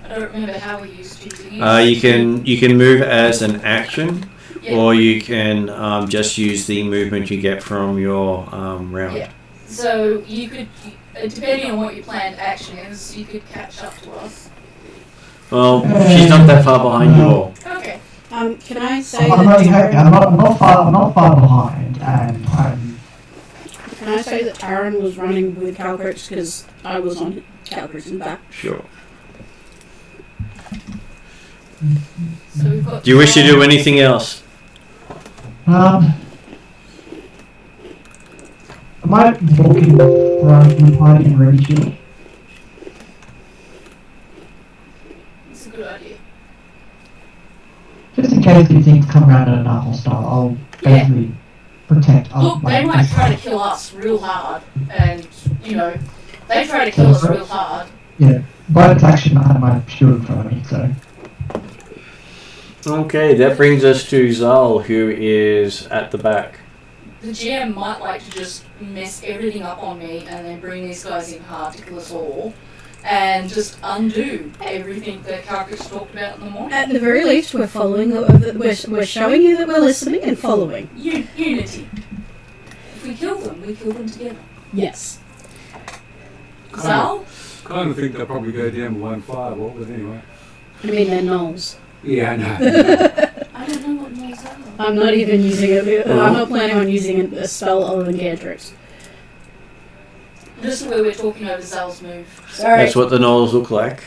I don't remember how we used 2 thingies. You can move as an action, Yeah. or you can just use the movement you get from your round. Yeah. So you could, depending on what your planned action is, you could catch up to us. Well, she's not that far behind you all. Okay. Can I say I'm that not far behind, and Can I say that Aaron was running with Calcrix because I was on Calcrix's back? Sure. So we've got... Do you wish to do anything else? am I walking around the party in ready shield? It's a good idea. Just in case these things come around in a hostile, I'll basically protect us. Look, they might try to kill us real hard, and, you know, they try to kill us real hard. Yeah, bonus action, I have my shield in front of me, so. Okay, that brings us to Zal, who is at the back. The GM might like to just mess everything up on me and then bring these guys in hard to kill us all and just undo everything that Karkis talked about in the morning. At the very least, we're following. We're showing you that we're listening and following. Unity. If we kill them together. Yes. Zal? Kind of think they'll probably go down with one fireball, but anyway. I mean, they're gnolls. Yeah, I know. I don't know what noise are. I'm not even using it. I'm not planning on using a spell other than cantrips. Just where we're talking over Zal's move. Sorry. That's what the gnolls look like.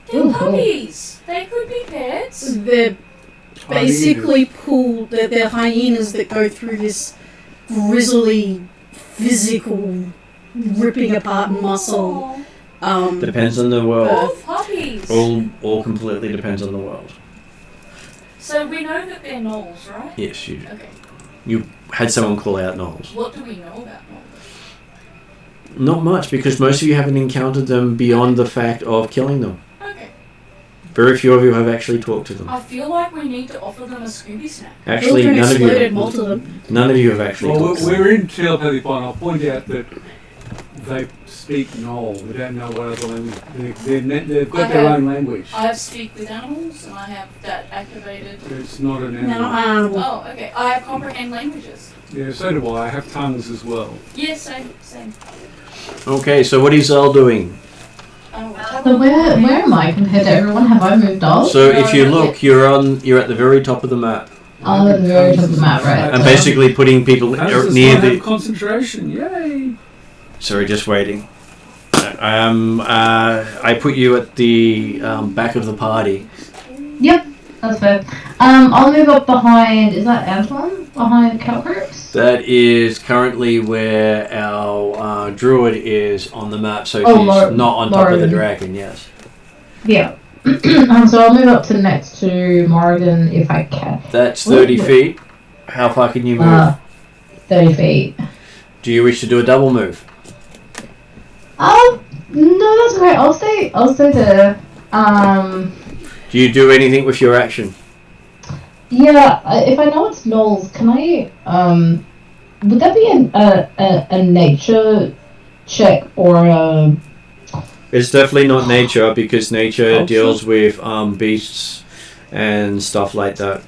They're puppies. They could be pets. They're basically pulled. They're hyenas that go through this grisly, physical, ripping apart muscle. Depends on the world. Oh, puppies. All completely depends on the world. So we know that they're gnolls, right? Yes, you do. Okay. You had someone call out gnolls. What do we know about gnolls? Not much, because most of you haven't encountered them beyond the fact of killing them. Okay. Very few of you have actually talked to them. I feel like we need to offer them a Scooby snack. Actually, Children none of exploded, you. most of them. None of you have actually Well, talked to them. we're in telepathy fine. I'll point out that they speak Gnoll. We don't know what other language. They've got their own language. I have speak with animals, and I have that activated. It's not an No, animal. Oh, okay. I have comprehend languages. Yeah, so do I. I have tongues as well. Yes, same. Okay, so what is Zal doing? So where am I compared to everyone? Have I moved on? So No, if you not look, you're at the very top of the map. Oh, at the very top of the map, right? I'm basically putting people How does this near not have the. concentration? Yay! Sorry, just waiting. I put you at the back of the party. Yep, that's fair. I'll move up behind. Is that Antoine? Behind Calcrips? That is currently where our druid is on the map, so Oh, she's not on top of the Lauren. dragon. Yes. Yeah. So I'll move up to next to Morrigan if I can. That's 30 feet. How far can you move? 30 feet. Do you wish to do a double move? No, that's okay. I'll stay there. Do you do anything with your action? Yeah, if I know it's gnolls, can I, would that be a nature check or a... It's definitely not nature, because nature Culture? deals with beasts and stuff like that.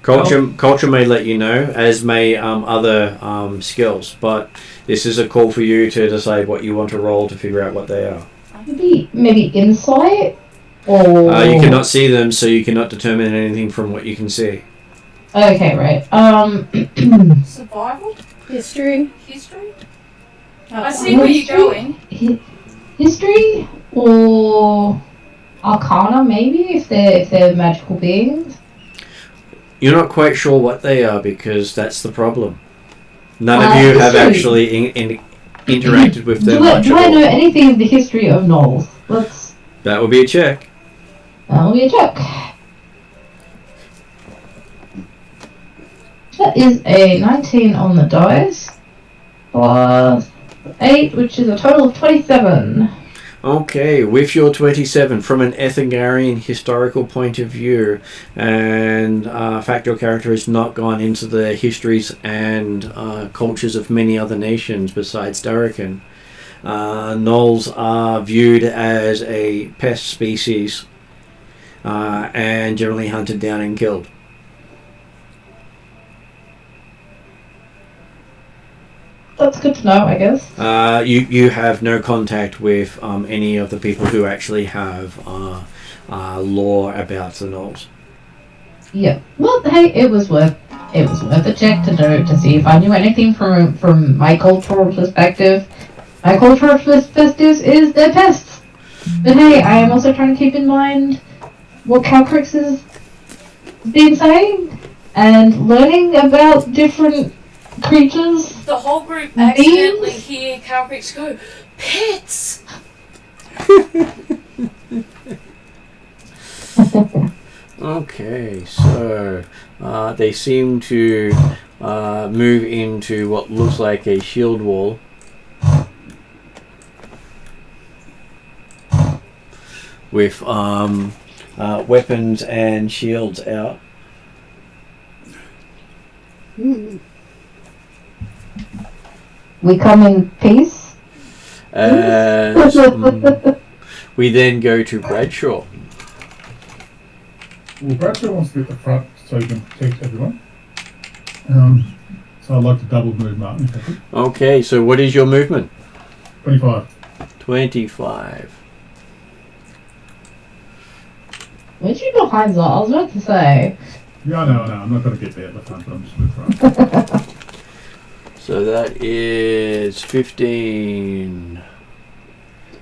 Culture may let you know, as may other skills, but this is a call for you to decide what you want to roll to figure out what they are. Maybe insight? Or... You cannot see them, so you cannot determine anything from what you can see. Okay, right. Survival? History. History? Oh, I see where you're going. History? Or... Arcana, maybe, if they're magical beings? You're not quite sure what they are, because that's the problem. None of you have history. actually interacted with them much Do at I all. know anything of the history of gnolls? That would be a check. That'll be a check. That is a 19 on the dice. Plus 8, which is a total of 27. Okay, with your 27, from an Ethengarian historical point of view, and fact your character has not gone into the histories and cultures of many other nations besides Darrican, gnolls are viewed as a pest species and generally hunted down and killed. That's good to know, I guess. You have no contact with any of the people who actually have lore about the gnolls. Yeah. Well, hey, it was worth a check to see if I knew anything from my cultural perspective. My cultural perspective is they're pests. But hey, I am also trying to keep in mind what Calcrix is been saying and learning about different creatures. The whole group accidentally hear Calcrix go, pets! Okay, so they seem to move into what looks like a shield wall. With weapons and shields out. We come in peace. We then go to Bradshaw. Well, Bradshaw wants to get the front so he can protect everyone. So I'd like to double move Martin if I could. Okay, so what is your movement? 25. 25. Weren't you behind that? I was about to say. Yeah, I know. I'm not going to get there at the front, but I'm just moving front. So that is 15,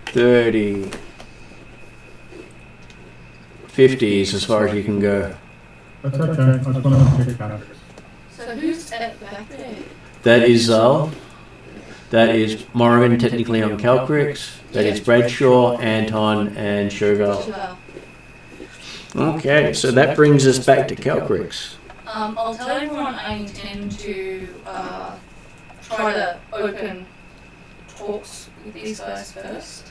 30, 50 is as far as you can go. That's okay. I just want to check characters. So who's at the back there? That is Zal. That is Morrigan, technically on Calcrix. That is Bradshaw, Anton, and Chauvel. Well, Okay, so that brings us back to Calcrix. I'll tell everyone I intend to try to open talks with these guys first,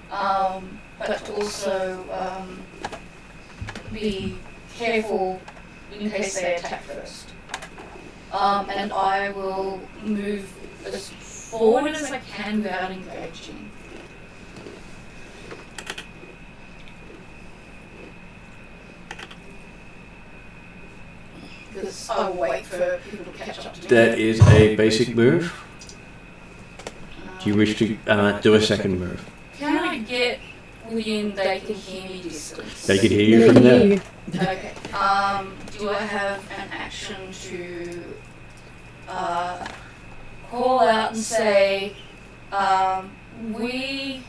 but to also be careful in case they attack first. And I will move as forward as I can without engaging. Because I'll wait for people to catch up to me. That is a basic move. Do you wish to do a second move? Can I get within they can hear me distance? They can hear you from there. Okay. Do I have an action to call out and say, we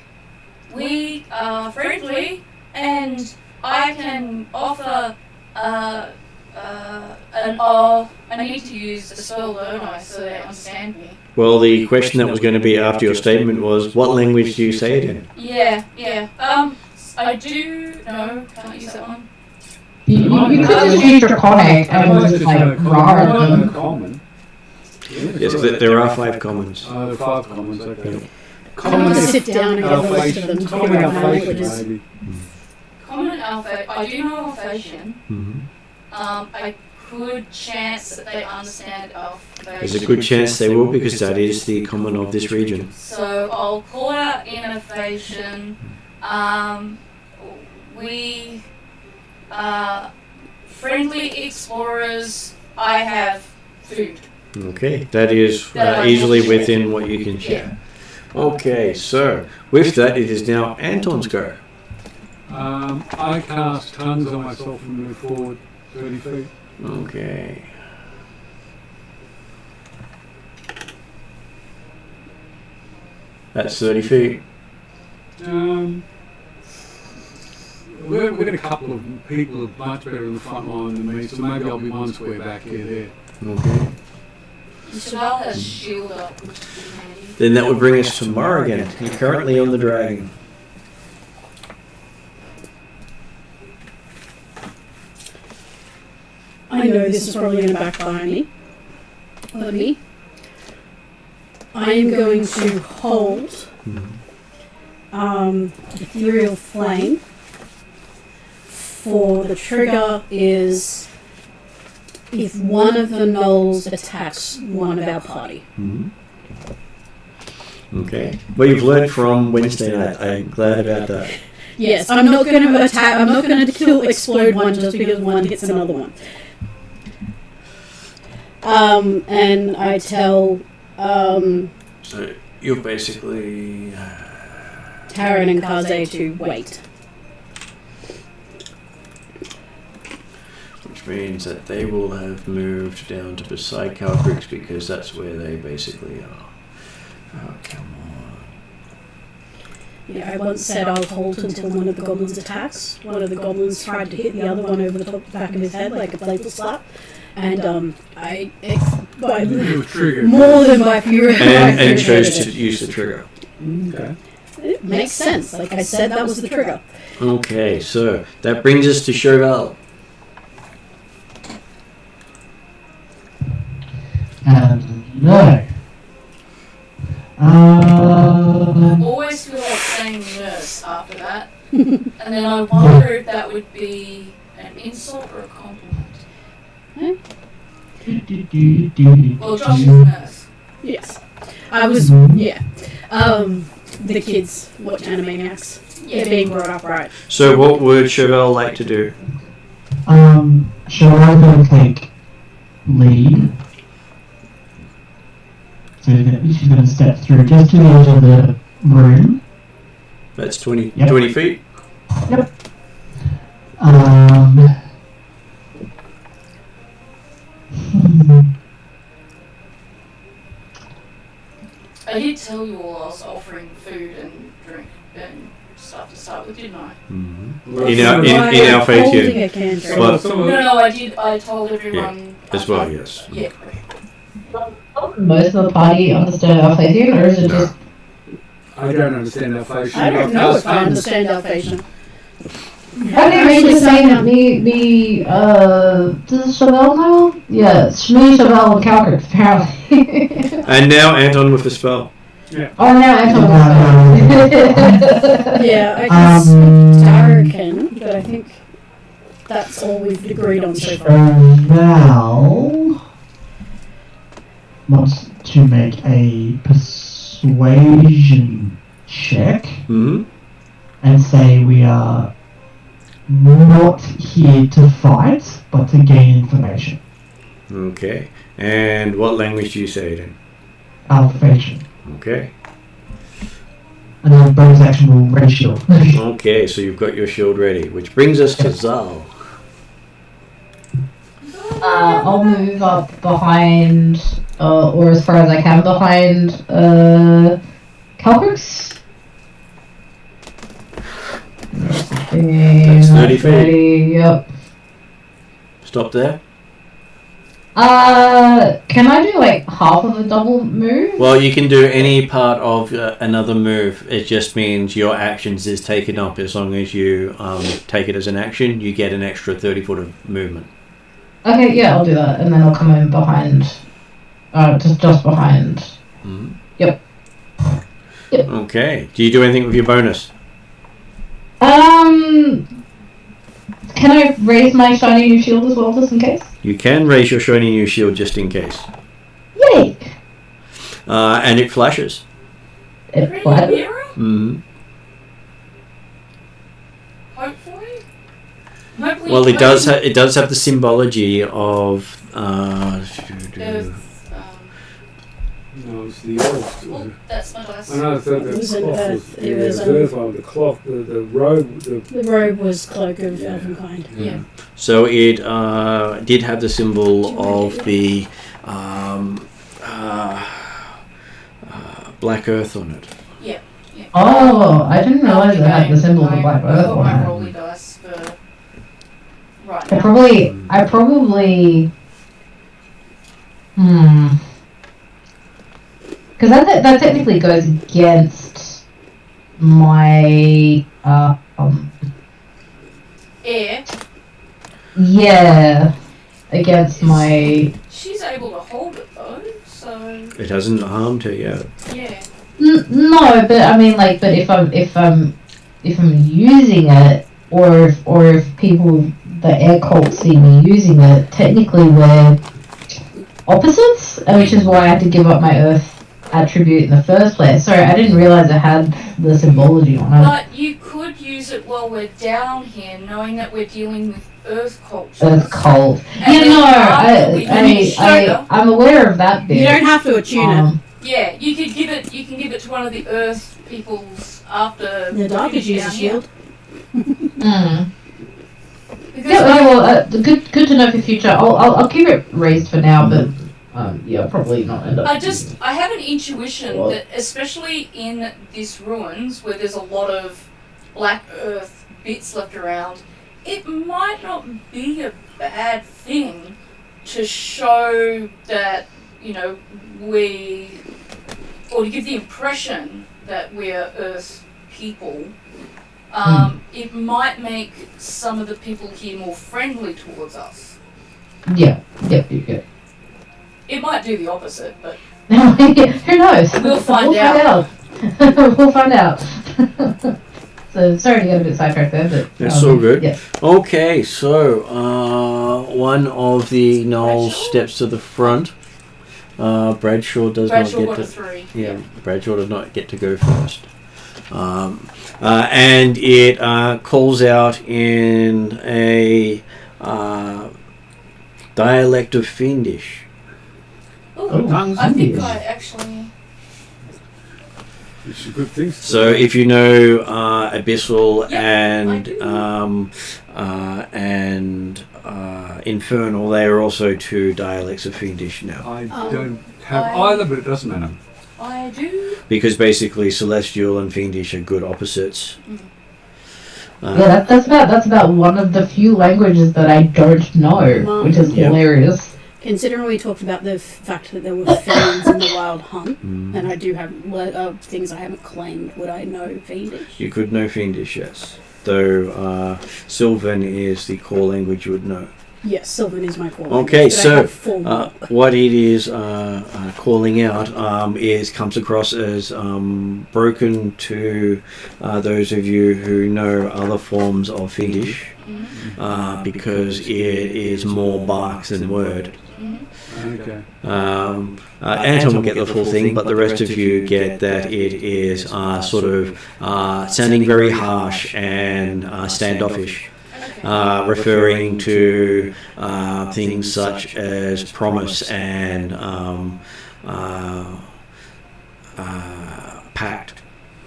are friendly and I can offer I need to use a spell, don't I, so they understand me? Well, the question that was going to be after your statement was, what language do you say it in? Yeah. I do. No, can't use that one. You could just use Draconic and just like rar. Common. Yes, there are 5 commons. There are 5 commons, okay. I'm going to sit down and get the list of them to Common figure out my Alphasian, languages. maybe. Common Alpha. I do know Alphasian. Mm-hmm. I could chance that they understand Alphasian. There's a good chance they will, because that is the common of this region. So I'll call out in Alphasian. We are friendly explorers. I have food. Okay, that is easily within what you can share. Okay, so with that, it is now Anton's go. I cast tons on myself and move forward 30 feet. Okay. That's 30 feet. We've got a couple of people who are much better in the front line than me, so maybe I'll be one square back here there. Okay. Shabal has shield up, which is handy. Then that would bring us to Morrigan. You're currently on the dragon. I know this is probably going to backfire on me. I am going to hold Ethereal Flame for the trigger is if one of the gnolls attacks one of our party. Mm-hmm. Okay. Well, you've learned from Wednesday night. I'm glad about that. Yes, I'm not going to attack. I'm not going to explode one just because one hits another one. And I tell So you're basically Taran and Kaze to wait. which means that they will have moved down to beside Calcrix because that's where they basically are. Oh, come on. Yeah, I once said I'll hold until one of the goblins attacks. One of the goblins tried to hit the other one over the top back of his head like a playful slap. And by more than by fury. And chose to use the trigger. Okay. It makes sense. Like I said, that was the trigger. Okay, so that brings us to Chauvel. No. I always feel like saying nurse after that. And then I wonder if that would be an insult or a compliment. Well, Josh is a nurse. Yes. I was, yeah. The kids watch Animaniacs. They're being brought up right. So what would Chevelle like to do? Chevelle going to take lead. So she's going to step through just to the edge of the room. That's 20, Yep. 20 feet. Yep. I did tell you all I was offering food and drink and stuff to start with, didn't I? Mm-hmm. In our faith, Holding yeah. a cantrip. But No, I did. I told everyone. as well, yes. Yeah. Most of the party understand Alphasian, or is it just... I don't understand Alphasian. I don't know if I understand Alphasian. I didn't actually say that does Chevelle know? Yeah, me, Chevelle, and Calgary, apparently. And now Anton with the spell. Oh, now Anton was Yeah, I guess Mystara can, but I think that's all we've agreed on so far. Chevelle wants to make a persuasion check and say we are not here to fight, but to gain information. Okay. And what language do you say it in? Alphasian. Okay. And then bonus action will raise shield. Okay, so you've got your shield ready, which brings us to Zal. I'll move up behind, or as far as I can behind, Calcrix. That's 30 feet. Yep. Stop there. Can I do like half of a double move? Well, you can do any part of another move. It just means your actions is taken up. As long as you take it as an action, you get an extra 30 foot of movement. Okay, yeah, I'll do that, and then I'll come in behind, just behind. Mm-hmm. Yep. Okay. Do you do anything with your bonus? Can I raise my shiny new shield as well, just in case? You can raise your shiny new shield just in case. Yay! And it flashes. It flashes? Mm-hmm. Hopefully. Well, it does have the symbology of No, it's the earth. Oh, that's my dice. I know, the It was an cloth earth. was, It was, the cloth, the robe, The robe was cloak of elvenkind. Yeah. So it did have the symbol of the black earth on it. Yeah. Oh, I didn't realize it had the symbol of the black I earth got my on rolly it. dice for right I now. probably... Because that technically goes against my, Air. yeah, against my... She's able to hold it though, so It hasn't harmed her yet. yeah. No, but I mean, like, but if I'm using it, or if people, the air cult see me using it, technically we're opposites, which is why I had to give up my earth attribute in the first place. Sorry, I didn't realize it had the symbology on it. But you could use it while we're down here, knowing that we're dealing with earth culture. Earth cult. And Yeah, then no, after we finish I'm aware of that bit. You don't have to attune it. Yeah, you can give it to one of the earth peoples after The dog could use a down here. shield. Because Yeah, well, good to know for future. I'll keep it raised for now, but yeah, probably not end up. I have an intuition that, especially in this ruins where there's a lot of black earth bits left around, it might not be a bad thing to show that, or to give the impression that we're earth people. It might make some of the people here more friendly towards us. Yeah. It might do the opposite, but Who knows? We'll find out. We'll find out. So sorry to get a bit sidetracked there, but That's all good. Yeah. Okay, so one of the gnolls steps to the front. Bradshaw does Bradshaw not got get a to. 3. Yeah, Bradshaw does not get to go first. And it calls out in a dialect of Fiendish. Oh, tongues I think Fiendish. I actually. It's a good thing. So if you know Abyssal Yeah, and I do. Infernal, they are also two dialects of Fiendish now. I don't have I- either, but it doesn't matter. I do. Because basically Celestial and Fiendish are good opposites. Yeah, that's about one of the few languages that I don't know, which is Yep. hilarious. Considering we talked about the fact that there were fiends in the Wild Hunt, Mm. and I do have things I haven't claimed, would I know Fiendish? You could know Fiendish, yes. Though Sylvan is the core language you would know. Yes, Sylvan is my core Okay, language, but I so have full what it is calling out comes across as broken to those of you who know other forms of Fiendish because it is more bark than word. Okay. Anton will get the full thing, but the rest of you get that it is sort of sounding very harsh and standoffish. Referring to things such as promise and pact.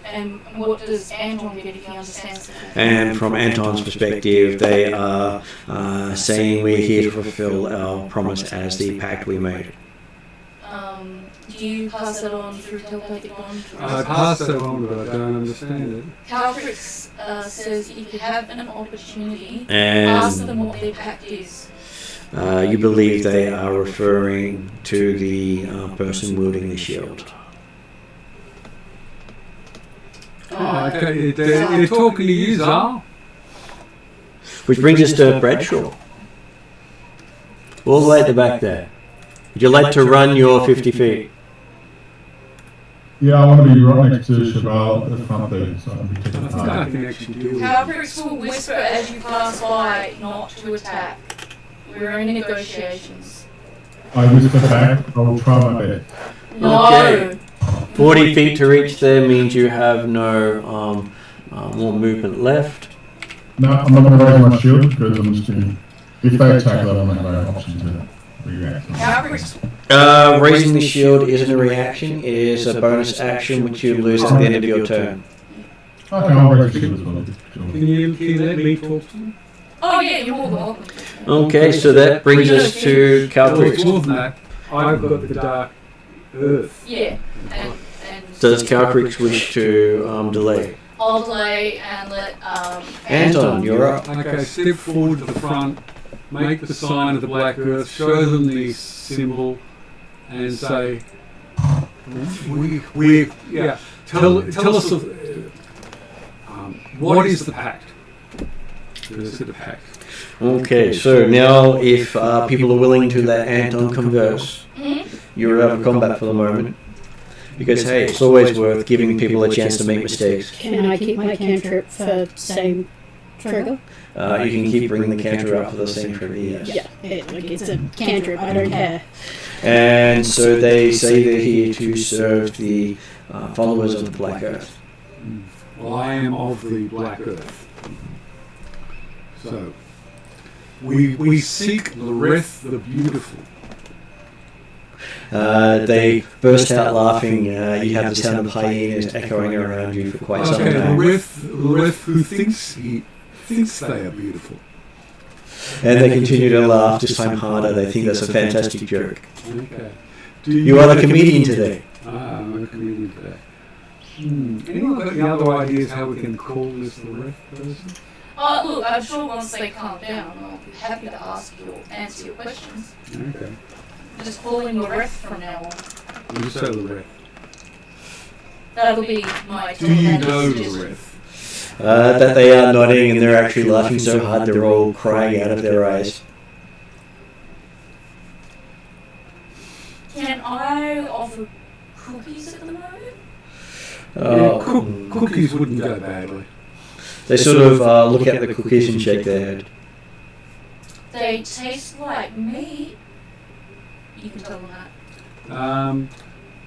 And what does Anton get if he understands that? And from Anton's perspective, they are saying we're here to fulfill our promise as the pact we made. Do you pass that on through telepathic bond? I pass that on, but I don't understand it. Caltrix says if you have an opportunity, And ask them what their pact is. you believe they are referring to the person wielding the shield. Oh, okay. They're talking to you, Zal. Which brings us to Bradshaw. All the way at the back there. Would you like to run your 50 feet? Yeah, I want to be right next to Cheval at the front there, so I can be I taking think I part. can actually deal with it. Caltrix will whisper as you pass by not to attack. We're in negotiations. I whisper back, I will try my best. No! Okay. 40 feet to reach there means you have no more movement left. No, I'm not going to raise my shield because I'm just going to, if they attack, I don't have an option to react. Caltrix, Raising the shield isn't a reaction, it is a bonus action which you lose at the end of your turn. Okay, I'll raise the shield as well. Sure. Can you let me talk to them? oh yeah, you're more than welcome. Okay, so that brings us to Well, it's Caltrix. more than that. I've got the dark earth. Yeah, and Does Caltrix wish to delay? I'll delay and let Anton, you're up. Okay, step forward to the front, make the sign of the black earth, show them the symbol, and say, tell us of, what is the pact? Is it a pact? Okay, so now if people are willing to let Anton converse, you're out of combat for the moment. Because hey, it's always worth giving people a chance to make mistakes. Can I keep my cantrip for same trigger? You can keep bringing the counter up for the same trigger, yes. Yeah, it's a cantrip, I don't care. And so they say they're here to serve the followers of the Black Earth. Well, I am of the black earth. So, we seek Loreth the Beautiful. They burst out laughing. You have the sound of hyenas echoing around you for quite some Okay, time. Loreth who thinks they are beautiful. And they continue to laugh, this time harder. They think that's a fantastic joke. Okay. You are the comedian today. I'm a comedian today. Anyone got any other ideas how we can call this Loreth person? look, I'm sure once they calm down, I'll be happy to answer your questions. Okay. Just call him Loreth from now on. You just say Loreth. That'll be my Do you know suggestion. Loreth? That they are nodding and they're actually laughing so hard they're all crying out of their eyes. Can I offer cookies at the moment? Cookies wouldn't go badly. They sort of look at the cookies and shake their head. They taste like meat. You can tell them that.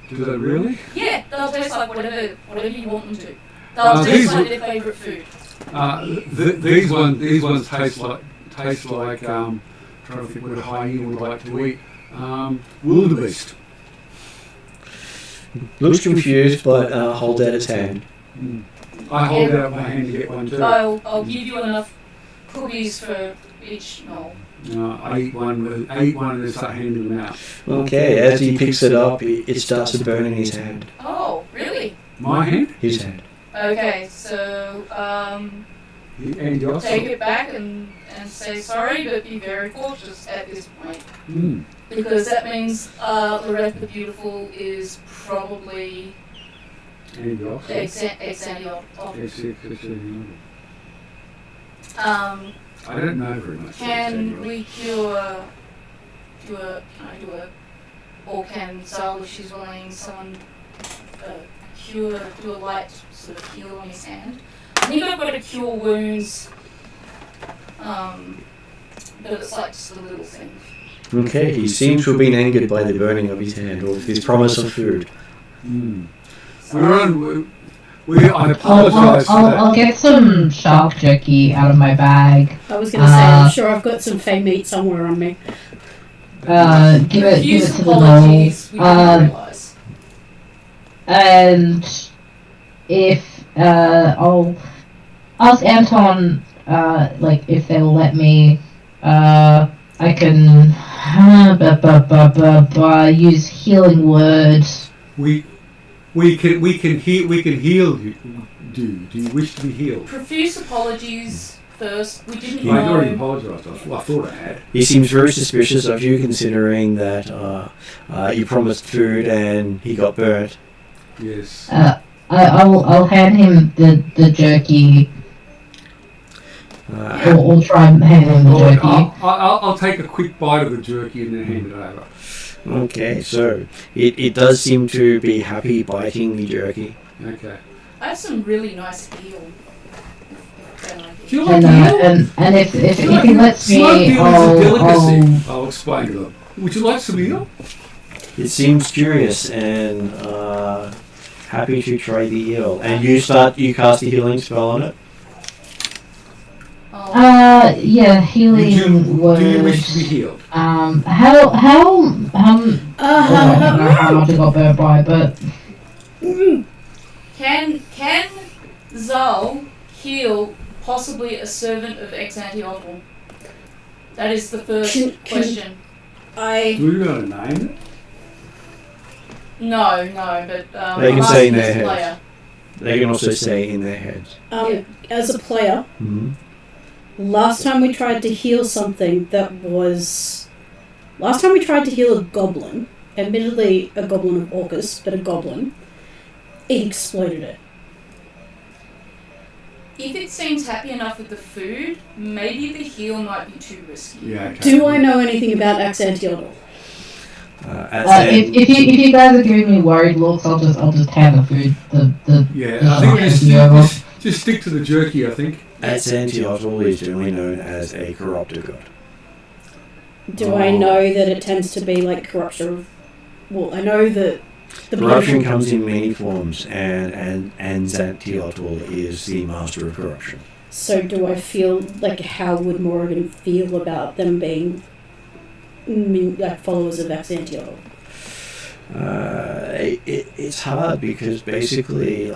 Do they really? Yeah, they'll taste like whatever you want them to. They'll taste like their favourite food. These ones taste like trying to think what a hyena would like to eat. Wildebeest. Looks confused, but holds out its hand. I hold out my hand to get one too. I'll give you enough cookies for each knoll. I eat one and then start handing them out. Okay, as he picks it up, it starts to burn in his hand. Oh, really? My hand? His hand. Okay, so And yours? take it back and say sorry, but be very cautious at this point. Because that means Lorette the Beautiful is probably And yours? Exantiot. I don't know very much. Can we cure, can I do a, or can Zal, if she's willing, someone do a light sort of heal on his hand? I think I've got to cure wounds, but it's like just a little thing. Okay, he seems to have been angered by the burning of his hand or his promise of food. I apologise for that. I'll get some shark jerky out of my bag. I was going to say, I'm sure I've got some fey meat somewhere on me. Give it to the knoll. And if I'll ask Anton, like if they'll let me, I can use healing words. We can heal you. Do you wish to be healed? Profuse apologies first. We didn't I'd already know. apologised. I thought I had. He seems very suspicious of you, considering that you promised food and he got burnt. Yes. I'll hand him the jerky. Or try and hand him the jerky. I'll take a quick bite of the jerky and then hand it over. Okay, so it does seem to be happy biting the jerky. Okay. I have some really nice eel. Do you like eel? And if he lets me, Smoked eel is a delicacy. I'll I'll explain to them. Would you like some eel? It seems curious and happy to try the eel. And you cast a healing spell on it? yeah, healing words. Do you wish to be healed? I don't know how much I got burnt by, but Can Zal heal possibly a servant of Exantiotl? That is the first question. Do we got a name? No, but They can I'm say in asking their this heads. player. They can also say in their heads. As a player, last time we tried to heal something last time we tried to heal a goblin, admittedly a goblin of Orcus, but a goblin, it exploded it. If it seems happy enough with the food, maybe the heal might be too risky. Yeah. Okay. Do I know anything about Exantiotl? if you guys are giving me worried looks, I'll just hand the food. I think just stick to the jerky. I think. Exantiotl is generally known as a corrupted god. Do I know that it tends to be like corruption? Well, I know that the Corruption comes in many forms, and Exantiotl is the master of corruption. So do I feel like how would Morrigan feel about them being like followers of Exantiotl? It's hard because basically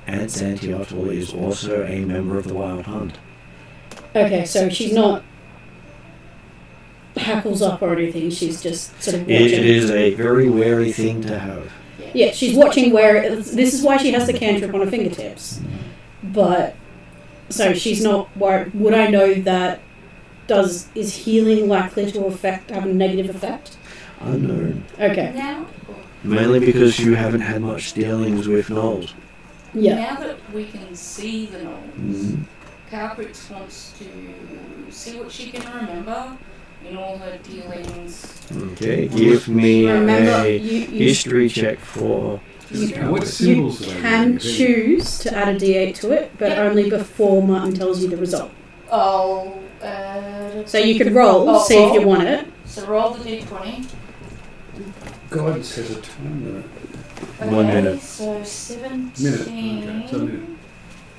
Exantiotl is also a member of the Wild Hunt. Okay, so she's not hackles up or anything, she's just sort of watching. It is a very wary thing to have. Yeah, she's watching where... This is why she has the cantrip on her fingertips. But... So she's not worried. Would I know that... Is healing likely to have a negative effect? Unknown. Okay. Now, Mainly because you haven't had much dealings with gnolls. Yeah. now that we can see the knolls, Calcrix wants to see what she can remember in all her dealings. Okay, give me Remember, a you history check for What symbols You are they can using? choose to add a d8 to it, but only before Martin tells you the result. Oh, So you could roll, see if you want it. So roll the d20. Guidance has a time limit. Okay, 1 minute. So 17. Minute. Okay, it's a minute.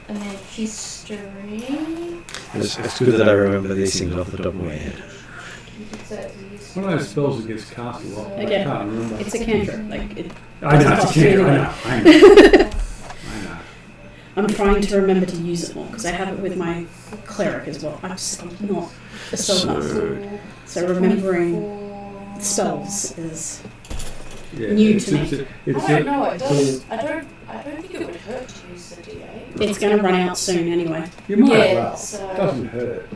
And then history. It's good that I remember these things off the top of my head. One of those spells that gets cast a lot. Okay. I can't remember. It's a cantrip. Like it, I know, It's I know. I know. I'm trying to remember to use it more because I have it with my cleric as well. I'm just not a spellcaster, so remembering spells is Yeah, new it's, to me. it's I don't know. It does. I don't think it would hurt to use the D8. It's going to run out soon anyway. You might as Yeah, well. so- It doesn't hurt.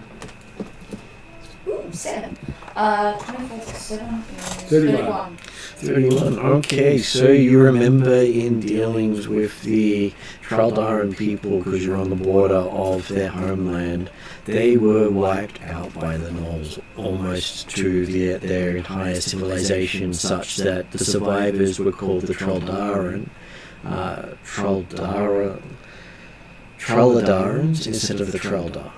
Ooh, 7. 24 plus 7 is 31. 31. Okay, so you remember in dealings with the Traldaran people, because you're on the border of their homeland, they were wiped out by the Gnolls almost to their entire civilization, such that the survivors were called the Traldaran. Traladarans instead of the Traldar.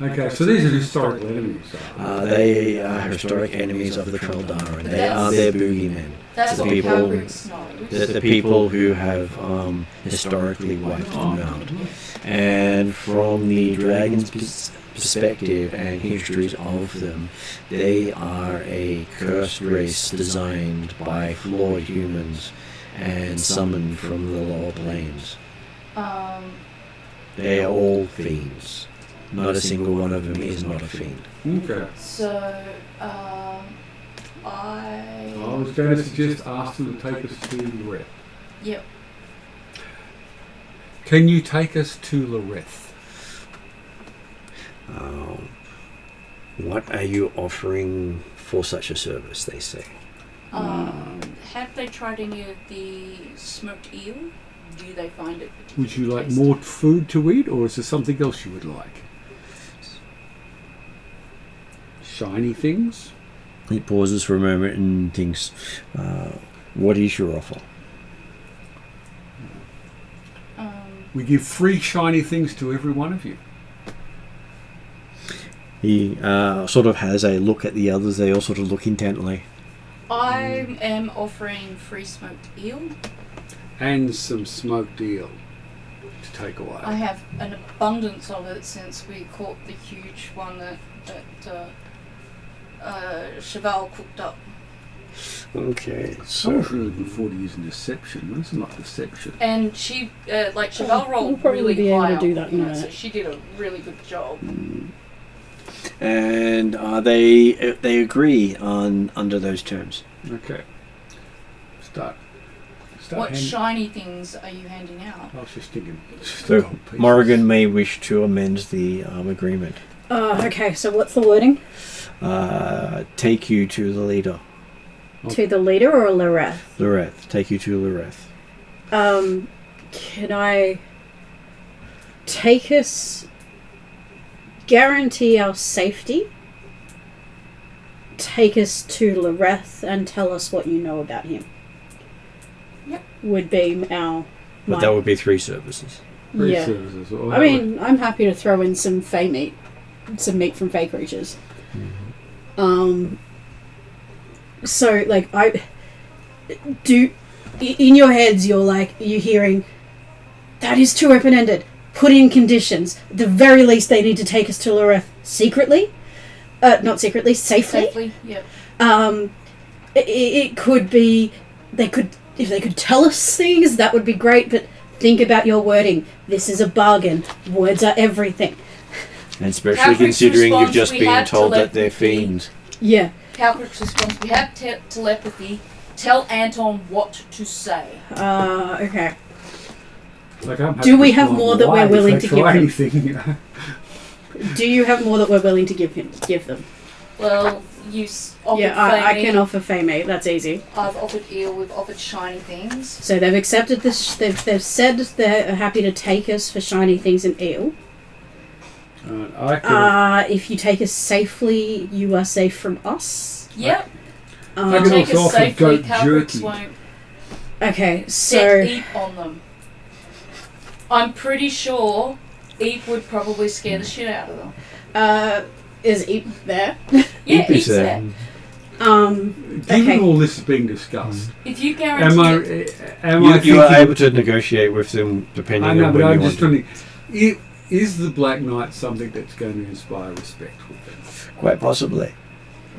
Okay, so these are historical enemies. They are historic enemies of the Traldaran. They are their boogeymen. That's The what people- Calbrix knows. The people who have historically wiped them out. And from the dragon's perspective and histories of them, they are a cursed race designed by flawed humans and summoned from the lower planes. They are all fiends. Not a single one of them is not a fiend. Okay. So, I was going to suggest ask them to take us to Loreth. Yep. Can you take us to Loreth? What are you offering for such a service, they say? Have they tried any of the smoked eel? Do they find it particularly Would you like tasty? more food to eat, or is there something else you would like? Shiny things? He pauses for a moment and thinks, what is your offer? We give free shiny things to every one of you. He sort of has a look at the others. They all sort of look intently. I am offering free smoked eel. And some smoked eel to take away. I have an abundance of it since we caught the huge one that Cheval cooked up. Okay, I so was really looking forward to using deception. It's not deception. And she, Cheval rolled we'll probably really be able high to do on that it, in a so minute. she did a really good job. and they agree on under those terms. Okay. Start What handing- shiny things are you handing out? I was just thinking. So Morrigan may wish to amend the agreement. Okay, so what's the wording? Take you to the leader, To the leader or Loreth? Loreth. Take you to Loreth. Can I take us, guarantee our safety, take us to Loreth and tell us what you know about him? Yep. Would be our... But that would be 3 services. Free Yeah. services. Or I mean, I'm happy to throw in some fey meat. Some meat from fey creatures. So, like, in your heads, you're hearing, that is too open-ended. Put in conditions. At the very least, they need to take us to Loreth secretly. Not secretly, safely. Safely, yep. It could be, if they could tell us things, that would be great, but think about your wording. This is a bargain. Words are everything. And especially Calvic's considering you've response, just we been have told that they're telepathy. fiends. Yeah. Calbric's response, we have telepathy. Tell Anton what to say. Okay. Like, I'm Do we happy to have fly more that we're away if willing they to try give them? anything, you know. Do you have more that we're willing to give them? Well, you offered Yeah, I fey can meat. offer fey meat. That's easy. I've offered eel. We've offered shiny things. So they've accepted this. They've said they're happy to take us for shiny things and eel. I could If you take us safely, you are safe from us. Yep. I can Take also us offer safely. goat Calbric's jerky. won't. Okay, set so Eep on them. I'm pretty sure Eep would probably scare the shit out of them. is Eep there? Yeah, Eep is Eep's there. Given Okay. all this is being discussed, If you am guarantee You are able to negotiate with them depending I know, on but when I'm you just want to. trying to. Is the Black Knight something that's going to inspire respect with them? Quite possibly.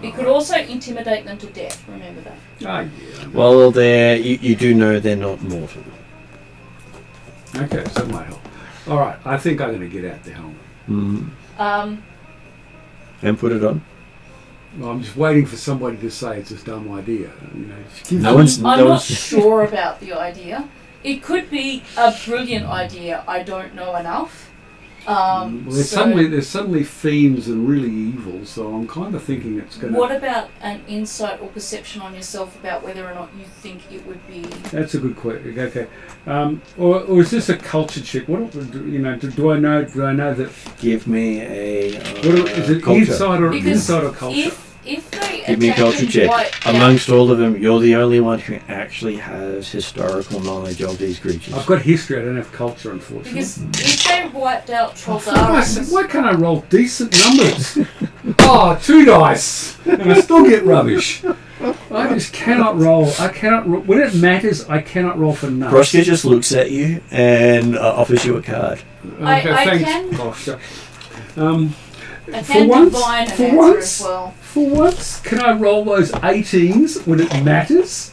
it could also intimidate them to death, remember that. Ah, yeah. Well, you do know they're not mortal. Okay, so that might help. All right, I think I'm going to get out the helmet. And put it on. Well, I'm just waiting for somebody to say it's a dumb idea. You know, just give No them- one's- I'm no not one's- sure about the idea. It could be a brilliant idea. I don't know enough. Well, there's So suddenly fiends and really evil, so I'm kind of thinking it's going to. what about an insight or perception on yourself about whether or not you think it would be? That's a good question. Okay, or is this a culture check? What do I know? Do I know that? Give me a What is it? culture. Because Inside or culture? if they Give me a attack culture and check. wipe out- Amongst all of them, you're the only one who actually has historical knowledge of these creatures. I've got history. I don't have culture, unfortunately. because if they wiped out Oh, for Christ's sake, Troldarans, why can't I roll decent numbers? 2 dice, and I still get rubbish. I just cannot roll. I cannot. When it matters, I cannot roll for nuts. Proska just looks at you and offers you a card. I thanks, can- Proska. I For can once- divine an for answer once- as well. For once, can I roll those 18s when it matters?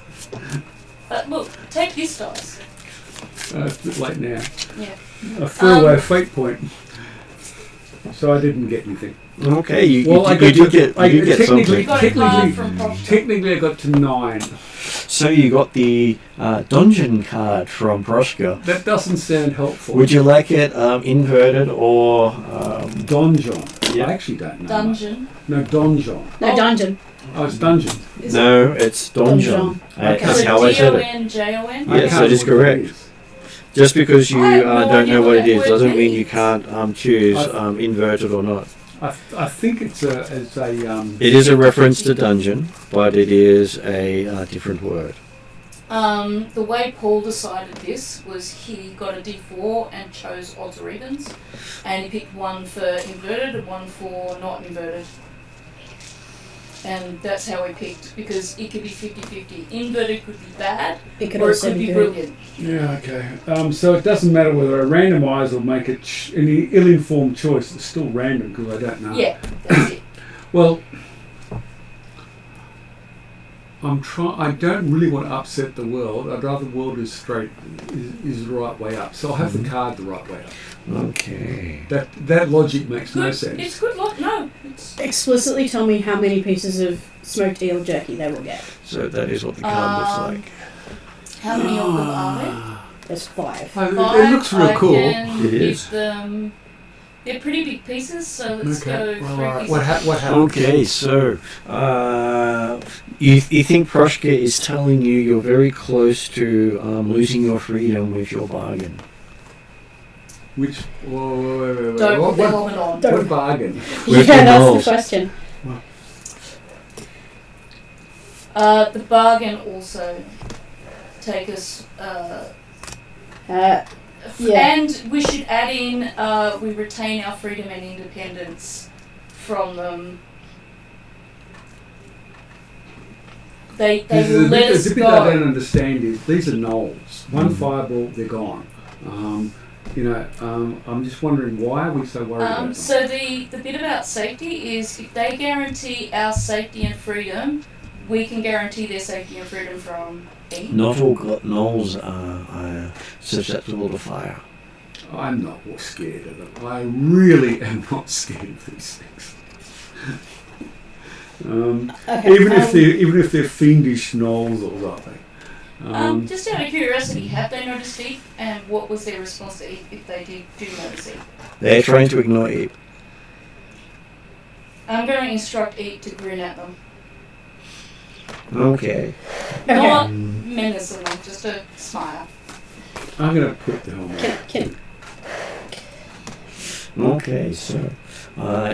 But look, take this dice. It's a bit late now. Yeah. I threw away a fate point, so I didn't get anything. Okay, you I did get technically, something. You got a card technically, from Prof. technically, I got to 9. So you got the dungeon card from Proska. That doesn't sound helpful. Would you like it inverted or Donjon? Yeah. I actually don't know. Dungeon. No, donjon. No, Oh. dungeon. Oh, it's dungeon. Is no? It's donjon. Donjon. Okay. That's So how I said it. D-O-N-J-O-N? I Yes, can't that is remember what it correct. is. Just because you I have no don't idea know what what it that is word doesn't mean means. you can't choose inverted or not. I think it's a It is a reference to dungeon, but it is a different word. The way Paul decided this was he got a D4 and chose odds or evens, and he picked one for inverted and one for not inverted. And that's how we picked, because it could be 50-50. Inverted could be bad, It could or it also could be be good. brilliant. Yeah, okay. So it doesn't matter whether I randomise or make it any ill-informed choice. It's still random because I don't know. Yeah, that's it. Well, I don't really want to upset the world. I'd rather the world is straight, is the right way up. So I'll have the card the right way up. Okay. That logic makes no Good. sense. It's good luck. No, it's Explicitly tell me how many pieces of smoked eel jerky they will get. So that is what the card looks like. how many of them are there? There's 5. Oh, Five. it looks real I cool. can It is. give them. They're pretty big pieces, so let's Okay. go Well, 3 all right. pieces. What happened? Okay, so you think Proska is telling you you're very close to losing your freedom with your bargain. Which? Wait. Don't put the What helmet on. what bargain? With Yeah, the that's knolls. the question. The bargain also take us. Yeah. And we should add in. We retain our freedom and independence from them. They will let us The bit I don't go. understand is these are gnolls. One fireball, they're gone. I'm just wondering why are we so worried about them? So the bit about safety is if they guarantee our safety and freedom, we can guarantee their safety and freedom from E. Not all gnolls are susceptible to fire. I'm not scared of them. I really am not scared of these things. Okay. Even if they're fiendish gnolls or something. Just out of curiosity, have they noticed Eep, and what was their response to Eep if they do notice Eep? They're trying to ignore Eep. I'm going to instruct Eep to grin at them. Okay. Not menacing them, just a smile. I'm going to put the helmet on. Can Okay, so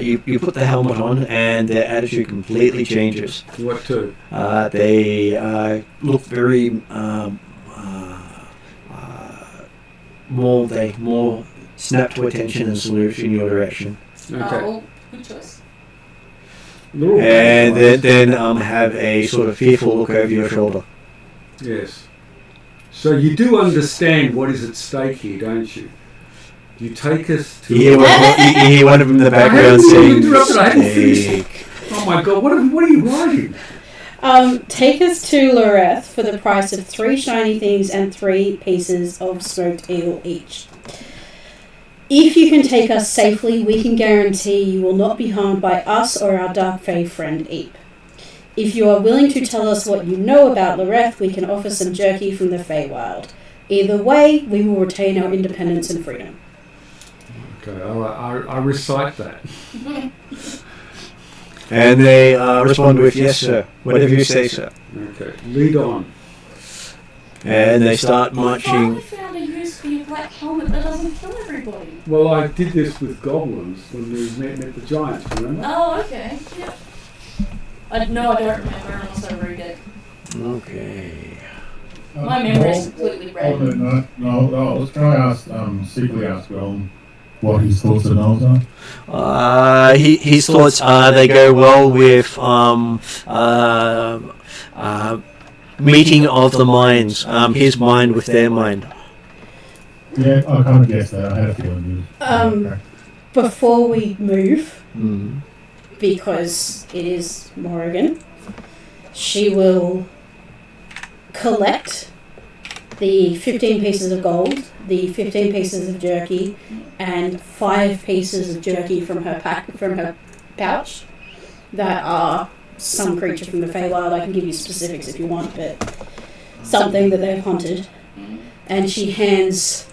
you put the helmet on and their attitude completely changes. What to? They look very more snap to attention and salute in your direction. Okay. Oh, good choice. They're all And bad then have a sort of fearful look over your shoulder. guys. Yes. So you do understand what is at stake here, don't you? You take us to... You hear one of them in the background saying, I hadn't finished. Oh my god, what are you writing? Take us to Loreth for the price of 3 shiny things and 3 pieces of smoked eel each. If you can take us safely, we can guarantee you will not be harmed by us or our dark fae friend Eep. If you are willing to tell us what you know about Loreth, we can offer some jerky from the Feywild. Either way, we will retain our independence and freedom. Okay, I recite that. And they respond with, yes, sir. Whatever you say, sir. Okay, lead on. And they start I marching. finally found a use for your black helmet that doesn't kill everybody. Well, I did this with goblins when we met the giants, remember? Oh, okay. Yep. I don't remember unless I read it. Okay. My memory is completely random. No, let's try ask, secretly ask Realm what his thoughts and those are. His thoughts are they go well with meeting of the minds. His mind with their mind. Yeah, I kind of guessed that. I had a feeling. Before we move, because it is Morrigan, she will collect the 15 pieces of gold, the 15 pieces of jerky, and 5 pieces of jerky from her pouch that are some creature from the Feywild. I can give you specifics if you want, but something that they've hunted. And she hands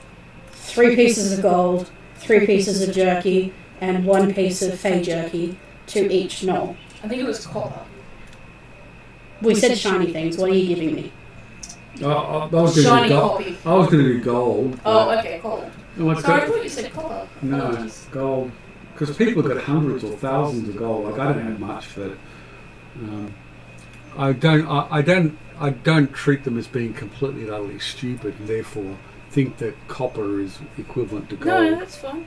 3 pieces of gold, 3 pieces of jerky, and 1 piece of Fey jerky to each gnoll. I think it was copper. We said shiny things. What are you giving me? I was Shiny going to do gold. Oh, okay, cool. No, it's Sorry, I got- thought you said copper. No, Apologies. gold. Because people have got hundreds or thousands of gold. Like I don't have much, but I don't treat them as being completely and utterly stupid, and therefore think that copper is equivalent to gold. No, that's fine.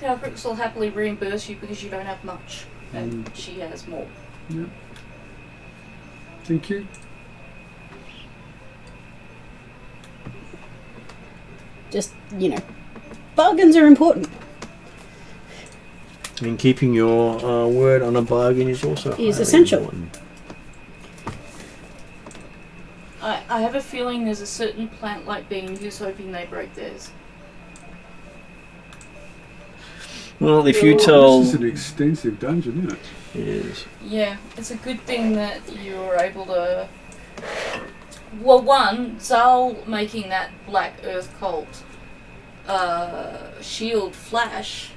Calcrix will happily reimburse you because you don't have much, and she has more. Yep. Thank you. Just, bargains are important. And keeping your word on a bargain is also highly essential. important. I have a feeling there's a certain plant-like being who's hoping they break theirs. Well, if you tell... This is an extensive dungeon, isn't it? It is. Yeah, it's a good thing that you were able to... Well, one, Zal making that Black Earth cult shield flash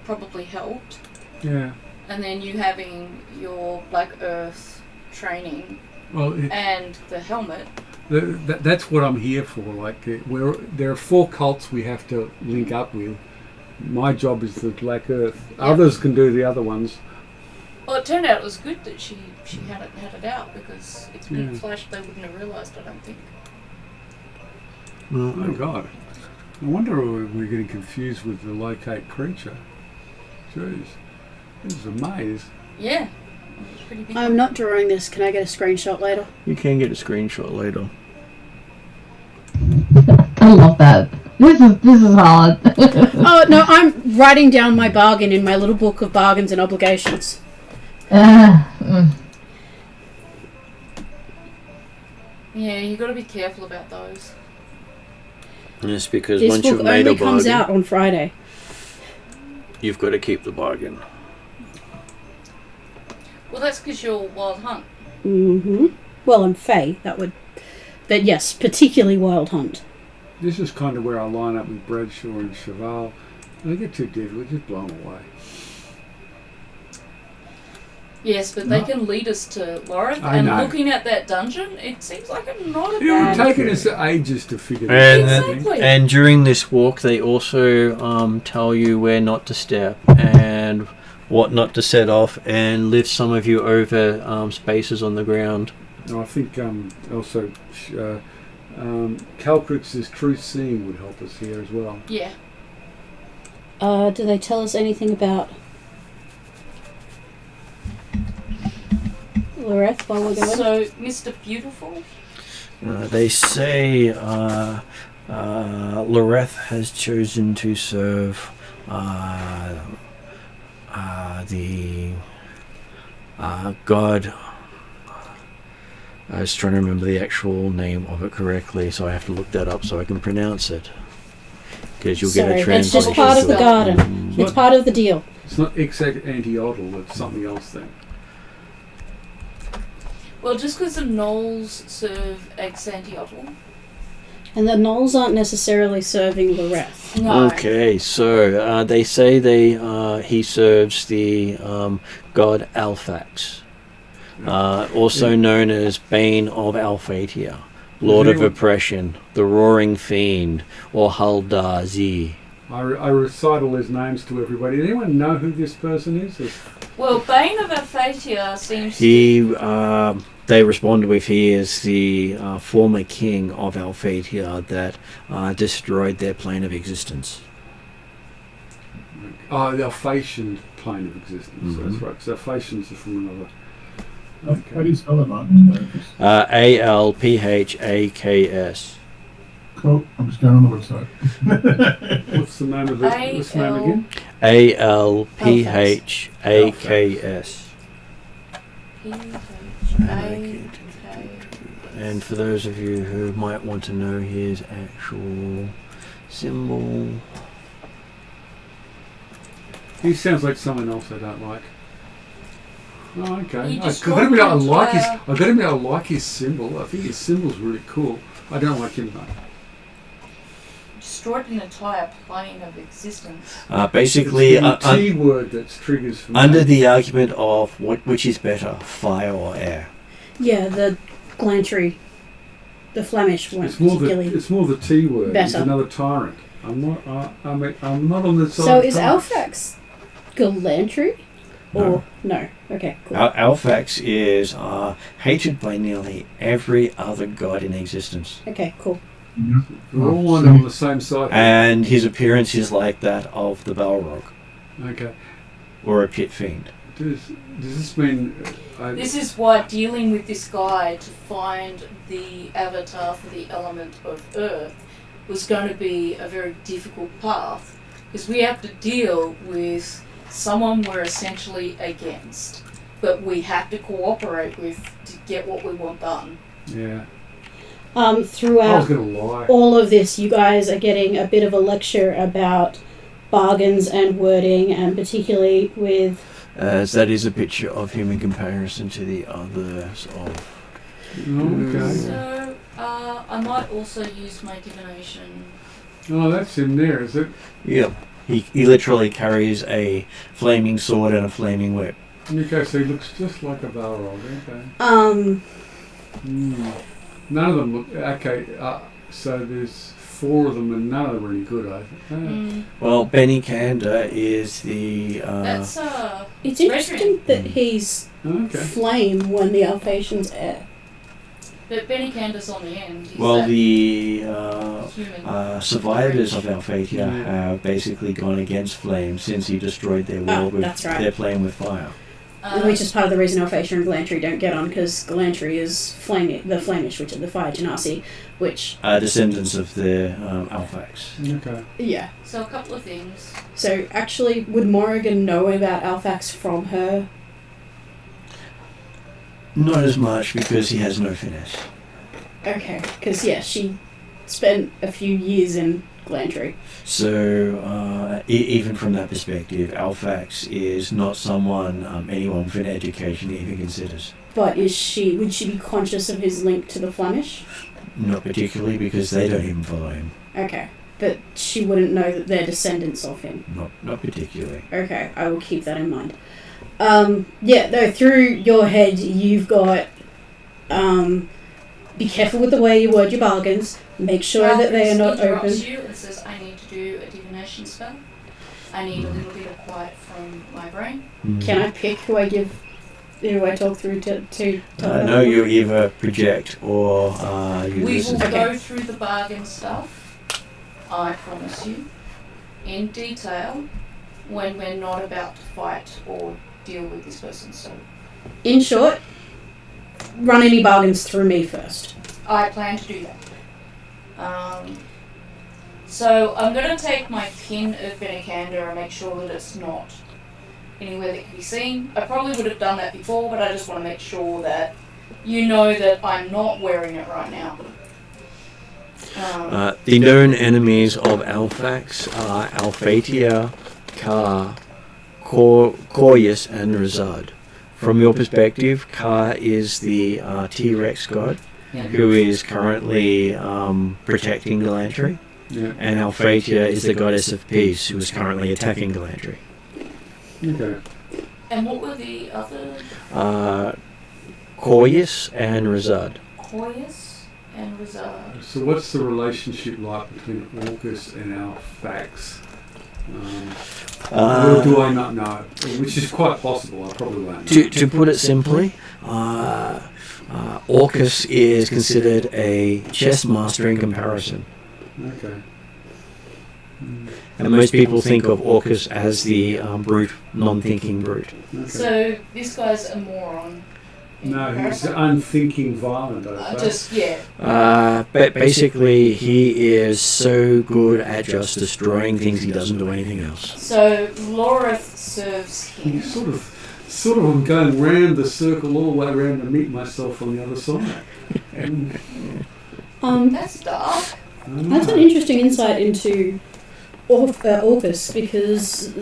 probably helped. Yeah. And then you having your Black Earth training Well, and the helmet. that's what I'm here for. Like, there are 4 cults we have to link up with. My job is the Black Earth. Yeah. Others can do the other ones. Well, it turned out it was good that she had it out, because if it Yeah. didn't flash, they wouldn't have realised, I don't think. Oh my god. I wonder if we're getting confused with the locate creature. Jeez. This is a maze. Yeah. It was pretty big. I'm not drawing this. Can I get a screenshot later? You can get a screenshot later. I love that. This is hard. Oh, no, I'm writing down my bargain in my little book of bargains and obligations. Yeah, you got to be careful about those. And it's because This once book you've made only a comes bargain, out on Friday. you've got to keep the bargain. Well, that's because you're Wild Hunt. Mm-hmm. Well, I'm Fae. But yes, particularly Wild Hunt. This is kind of where I line up with Bradshaw and Cheval. They get too difficult, just blow them away. Yes, but they can lead us to Loreth, I and know. looking at that dungeon, it seems like a not a It would bad... have taken us ages to figure And, this out. Exactly. and during this walk, they also tell you where not to step and what not to set off, and lift some of you over spaces on the ground. And I think also Calcrix's truth seeing would help us here as well. Yeah. Do they tell us anything about Loreth while we're going? So, Mr. Beautiful? They say Loreth has chosen to serve the god. I was trying to remember the actual name of it correctly, so I have to look that up so I can pronounce it. Because you'll get a It's translation. just part of the garden. It's part of the deal. It's not exact anti-odal, it's something else then. Well, just because the Knolls serve Exantiotl. And the Knolls aren't necessarily serving Loreth. No. Okay, so they say he serves the god Alphax, also known as Bane of Alphatia, Lord of Oppression, the Roaring Fiend, or Haldar-Zi. I recite all his names to everybody. Does anyone know who this person is? Well, Bane of Alphatia seems They responded with he is the former king of Alphatia that destroyed their plane of existence. Oh, the Alphatian plane of existence. That's right, because Alphatians are from another. How do you spell it, Martin? Alphaks. Cool. I'm just going on the website. What's the name of it? What's the name again? Alphaks. And for those of you who might want to know his actual symbol, He sounds like someone else I don't like. Oh, okay. You I just gotta admit, I got like his symbol. I think his symbol's really cool. I don't like him though. destroyed an entire plane of existence. basically, it's the T word that triggers for me. under the argument of which is better, fire or air. Yeah, the Glantry, the Flemish weren't It's more particularly. the T word. It's better. another tyrant. I'm not on the side. So of is tyrants. Alphax Galantry? Or no? Okay, cool. Alphax is hated by nearly every other god in existence. Okay, cool. We're all on the same side. And his appearance is like that of the Balrog, Okay. or a pit fiend. Does this mean? This is why dealing with this guy to find the avatar for the element of Earth was going to be a very difficult path, because we have to deal with someone we're essentially against, but we have to cooperate with to get what we want done. Yeah. I was Throughout going to lie. all of this, you guys are getting a bit of a lecture about bargains and wording, and particularly with. As that is a picture of him in comparison to the others of. Okay. So, I might also use my divination. Oh, that's him there, is it? Yep. He literally carries a flaming sword and a flaming whip. Okay, so he looks just like a Balrog. Okay. None of them look okay. So there's 4 of them, and none of them are really good. I think. Well, Benny Kanda is the. That's It's interesting that he's Okay. flame when the Alphatians air. but Benny Candace on the end. He's Well, that the human. survivors of Alphatia Yeah. have basically gone against Flame since he destroyed their world with that's right. their plane with fire. Which is part of the reason Alphatia and Galantry don't get on, because Galantry is the Flamish, which are the Fire Genasi, which. Descendants of the Alphax. Okay. Yeah. So a couple of things. So actually, would Morrigan know about Alphax from her? Not as much because he has no finesse. Okay, because she spent a few years in Galantry. So even from that perspective, Alphax is not someone anyone with an education even considers. But would she be conscious of his link to the Flemish? Not particularly because they don't even follow him. Okay, but she wouldn't know that they're descendants of him. Not particularly. Okay, I will keep that in mind. Through your head you've got be careful with the way you word your bargains. Make sure that they are not open. You and says, I need to do a divination spell. I need a little bit of quiet from my brain. Can I pick who I give do I talk through to No, you either project or you We listen. will Okay. go through the bargain stuff, I promise you, in detail when we're not about to fight or deal with this person. So In short, run any bargains through me first. I plan to do that. So I'm going to take my pin of Benikander and make sure that it's not anywhere that can be seen. I probably would have done that before, but I just want to make sure that you know that I'm not wearing it right now. The known enemies of Alphax are Alphatia, Ka, Koryus, and Razad. From your perspective, Ka is the T-Rex god, who is currently protecting Galantry, Yeah. and Alphatia is the goddess of peace, who is currently attacking Galantry. Okay. And what were the other? Koryus and Razad. Koryus and Razad. So what's the relationship like between Orcus and Alphax? Or do I not know? Which is quite possible. I probably won't know. To put it simply, Orcus is considered a chess master in comparison. Okay. And most people think of Orcus as the brute, non-thinking brute. Okay. So this guy's a moron. in No, he's comparison. unthinking violent, I think. Just, yeah. But basically, he is so good at just destroying things, he doesn't do anything else. So Loreth serves him. You sort of I'm going round the circle all the way around to meet myself on the other side. And, That's dark. That's an interesting insight into Orcus, because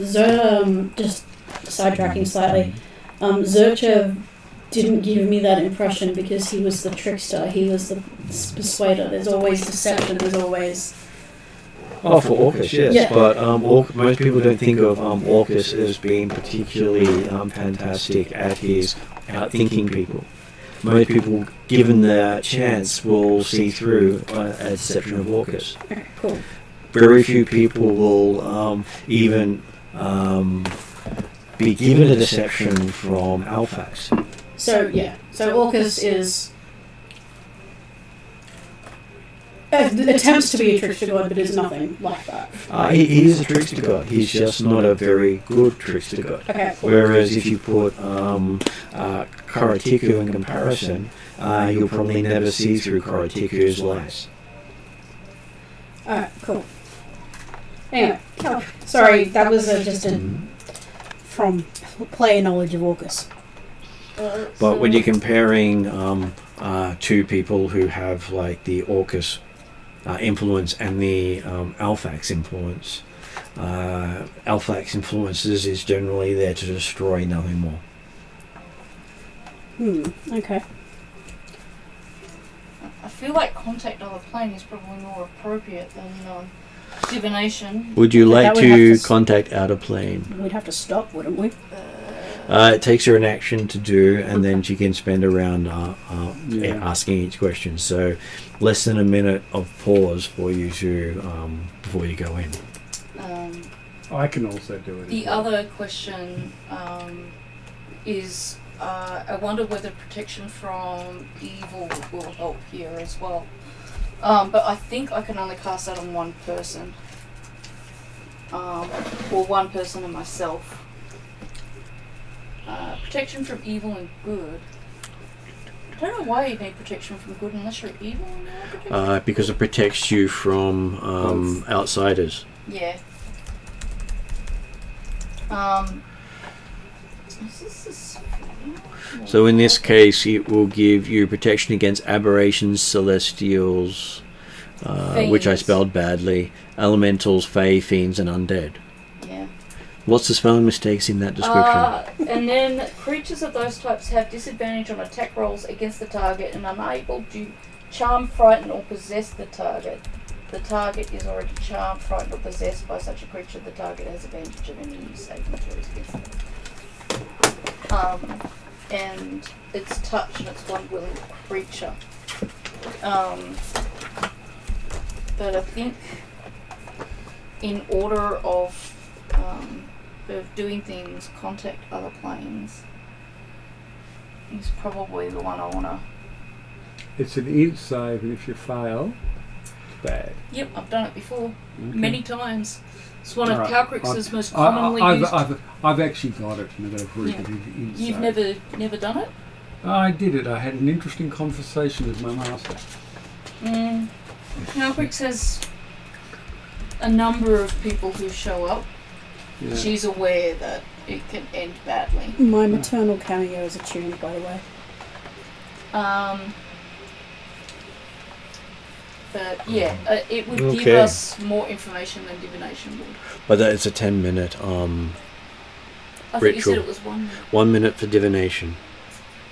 just sidetracking slightly, Zurcha didn't give me that impression because he was the trickster, he was the persuader. There's always deception, there's always... Oh, for Orcus, yes. Yeah. But most people don't think of Orcus as being particularly fantastic at his outthinking people. Most people, given the chance, will see through a deception of Orcus. Okay, cool. Very few people will even be given a deception from Alphax. So Orcus is... attempts to be a trickster god, but is nothing like that. He is a trickster god. He's just not a very good trickster god. Okay, cool. Whereas if you put Karatiku in comparison, you'll probably never see through Karatiku's lies. Alright, cool. Anyway, sorry, that was just from player knowledge of Orcus. But when you're comparing two people who have like the Orcus influence and the Alphax influence, Alphax influences is generally there to destroy, nothing more. Okay. I feel like contact other plane is probably more appropriate than divination. Would you like That would have to to contact outer plane? We'd have to stop, wouldn't we? It takes her an action to do, and then she can spend around Yeah. asking each question. So less than a minute of pause for you to before you go in. I can also do it. The other question is, I wonder whether protection from evil will help here as well. But I think I can only cast that on one person. Or one person and myself. Protection from evil and good. I don't know why you need protection from good unless you're evil. And you're protected. Because it protects you from outsiders. Yeah. Is this So in this case, it will give you protection against aberrations, celestials, which I Fiends. spelled badly, elementals, fae, fiends, and undead. Yeah. What's the spelling mistakes in that description? And then creatures of those types have disadvantage on attack rolls against the target and unable to charm, frighten, or possess the target. The target is already charmed, frightened, or possessed by such a creature. The target has advantage of any saving throws against it. And it's touch and it's one willing creature. But I think in order of doing things, contact other planes. is probably the one I want to... It's an int save, and if you fail, it's bad. Yep, I've done it before. Okay. Many times. It's one of Alright. Calcrix's most commonly used... I've actually got it, and I've got a very good int You've save. never done it? I did it. I had an interesting conversation with my master. Calcrix has a number of people who show up. Yeah. She's aware that it can end badly. My maternal cameo is attuned, by the way. But yeah, it would give Okay. us more information than divination would. But that it's a 10-minute I thought you Ritual. said it was 1 minute. 1 minute for divination.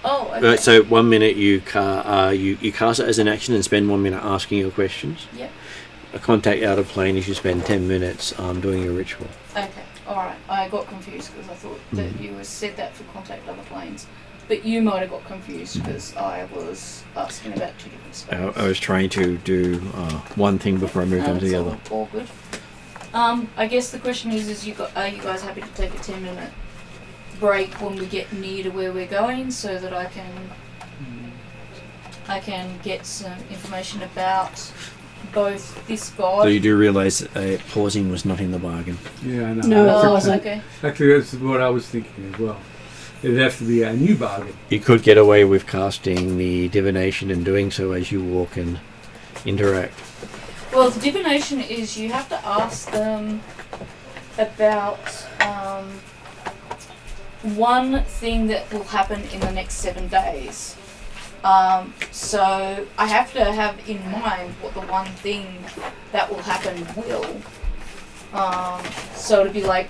Oh, okay. So 1 minute you cast it as an action and spend 1 minute asking your questions. Yep. A contact out of plane is you spend 10 minutes doing your ritual. Okay, alright. I got confused because I thought that you said that for contact other planes. But you might have got confused because I was asking about two different spells. I was trying to do one thing before I moved on to the other. All good. I guess the question is are you guys happy to take a 10-minute break when we get near to where we're going so that I can get some information about both this god... So you do realise that pausing was not in the bargain. Yeah, I know. No, Oh, wasn't. okay. Actually, that's what I was thinking as well. It'd have to be a new bargain. You could get away with casting the divination and doing so as you walk and interact. Well, the divination is you have to ask them about one thing that will happen in the next 7 days. So I have to have in mind what the one thing that will happen will. So to be like,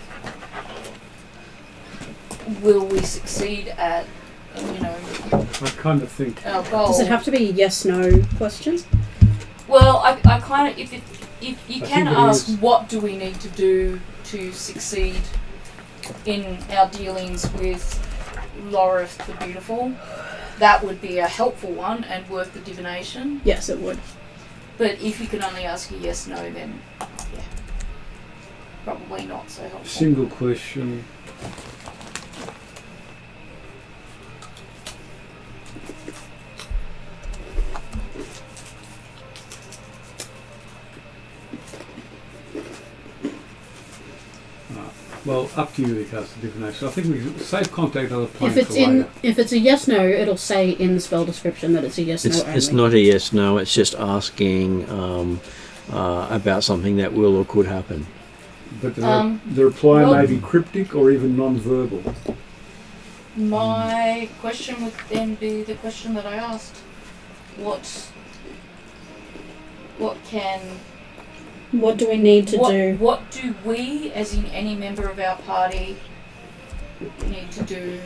will we succeed at, I kind of think. our goal? Does it have to be yes/no questions? Well, I kind of, if you I can think it ask is. what do we need to do to succeed in our dealings with Lorith the Beautiful, that would be a helpful one and worth the divination. Yes, it would. But if you can only ask a yes/no, then yeah, probably not so helpful. Single question. Well, up to you to cast the divination. I think we can save contact other plane If it's for later. if it's a yes/no, it'll say in the spell description that it's a yes/no only. It's not a yes/no. It's just asking about something that will or could happen. But the reply well- may be cryptic or even non-verbal. My question would then be the question that I asked. What do we need to do? What do we, as in any member of our party, need to do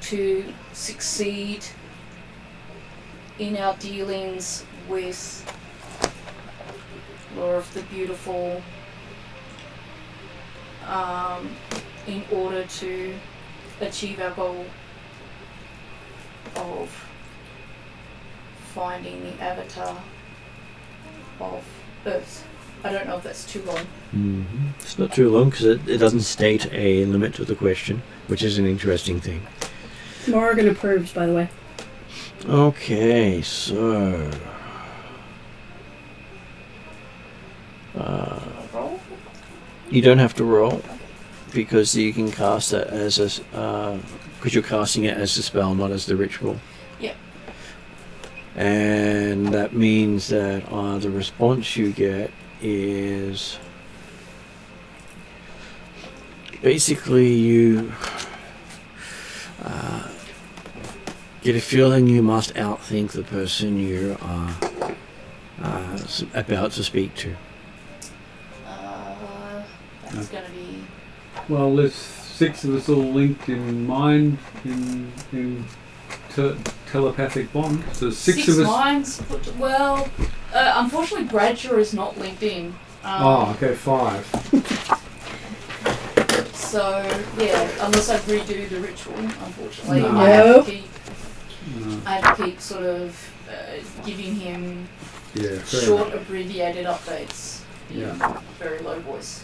to succeed in our dealings with Lorith the Beautiful, in order to achieve our goal of finding the avatar of Earth? I don't know if that's too long. Mm-hmm. It's not too long because it doesn't state a limit to the question, which is an interesting thing. Morrigan approves, by the way. Okay, so Roll? you don't have to roll because you can cast it as a because you're casting it as a spell, not as the ritual. Yep. And that means that the response you get is basically you get a feeling you must outthink the person you are about to speak to. That's gonna be... Well, there's 6 of us all linked in mind in telepathic bond. So 6 of us. minds. Well, unfortunately, Bradshaw is not linked in. Okay, 5. So yeah, unless I redo the ritual, unfortunately, No. I have to keep sort of giving him Yeah, fair short, enough. abbreviated updates in Yeah. very low voice.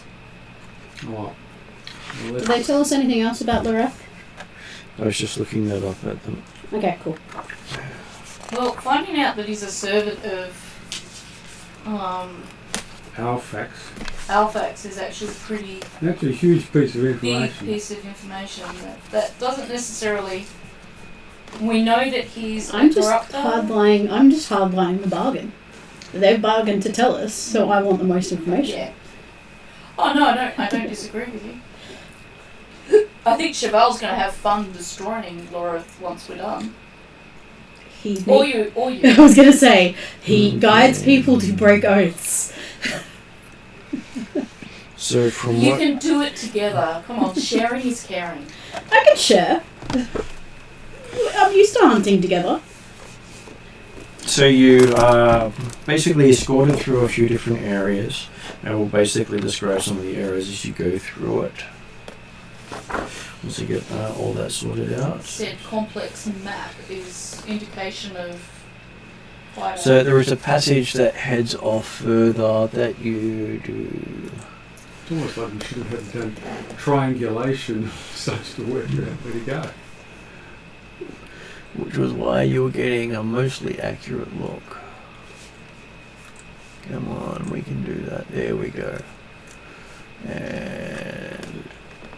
Well, Did they tell us anything else about Loreth? I was just looking that up at them. Okay, cool. Well, finding out that he's a servant of Alphax is actually a pretty That's a huge piece of big information. piece of information. That doesn't necessarily. We know that he's I'm a just corruptor. hardlining the bargain. They've bargained to tell us, so I want the most information. Yeah. Oh no, I don't disagree with you. I think Cheval's going to have fun destroying Lorith once we're done. Or you. I was going to say, he guides people to break oaths. So from You what... can do it together. Come on, sharing is caring. I can share. I'm used to hunting together. So you basically escorted through a few different areas, and we'll basically describe some of the areas as you go through it. Once you get all that sorted out. Said complex map is indication of quite So there is a passage that heads off further that you do. It's almost like we should have done triangulation such to work out where to go. Which was why you were getting a mostly accurate look. Come on, we can do that. There we go. And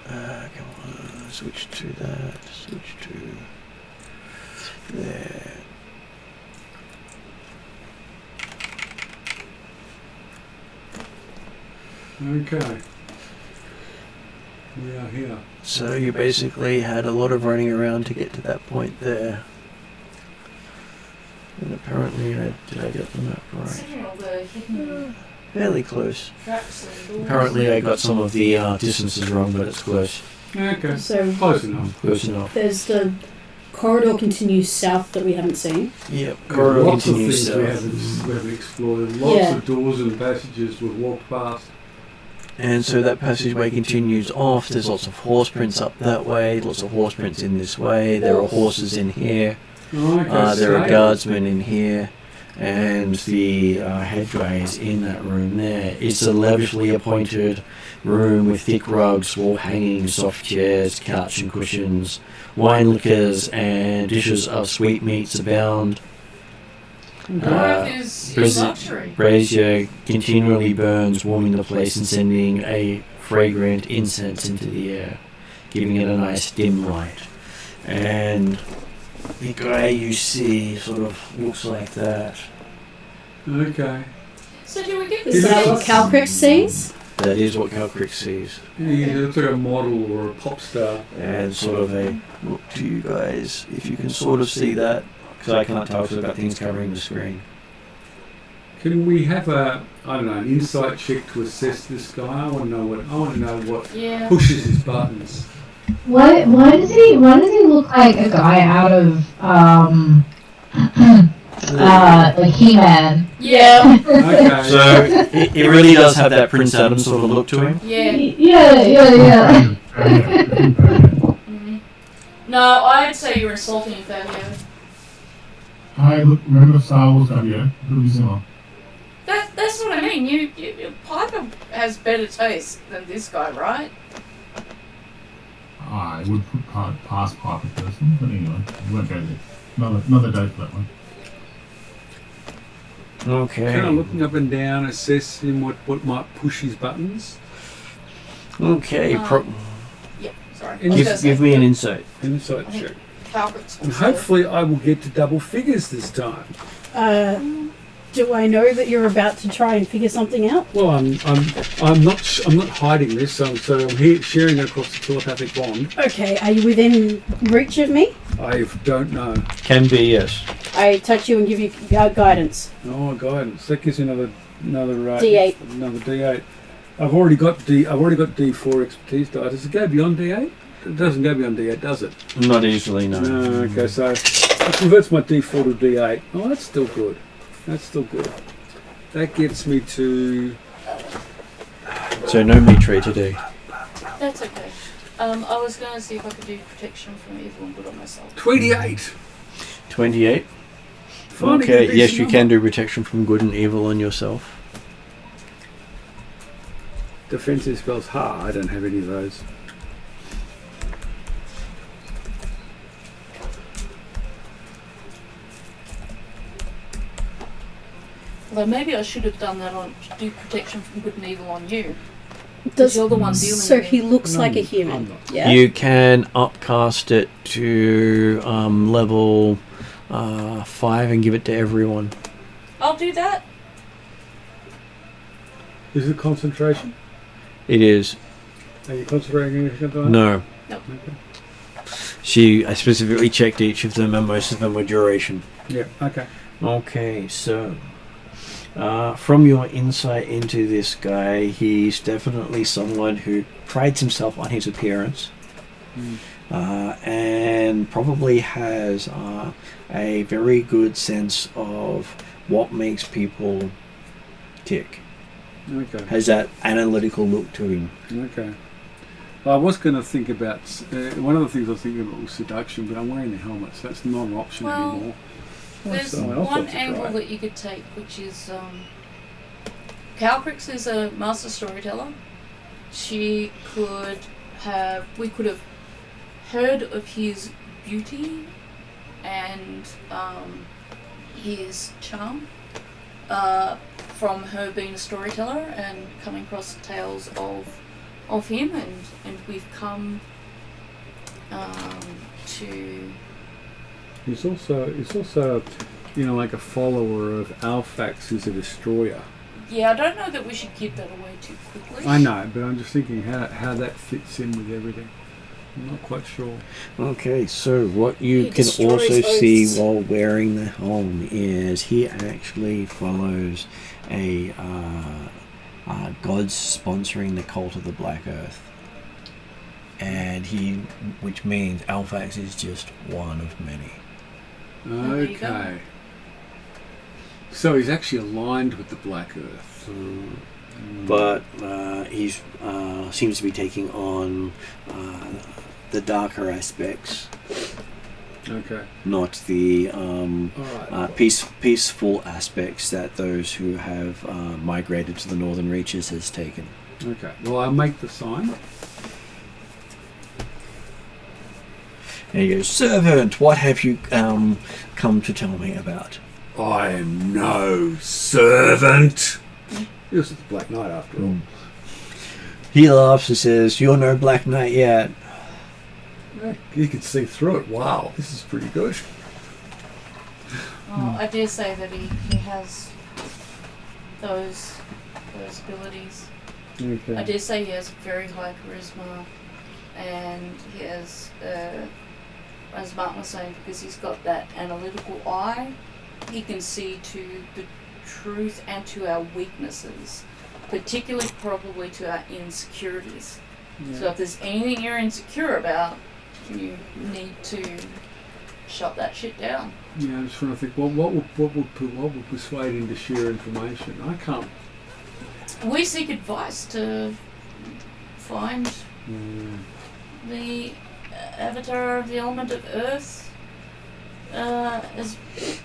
come on, switch to that. Switch to there. Okay. We are here. So you basically had a lot of running around to get to that point there. And apparently, did I get the map right? considering all the hidden Fairly close. traps and doors. Apparently I got some of the distances wrong, but it's close. Okay. So Close enough. Close enough. there's the corridor continues south that we haven't seen. Yep. There are Corridor lots of continues things we south. haven't explored. Lots Yeah. of doors and passages we've walked past. And so that passageway continues off. There's lots of horse prints up that way, lots of horse prints in this way. There are horses in here. Oh, okay. There are stable. guardsmen in here. And the headway is in that room there. It's a lavishly appointed room with thick rugs, wall hangings, soft chairs, couch and cushions. Wine liquors and dishes of sweetmeats abound. Lorith is Brisi- luxury. Brazier continually burns, warming the place and sending a fragrant incense into the air, giving it a nice dim light. And the guy you see sort of looks like that. Okay. So do we get Is this? that what Calcrix sees? That is what Calcrick sees. He looks like a model or a pop star. And sort of a look to you guys, if you can sort of see that, because I can't tell because I've got things covering the screen. Can we have an insight check to assess this guy? I want to know what Yeah. pushes his buttons. Why does he look like a guy out of like He-Man? Yeah. Okay. So it really does have that Prince Adam sort of look to him. Yeah. Yeah. Mhm. No, I'd say you're insulting Fabio. I remember Star Wars Fabio. Pretty similar. That's what I mean. You Piper has better taste than this guy, right? I would put past Piper person, but anyway, we won't go there. Another day for that one. Okay. Kind of looking up and down, assessing what might push his buttons. Okay. Yeah. Sorry. Give me an insight. Insight I think check. Calcrick's And also- hopefully I will get to double figures this time. Do I know that you're about to try and figure something out? Well, I'm not hiding this, so I'm here sharing it across the telepathic bond. Okay, are you within reach of me? I don't know. Can be, yes. I touch you and give you guidance. Oh, guidance. That gives you another D8. Another D8. I've already got D4 expertise die. Does it go beyond D8? It doesn't go beyond D8, does it? Not easily, no. No. Okay, so it converts my D4 to D8. Oh, that's still good. That gets me to. So no meat tray today. That's okay. I was going to see if I could do protection from evil and good on myself. 28. 28. Finding a Okay, decent yes, you number. can do protection from good and evil on yourself. Defensive spells. I don't have any of those. Although maybe I should have done that to do protection from good and evil on you. Does, You're the one dealing so with he it. looks No, like a I'm human. not. Yeah. You can upcast it to level 5 and give it to everyone. I'll do that. Is it concentration? It is. Are you concentrating anything at the moment? No. Nope. Okay. I specifically checked each of them, and most of them were duration. Yeah, okay. Okay, so from your insight into this guy, he's definitely someone who prides himself on his appearance, and probably has a very good sense of what makes people tick. Okay. Has that analytical look to him. Okay. Well, I was going to think about one of the things I was thinking about was seduction, but I'm wearing the helmet, so that's not an option Well, anymore. There's So I also one have to angle try. that you could take, which is Calcrix is a master storyteller. We could have heard of his beauty and his charm from her being a storyteller and coming across tales of him, and we've come to. He's also, like a follower of Alphax, who's a destroyer. Yeah, I don't know that we should give that away too quickly. I know, but I'm just thinking how that fits in with everything. I'm not quite sure. Okay, so what you He can destroys also see oaths. while wearing the helm is he actually follows a god sponsoring the cult of the Black Earth, and which means Alphax is just one of many. there you go. Okay. So he's actually aligned with the Black Earth. But he's seems to be taking on the darker aspects, Okay. not the All right. peaceful aspects that those who have migrated to the northern reaches has taken. Okay. Well, I'll make the sign. And he goes, "Servant, what have you come to tell me about?" I am no servant. This is the Black Knight, after all. He laughs and says, "You're no Black Knight yet." You can see through it. Wow, this is pretty good. Oh, I dare say that he has those abilities. I dare say he has very high charisma, and he has, as Mark was saying, because he's got that analytical eye, he can see to the truth and to our weaknesses, particularly probably to our insecurities. So if there's anything you're insecure about, you need to shut that shit down. Yeah, I'm just trying to think. What would persuade him to share information? I can't. We seek advice to find the avatar of the element of Earth as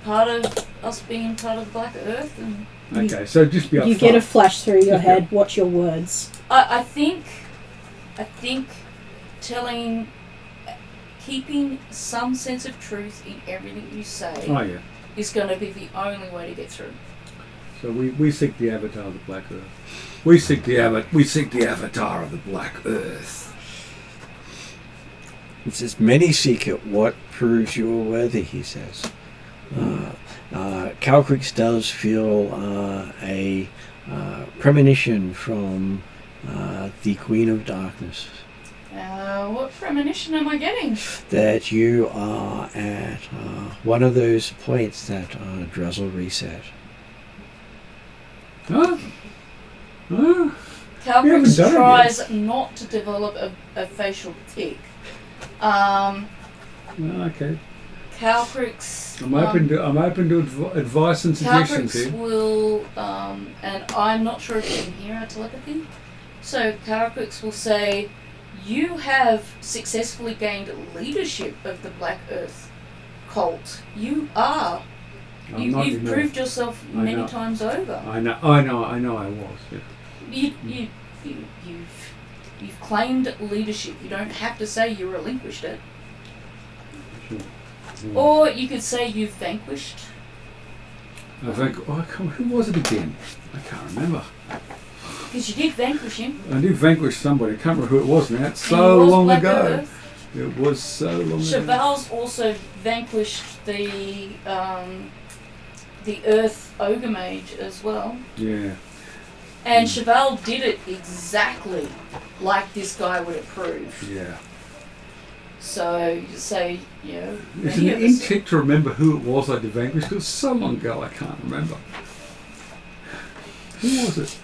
part of us being part of the Black Earth. And Okay, so just be upfront. You get a flash through your Yeah. head. Watch your words. I think keeping some sense of truth in everything you say Oh yeah. is going to be the only way to get through. So we seek the avatar of the Black Earth. We seek the avatar of the Black Earth. He says, "Many seek it. What proves you are worthy?" he says. Calcrix does feel a premonition from the Queen of Darkness What premonition am I getting? that you are at one of those points that Drizzle reset. Huh? Huh? haven't Calcrix done it tries not to develop a facial tic. Well, okay. Calcrix. I'm open to advice and suggestions Calcrix here. will, and I'm not sure if you can hear our telepathy. So Calcrix will say, "You have successfully gained leadership of the Black Earth cult. You are. I'm not You've anymore. proved yourself I many know. times over. I know. I was. Yeah. You've claimed leadership. You don't have to say you relinquished it. Sure. Or you could say you've vanquished Who was it again? I can't remember. Because you did vanquish him. I did vanquish somebody. I can't remember who it was now. It's And so he was long Black ago. Earth. It was so long ago. Cheval's also vanquished the Earth Ogre Mage as well. Yeah. And Cheval did it exactly like this guy would approve. Yeah. So you say, It's many an of us- intent to remember who it was I did vanquish. It was so long ago I can't remember. Who was it?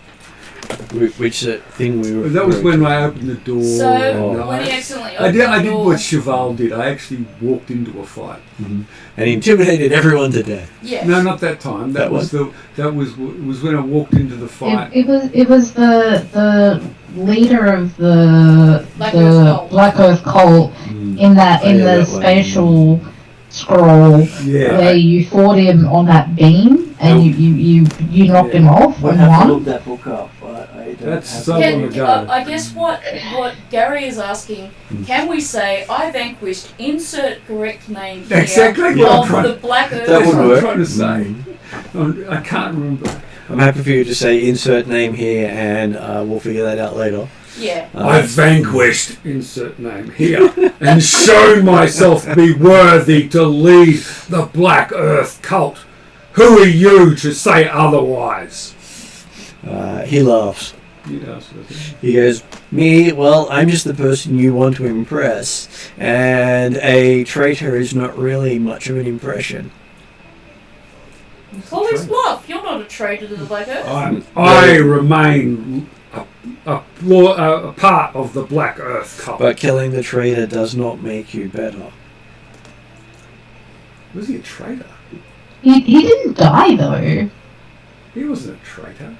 Which thing we were. That was when I opened the door. So and when he accidentally I opened did the door, what Cheval did. I actually walked into a fight. And intimidated everyone to death. yeah. No, not that time. That was when I walked into the fight. It was the leader of the Black Earth cult. Black Earth cult in Oh, yeah, the that one. spatial scroll Yeah. where you fought him on that beam and you knocked him off We'll and have to won. look that book up, but I don't That's have so it. long ago. I guess what Gary is asking, can we say I vanquished insert correct name here Exactly what I'm of trying- the Black Earth? That That's would what work. I'm trying to say. I can't remember. I'm happy for you to say insert name here, and we'll figure that out later. Yeah. I vanquished insert name here and shown myself to be worthy to lead the Black Earth cult. Who are you to say otherwise? He laughs. You know, so He goes, me, well, I'm just the person you want to impress, and a traitor is not really much of an impression. Call his bluff. You're not a traitor to the Black Earth. I remain a part of the Black Earth cult. But killing the traitor does not make you better. Was he a traitor? He didn't die though. He wasn't a traitor.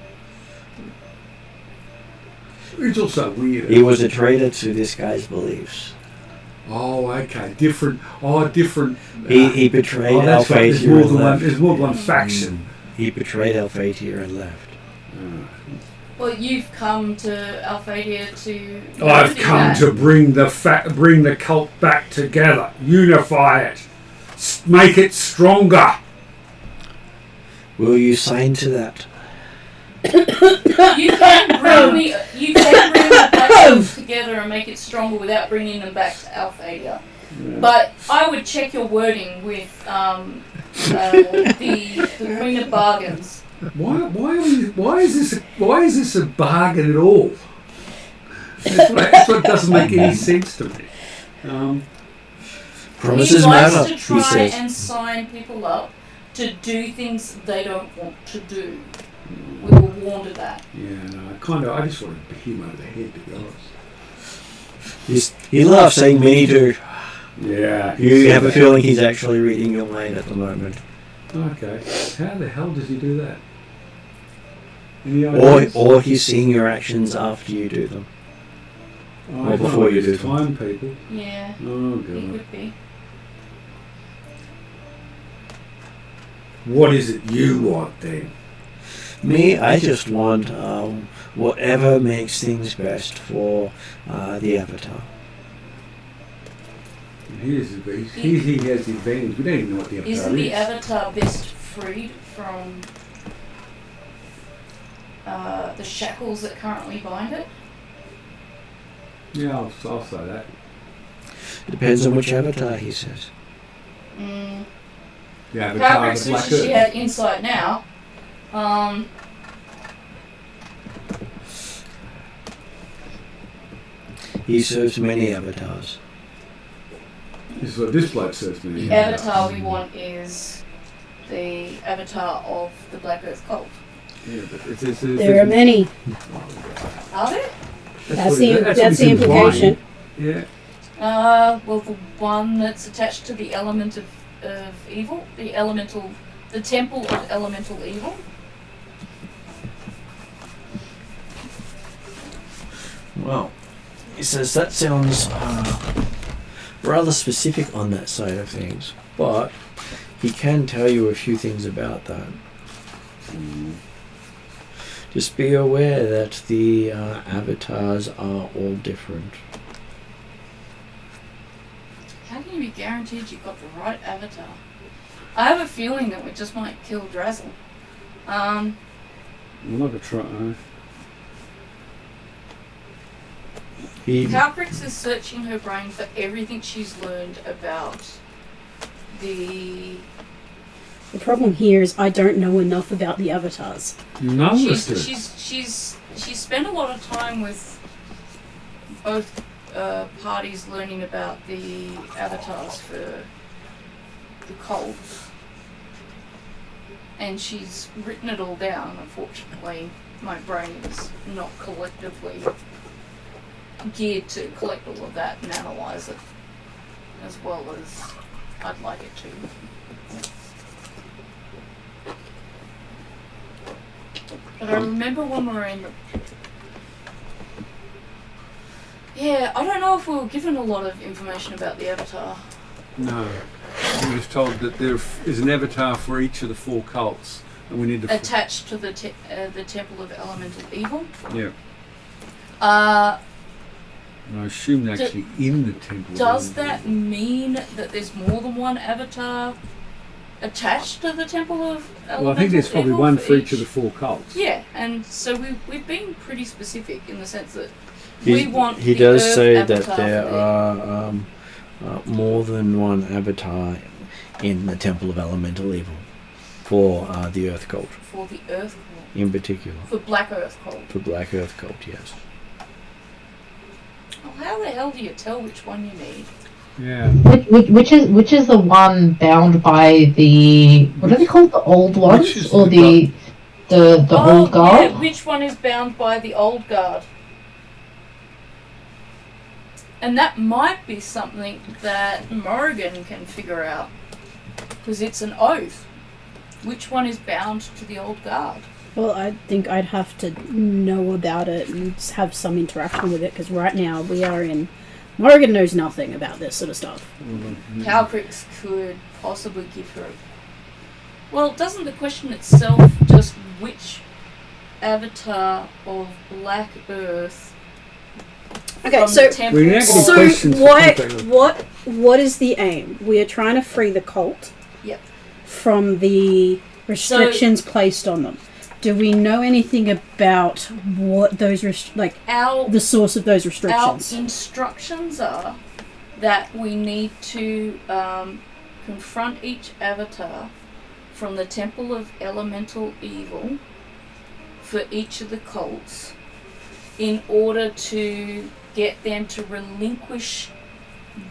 He's also weird. He was a traitor to this guy's beliefs. Oh, okay. Different. Oh, different. He betrayed that's right. There's Alphatia more and than one. left. There's more than one faction. He betrayed Alphatia and left. Well, you've come to Alphadia to. I've do come that. to bring the cult back together, unify it, make it stronger. Will you sign to that? You can bring the Black Elves together and make it stronger without bringing them back to Alphadia. But I would check your wording with the Queen of Bargains. Why is this a bargain at all? That's what doesn't make any sense to me. Promises he likes matter, to he try says. and sign people up to do things they don't want to do. We were warned of that. Yeah, no, I just wanted to hit him over the head, to be honest. He laughs, saying many do. Yeah. You have a feeling he's actually reading your mind at the moment. Okay. How the hell does he do that? Any ideas? Or he's seeing your actions after you do them. Oh, or before you do them. time, people. Yeah, Oh, he God. could be. What is it you want, then? Me, I just want whatever makes things best for the Avatar. He has the advantage. We don't even know what the Avatar Isn't the is. Avatar best freed from the shackles that currently bind it? Yeah, I'll say that. It depends on which Avatar, he says. Mm. The Avatar However of the Black suspicious she Earth. had insight now. He serves many Avatars. This is what this bloke says to me. The Avatar we want is the Avatar of the Black Earth cult. Yeah, but There are many. Are there? That's the implication. Yeah. Well, the one that's attached to the element of evil, the temple of elemental evil. Well, he says that sounds rather specific on that side of things, but he can tell you a few things about that. Just be aware that the avatars are all different. How can you be guaranteed you've got the right avatar? I have a feeling that we just might kill Drazzle. I'm not gonna try. Calcrix is searching her brain for everything she's learned about the... The problem here is I don't know enough about the avatars. None of us do. She's spent a lot of time with both parties learning about the avatars for the cult, and she's written it all down. Unfortunately, my brain is not collectively geared to collect all of that and analyse it as well as I'd like it to. But I remember when we were in the... Yeah, I don't know if we were given a lot of information about the Avatar. No. We was told that there is an avatar for each of the 4 cults, and we need to... Attached to the Temple of Elemental Evil. Yeah. And I assume they're actually in the temple. Does that mean that there's more than one Avatar attached to the Temple of Elemental Well, I think there's probably Evil one for each of the 4 cults. Yeah, and so we've been pretty specific in the sense that He the does Earth say that Avatar there for are more than one avatar in the Temple of Elemental Evil for the Earth Cult. For the Earth Cult. In particular. For Black Earth Cult. For Black Earth Cult, yes. Well, how the hell do you tell which one you need? Yeah. Which is the one bound by the, what are they called, the old ones, or the old guard? Yeah, which one is bound by the old guard? And that might be something that Morrigan can figure out, because it's an oath. Which one is bound to the old guard? Well, I think I'd have to know about it and have some interaction with it, because right now we are in... Morrigan knows nothing about this sort of stuff. Calcrix could possibly give her... Well, doesn't the question itself just which avatar of Black Earth... Okay, so what is the aim? We are trying to free the cult. Yep. From the restrictions placed on them. Do we know anything about what those the source of those restrictions? Our instructions are that we need to confront each avatar from the Temple of Elemental Evil for each of the cults in order to get them to relinquish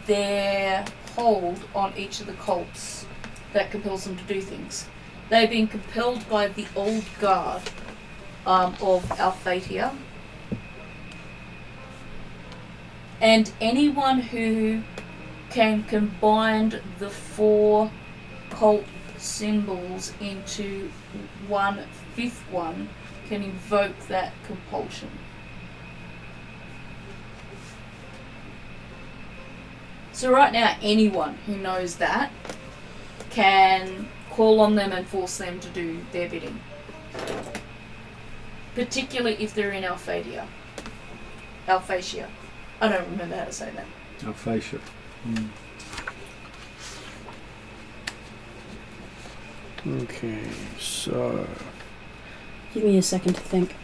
their hold on each of the cults that compels them to do things. They've been compelled by the old guard of Alphatia. And anyone who can combine the 4 cult symbols into one 5th one can invoke that compulsion. So right now, anyone who knows that can call on them and force them to do their bidding. Particularly if they're in Alphatia. I don't remember how to say that. Alphatia. Okay, so... Give me a second to think.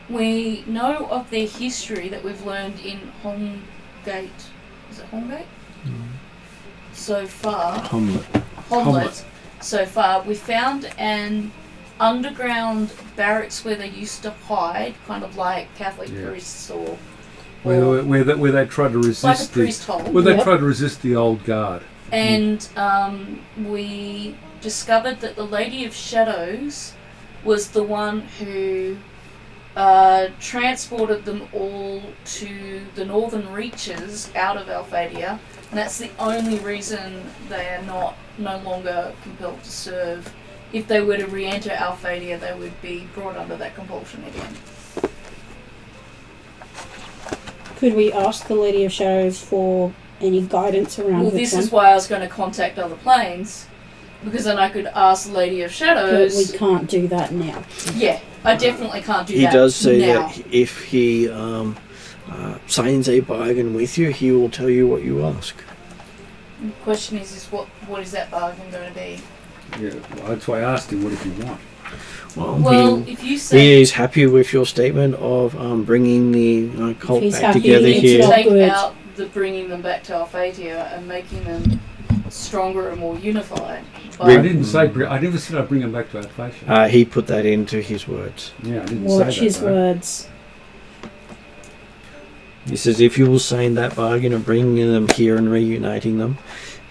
We know of their history that we've learned in Holmgate. Is it Holmgate? So far. Homlet. So far. We found an underground barracks where they used to hide, kind of like Catholic priests or where they tried to resist like a priest hole. Where they tried to resist the old guard. And we discovered that the Lady of Shadows was the one who transported them all to the northern reaches out of Alphatia, and that's the only reason they are no longer compelled to serve. If they were to re-enter Alphatia, they would be brought under that compulsion again. Could we ask the Lady of Shadows for any guidance around Well, this is why I was going to contact other planes, because then I could ask the Lady of Shadows. But we can't do that now. Yeah, I definitely can't do that. He does say now. that if he signs a bargain with you, he will tell you what you ask. The question is what is that bargain going to be? Yeah, well, that's why I asked him, what if you want? Well, if you say he is happy with your statement of bringing the cult He's back happy together it's here. not take good. out the bringing them back to Alphatia and making them stronger and more unified. I didn't say. I never said I'd bring him back to Alphatia. He put that into his words. Yeah, I didn't Watch say that. his though. words. He says if you will sign that bargain of bringing them here and reuniting them,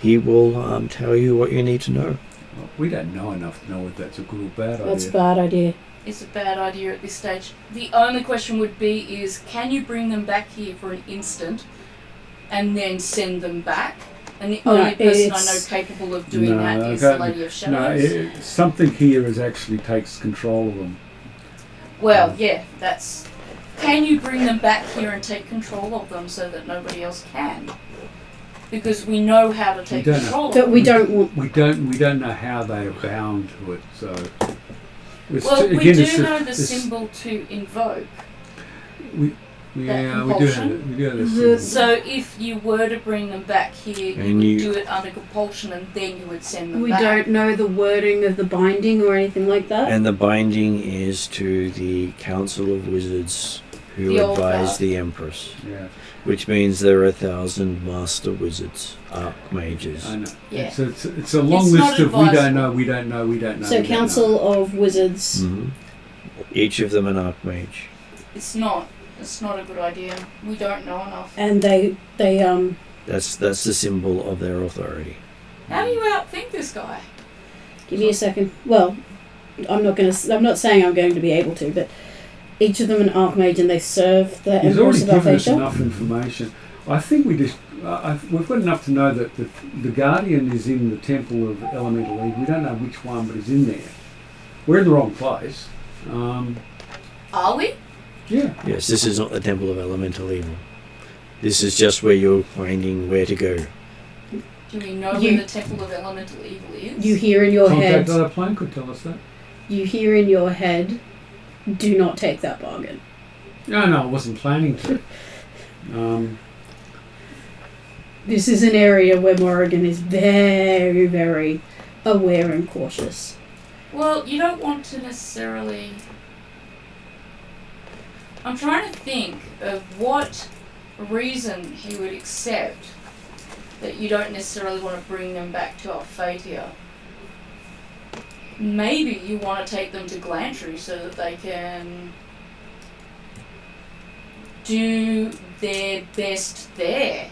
he will tell you what you need to know. Well, we don't know enough to know if that's a good or bad That's a idea. bad idea. It's a bad idea at this stage. The only question would be is, can you bring them back here for an instant and then send them back? And the No, only person I know it's- capable of doing No, that is okay. the Lady of No, Shadows. something here is actually takes control of them. Well, yeah, that's... Can you bring them back here and take control of them so that nobody else can? Because we know how to take don't know. control of But them. we don't want. We don't know how they are bound to it. So it's Well, again, we do it's know the it's- symbol to invoke. Yeah, we do compulsion. have it. We do have The- this. So if you were to bring them back here, you And would you- do it under compulsion and then you would send them We back. don't know the wording of the binding or anything like that. And the binding is to the Council of Wizards who The old advise guard. the Empress, Yeah, which means there are 1,000 master wizards, archmages. I know. Yeah. It's a long It's list not of we don't advisable. know, we don't know, we don't know. So we don't know. Council of Wizards. Mhm. Each of them an archmage. It's not. It's not a good idea. We don't know enough. And they That's the symbol of their authority. How do you outthink this guy? give me a second. Well, I'm not saying I'm going to be able to, but each of them an archmage and they serve the He's Empress already of given us Alphatia. enough information. I think we just we've got enough to know that the Guardian is in the Temple of Elemental Evil. We don't know which one, but he's in there. We're in the wrong place. Are we? Yeah. Yes, this is not the Temple of Elemental Evil. This is just where you're finding where to go. Do we know You- where the Temple of Elemental Evil is? You hear in your head. Contact Data Plane could tell us that. You hear in your head. Do not take that bargain. No, I wasn't planning to. This is an area where Morrigan is very, very aware and cautious. Well, you don't want to necessarily... I'm trying to think of what reason he would accept that you don't necessarily want to bring them back to Alphatia. Maybe you want to take them to Glantry so that they can do their best there.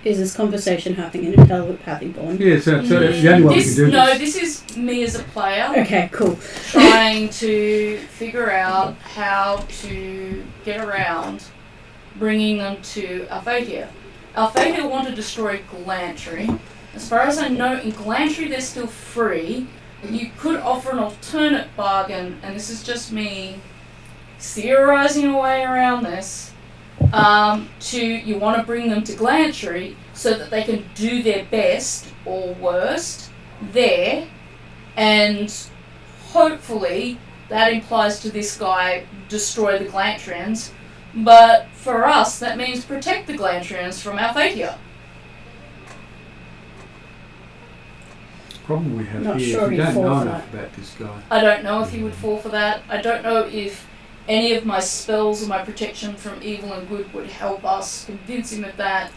Is this conversation happening in a telepathy bond? Yeah, so the only way we can do No, this. this is me as a player Okay, cool. trying to figure out how to get around bringing them to Alphatia. Alphatia want to destroy Glantry. As far as I know, in Glantry they're still free. You could offer an alternate bargain, and this is just me theorising a way around this. You want to bring them to Glantry so that they can do their best or worst there, and hopefully that implies to this guy destroy the Glantrians, but for us that means protect the Glantrians from Alphatia. Problem we have Not here, sure if we he'd don't fall know for enough about this guy. I don't know if he would fall for that. I don't know if any of my spells or my protection from evil and good would help us convince him of that.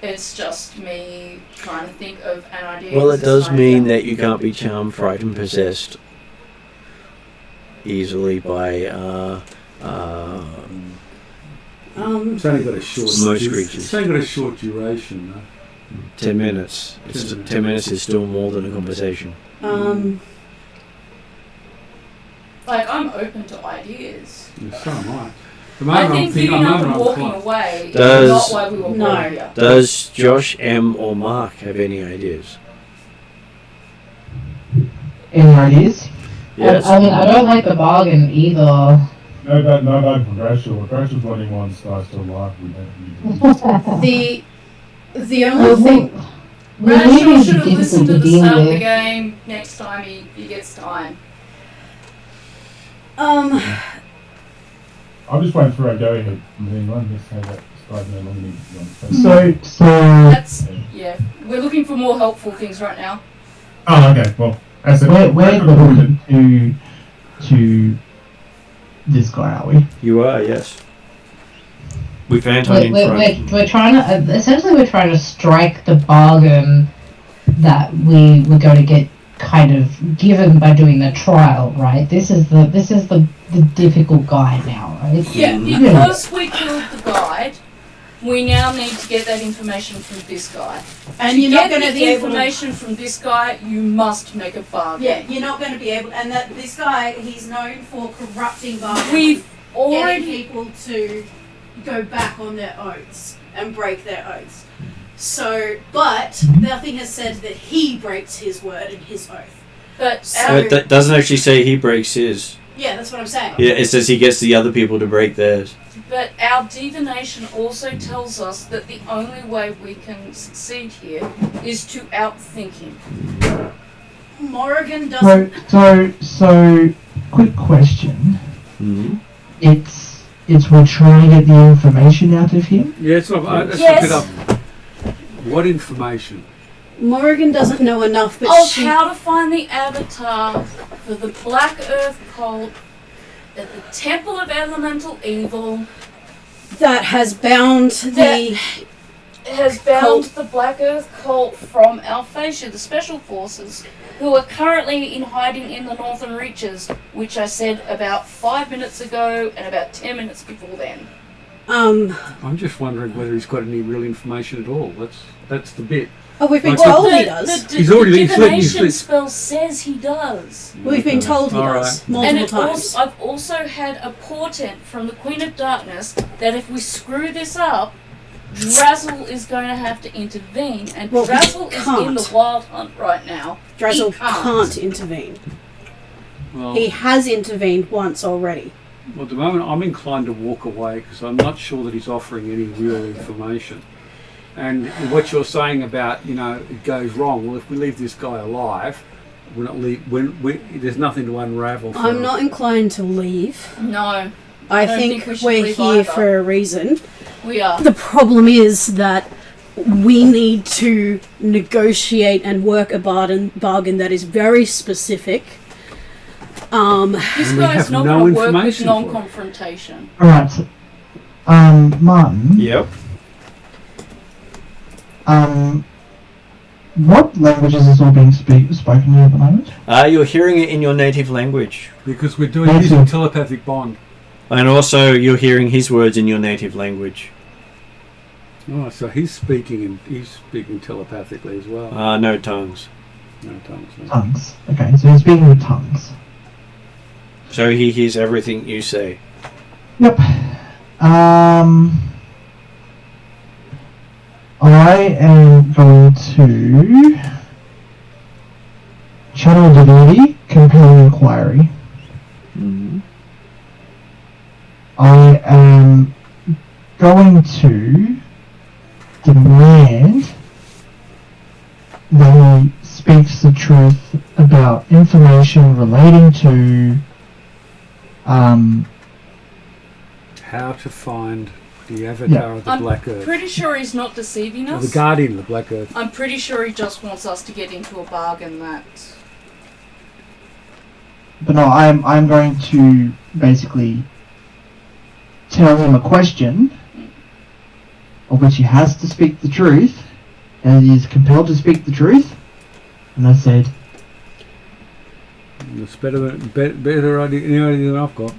It's just me trying to think of an idea. Well, it This is does my mean idea. that you can't be charmed, frightened, possessed easily by It's only got a short. Most creatures. It's only got a short duration, though. 10 minutes. 10 minutes is still more than a conversation. Like, I'm open to ideas. Yeah, so am I. The I moment think thinking, giving up and I'm walking close. away Does- is not why we were No. brought here. Does Josh, M, or Mark have any ideas? Any ideas? Yes. I mean, I don't like the bargain either. No bad for Grashel. Grashel's letting one guy still alive. We don't need The only thing. Bradshaw should have difficult listened to to the deal start of the with. game next time he gets time. I'm just waiting for a go ahead from anyone. Just say that Strahd no longer needs to be on the phone. So That's we're looking for more helpful things right now. Oh, okay. Well, as I said, we're going to this guy, are we? You are, yes. We found him in front. We're trying to essentially we're trying to strike the bargain that we were going to get kind of given by doing the trial, right? This is the difficult guide now, right? Yeah, because we killed the guide, we now need to get that information from this guy. And to you're not going to get be the able information from this guy, you must make a bargain. Yeah, you're not going to be able. And that this guy, he's known for corrupting bargains. We've getting already people to go back on their oaths and break their oaths. So, but nothing has said that he breaks his word and his oath. But That doesn't actually say he breaks his. Yeah, that's what I'm saying. Yeah, it says he gets the other people to break theirs. But our divination also tells us that the only way we can succeed here is to outthink him. Morrigan doesn't. So, quick question. Mm-hmm. It's we're trying to get the information out of him. Yeah, it's not. Let's Yes. look it up. What information? Morrigan doesn't know enough, but Of how to find the avatar for the Black Earth cult at the Temple of Elemental Evil that has bound the cult. the Black Earth cult from Alphasia, the Special Forces, who are currently in hiding in the Northern Reaches, which I said about 5 minutes ago and about 10 minutes before then. I'm just wondering whether he's got any real information at all. That's the bit. Oh, we've been Like told the- he does. He's already- the he's divination let- spell says he does. We've been told he All does right. multiple And times. I've also had a portent from the Queen of Darkness that if we screw this up, Drazzle is going to have to intervene, and Well, he Drazzle is in can't. the wild hunt right now. Drazzle He can't. can't intervene. Well, He has intervened once already. well, at the moment, I'm inclined to walk away because I'm not sure that he's offering any real information. And what you're saying about, it goes wrong. Well, if we leave this guy alive, we're not there's nothing to unravel. I'm not inclined to leave. No, I don't think think we should we're leave here either. for a reason. we are. The problem is that we need to negotiate and work a bargain that is very specific. This And we guy's have not no going to work with information for it. non-confrontation. Alright, so, Martin. Yep. What languages is all being spoken here at the moment? You're hearing it in your native language. Because we're using telepathic bond. And also you're hearing his words in your native language. Oh, so he's speaking telepathically as well. No tongues. No tongues. No. Tongues. Okay, so he's speaking with tongues. So he hears everything you say. Yep. I am going to channel divinity, compelling inquiry. Mm-hmm. I am going to demand that he speaks the truth about information relating to How to find the avatar of the I'm Black Earth. pretty sure he's not deceiving Or us. the guardian of the Black Earth. I'm pretty sure he just wants us to get into a bargain that... But no, I'm going to basically tell him a question of which he has to speak the truth, and he is compelled to speak the truth. And I said, It's better idea than I've got.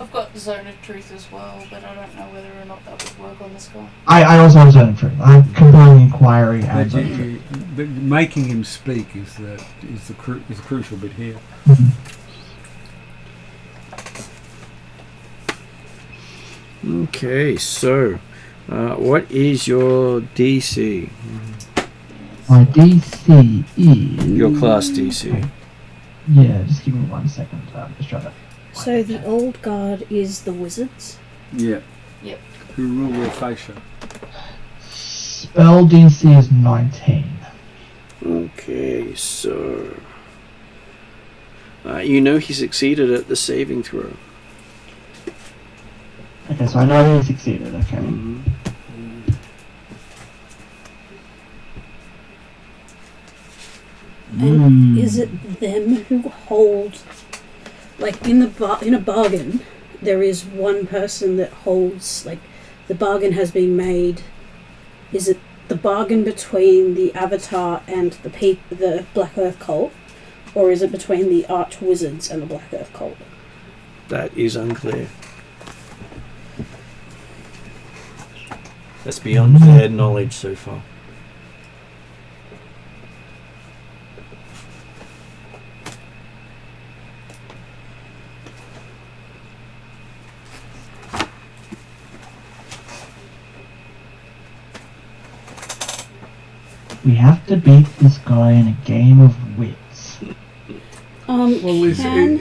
I've got the Zone of Truth as well, but I don't know whether or not that would work on this guy. I also have zone of truth. I'm compelling inquiry and But zone of truth. but making him speak is the crucial bit here. Okay, so what is your DC? My DC is... Your class DC. Yeah, just give me 1 second. Just try that. So the old guard is the wizards. Yeah. Yep. Who rule their fascia. Spell DC is 19. Okay, so you know he succeeded at the saving throw. Okay, so I know he succeeded, okay. Mhm. And is it them who hold, like in a bargain, there is one person that holds, like the bargain has been made. Is it the bargain between the Avatar and the Black Earth cult, or is it between the Arch Wizards and the Black Earth cult? That is unclear. That's beyond their knowledge so far. We have to beat this guy in a game of wits. Well, is it,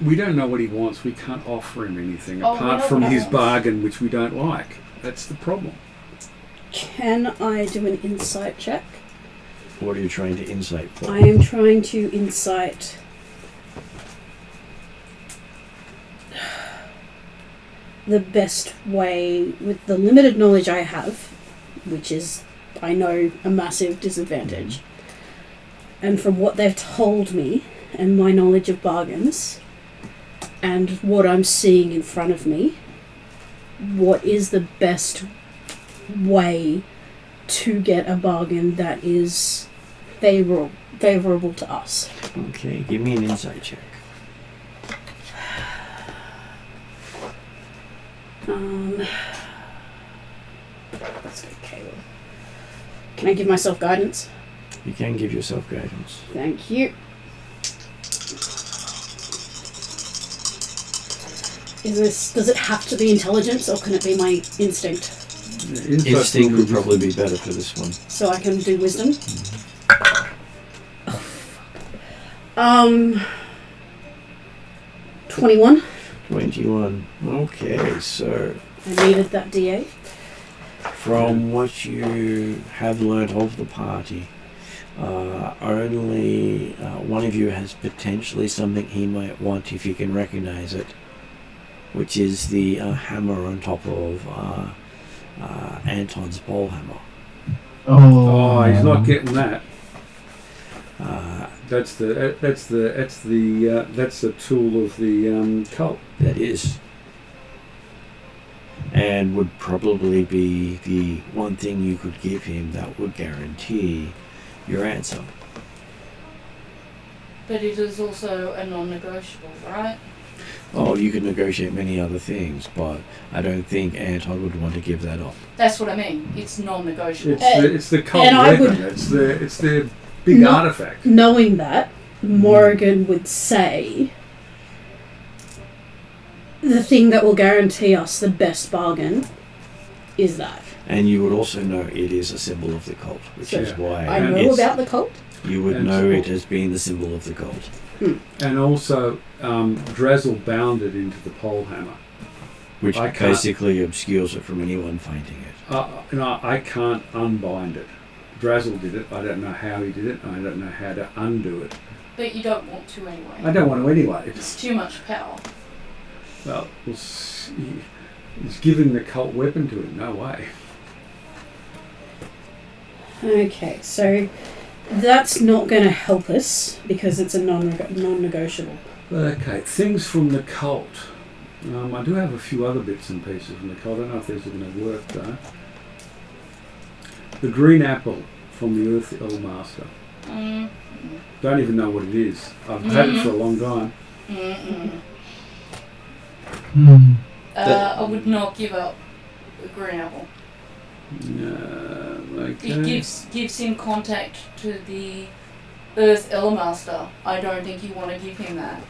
we don't know what he wants. We can't offer him anything Oh, we apart know from what he his wants. bargain, which we don't like. That's the problem. Can I do an insight check? What are you trying to insight for? I am trying to insight the best way with the limited knowledge I have, which is, I know, a massive disadvantage. And from what they've told me and my knowledge of bargains and what I'm seeing in front of me, what is the best way to get a bargain that is favorable to us? Okay, give me an insight check. That's okay. Can I give myself guidance? You can give yourself guidance. Thank you. Does it have to be intelligence, or can it be my instinct? Instinct would probably be better for this one. So I can do wisdom. 21. 21. Okay, so I needed that D8. from what you have learned of the party, only one of you has potentially something he might want if you can recognize it, which is the hammer on top of Anton's pole hammer. Oh, he's not getting that. Uh, That's the tool of the cult. that is. And would probably be the one thing you could give him that would guarantee your answer. But it is also a non-negotiable, right? Oh, you could negotiate many other things, but I don't think Anton would want to give that up. That's what I mean. It's non-negotiable. It's the cult and I weapon. would- It's the big Not- artifact. Knowing that, Morrigan would say the thing that will guarantee us the best bargain is that. And you would also know it is a symbol of the cult, which So, is why I know it's- about the cult. you would And know so- it as being the symbol of the cult. And also, Drazzle bound it into the pole hammer. Which I can't- basically obscures it from anyone finding it. I can't unbind it. Drazzle did it. I don't know how he did it. I don't know how to undo it. But you don't want to anyway. I don't want to anyway. It's too much power. Well, he's giving the cult weapon to him. No way. Okay, so that's not going to help us because it's a non-negotiable. Okay, things from the cult. I do have a few other bits and pieces from the cult. I don't know if these are going to work though. The green apple from the Earth Elmaster. Don't even know what it is. I've had it for a long time. I would not give up a green apple. Okay. It gives him contact to the Earth Elmaster. I don't think you want to give him that.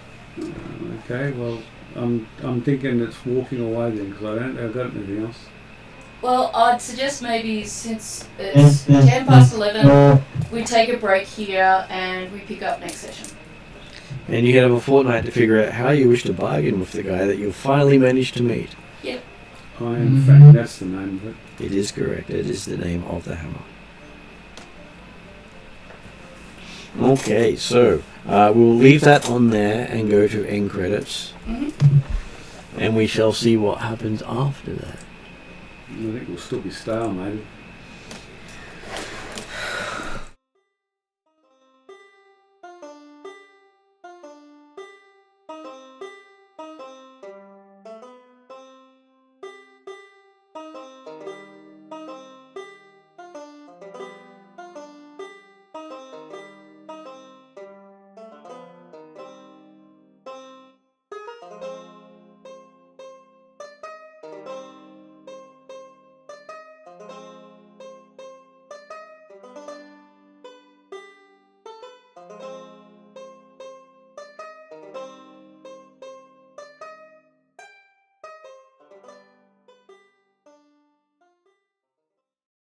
Okay, well, I'm thinking it's walking away then because I've got anything else. Well, I'd suggest maybe since it's 10 past 11, we take a break here and we pick up next session. And you have a fortnight to figure out how you wish to bargain with the guy that you've finally managed to meet. Iron Fang, that's the name of it. It is correct. It is the name of the hammer. Okay, so we'll leave that on there and go to end credits. And we shall see what happens after that. I think we'll still be stalemated.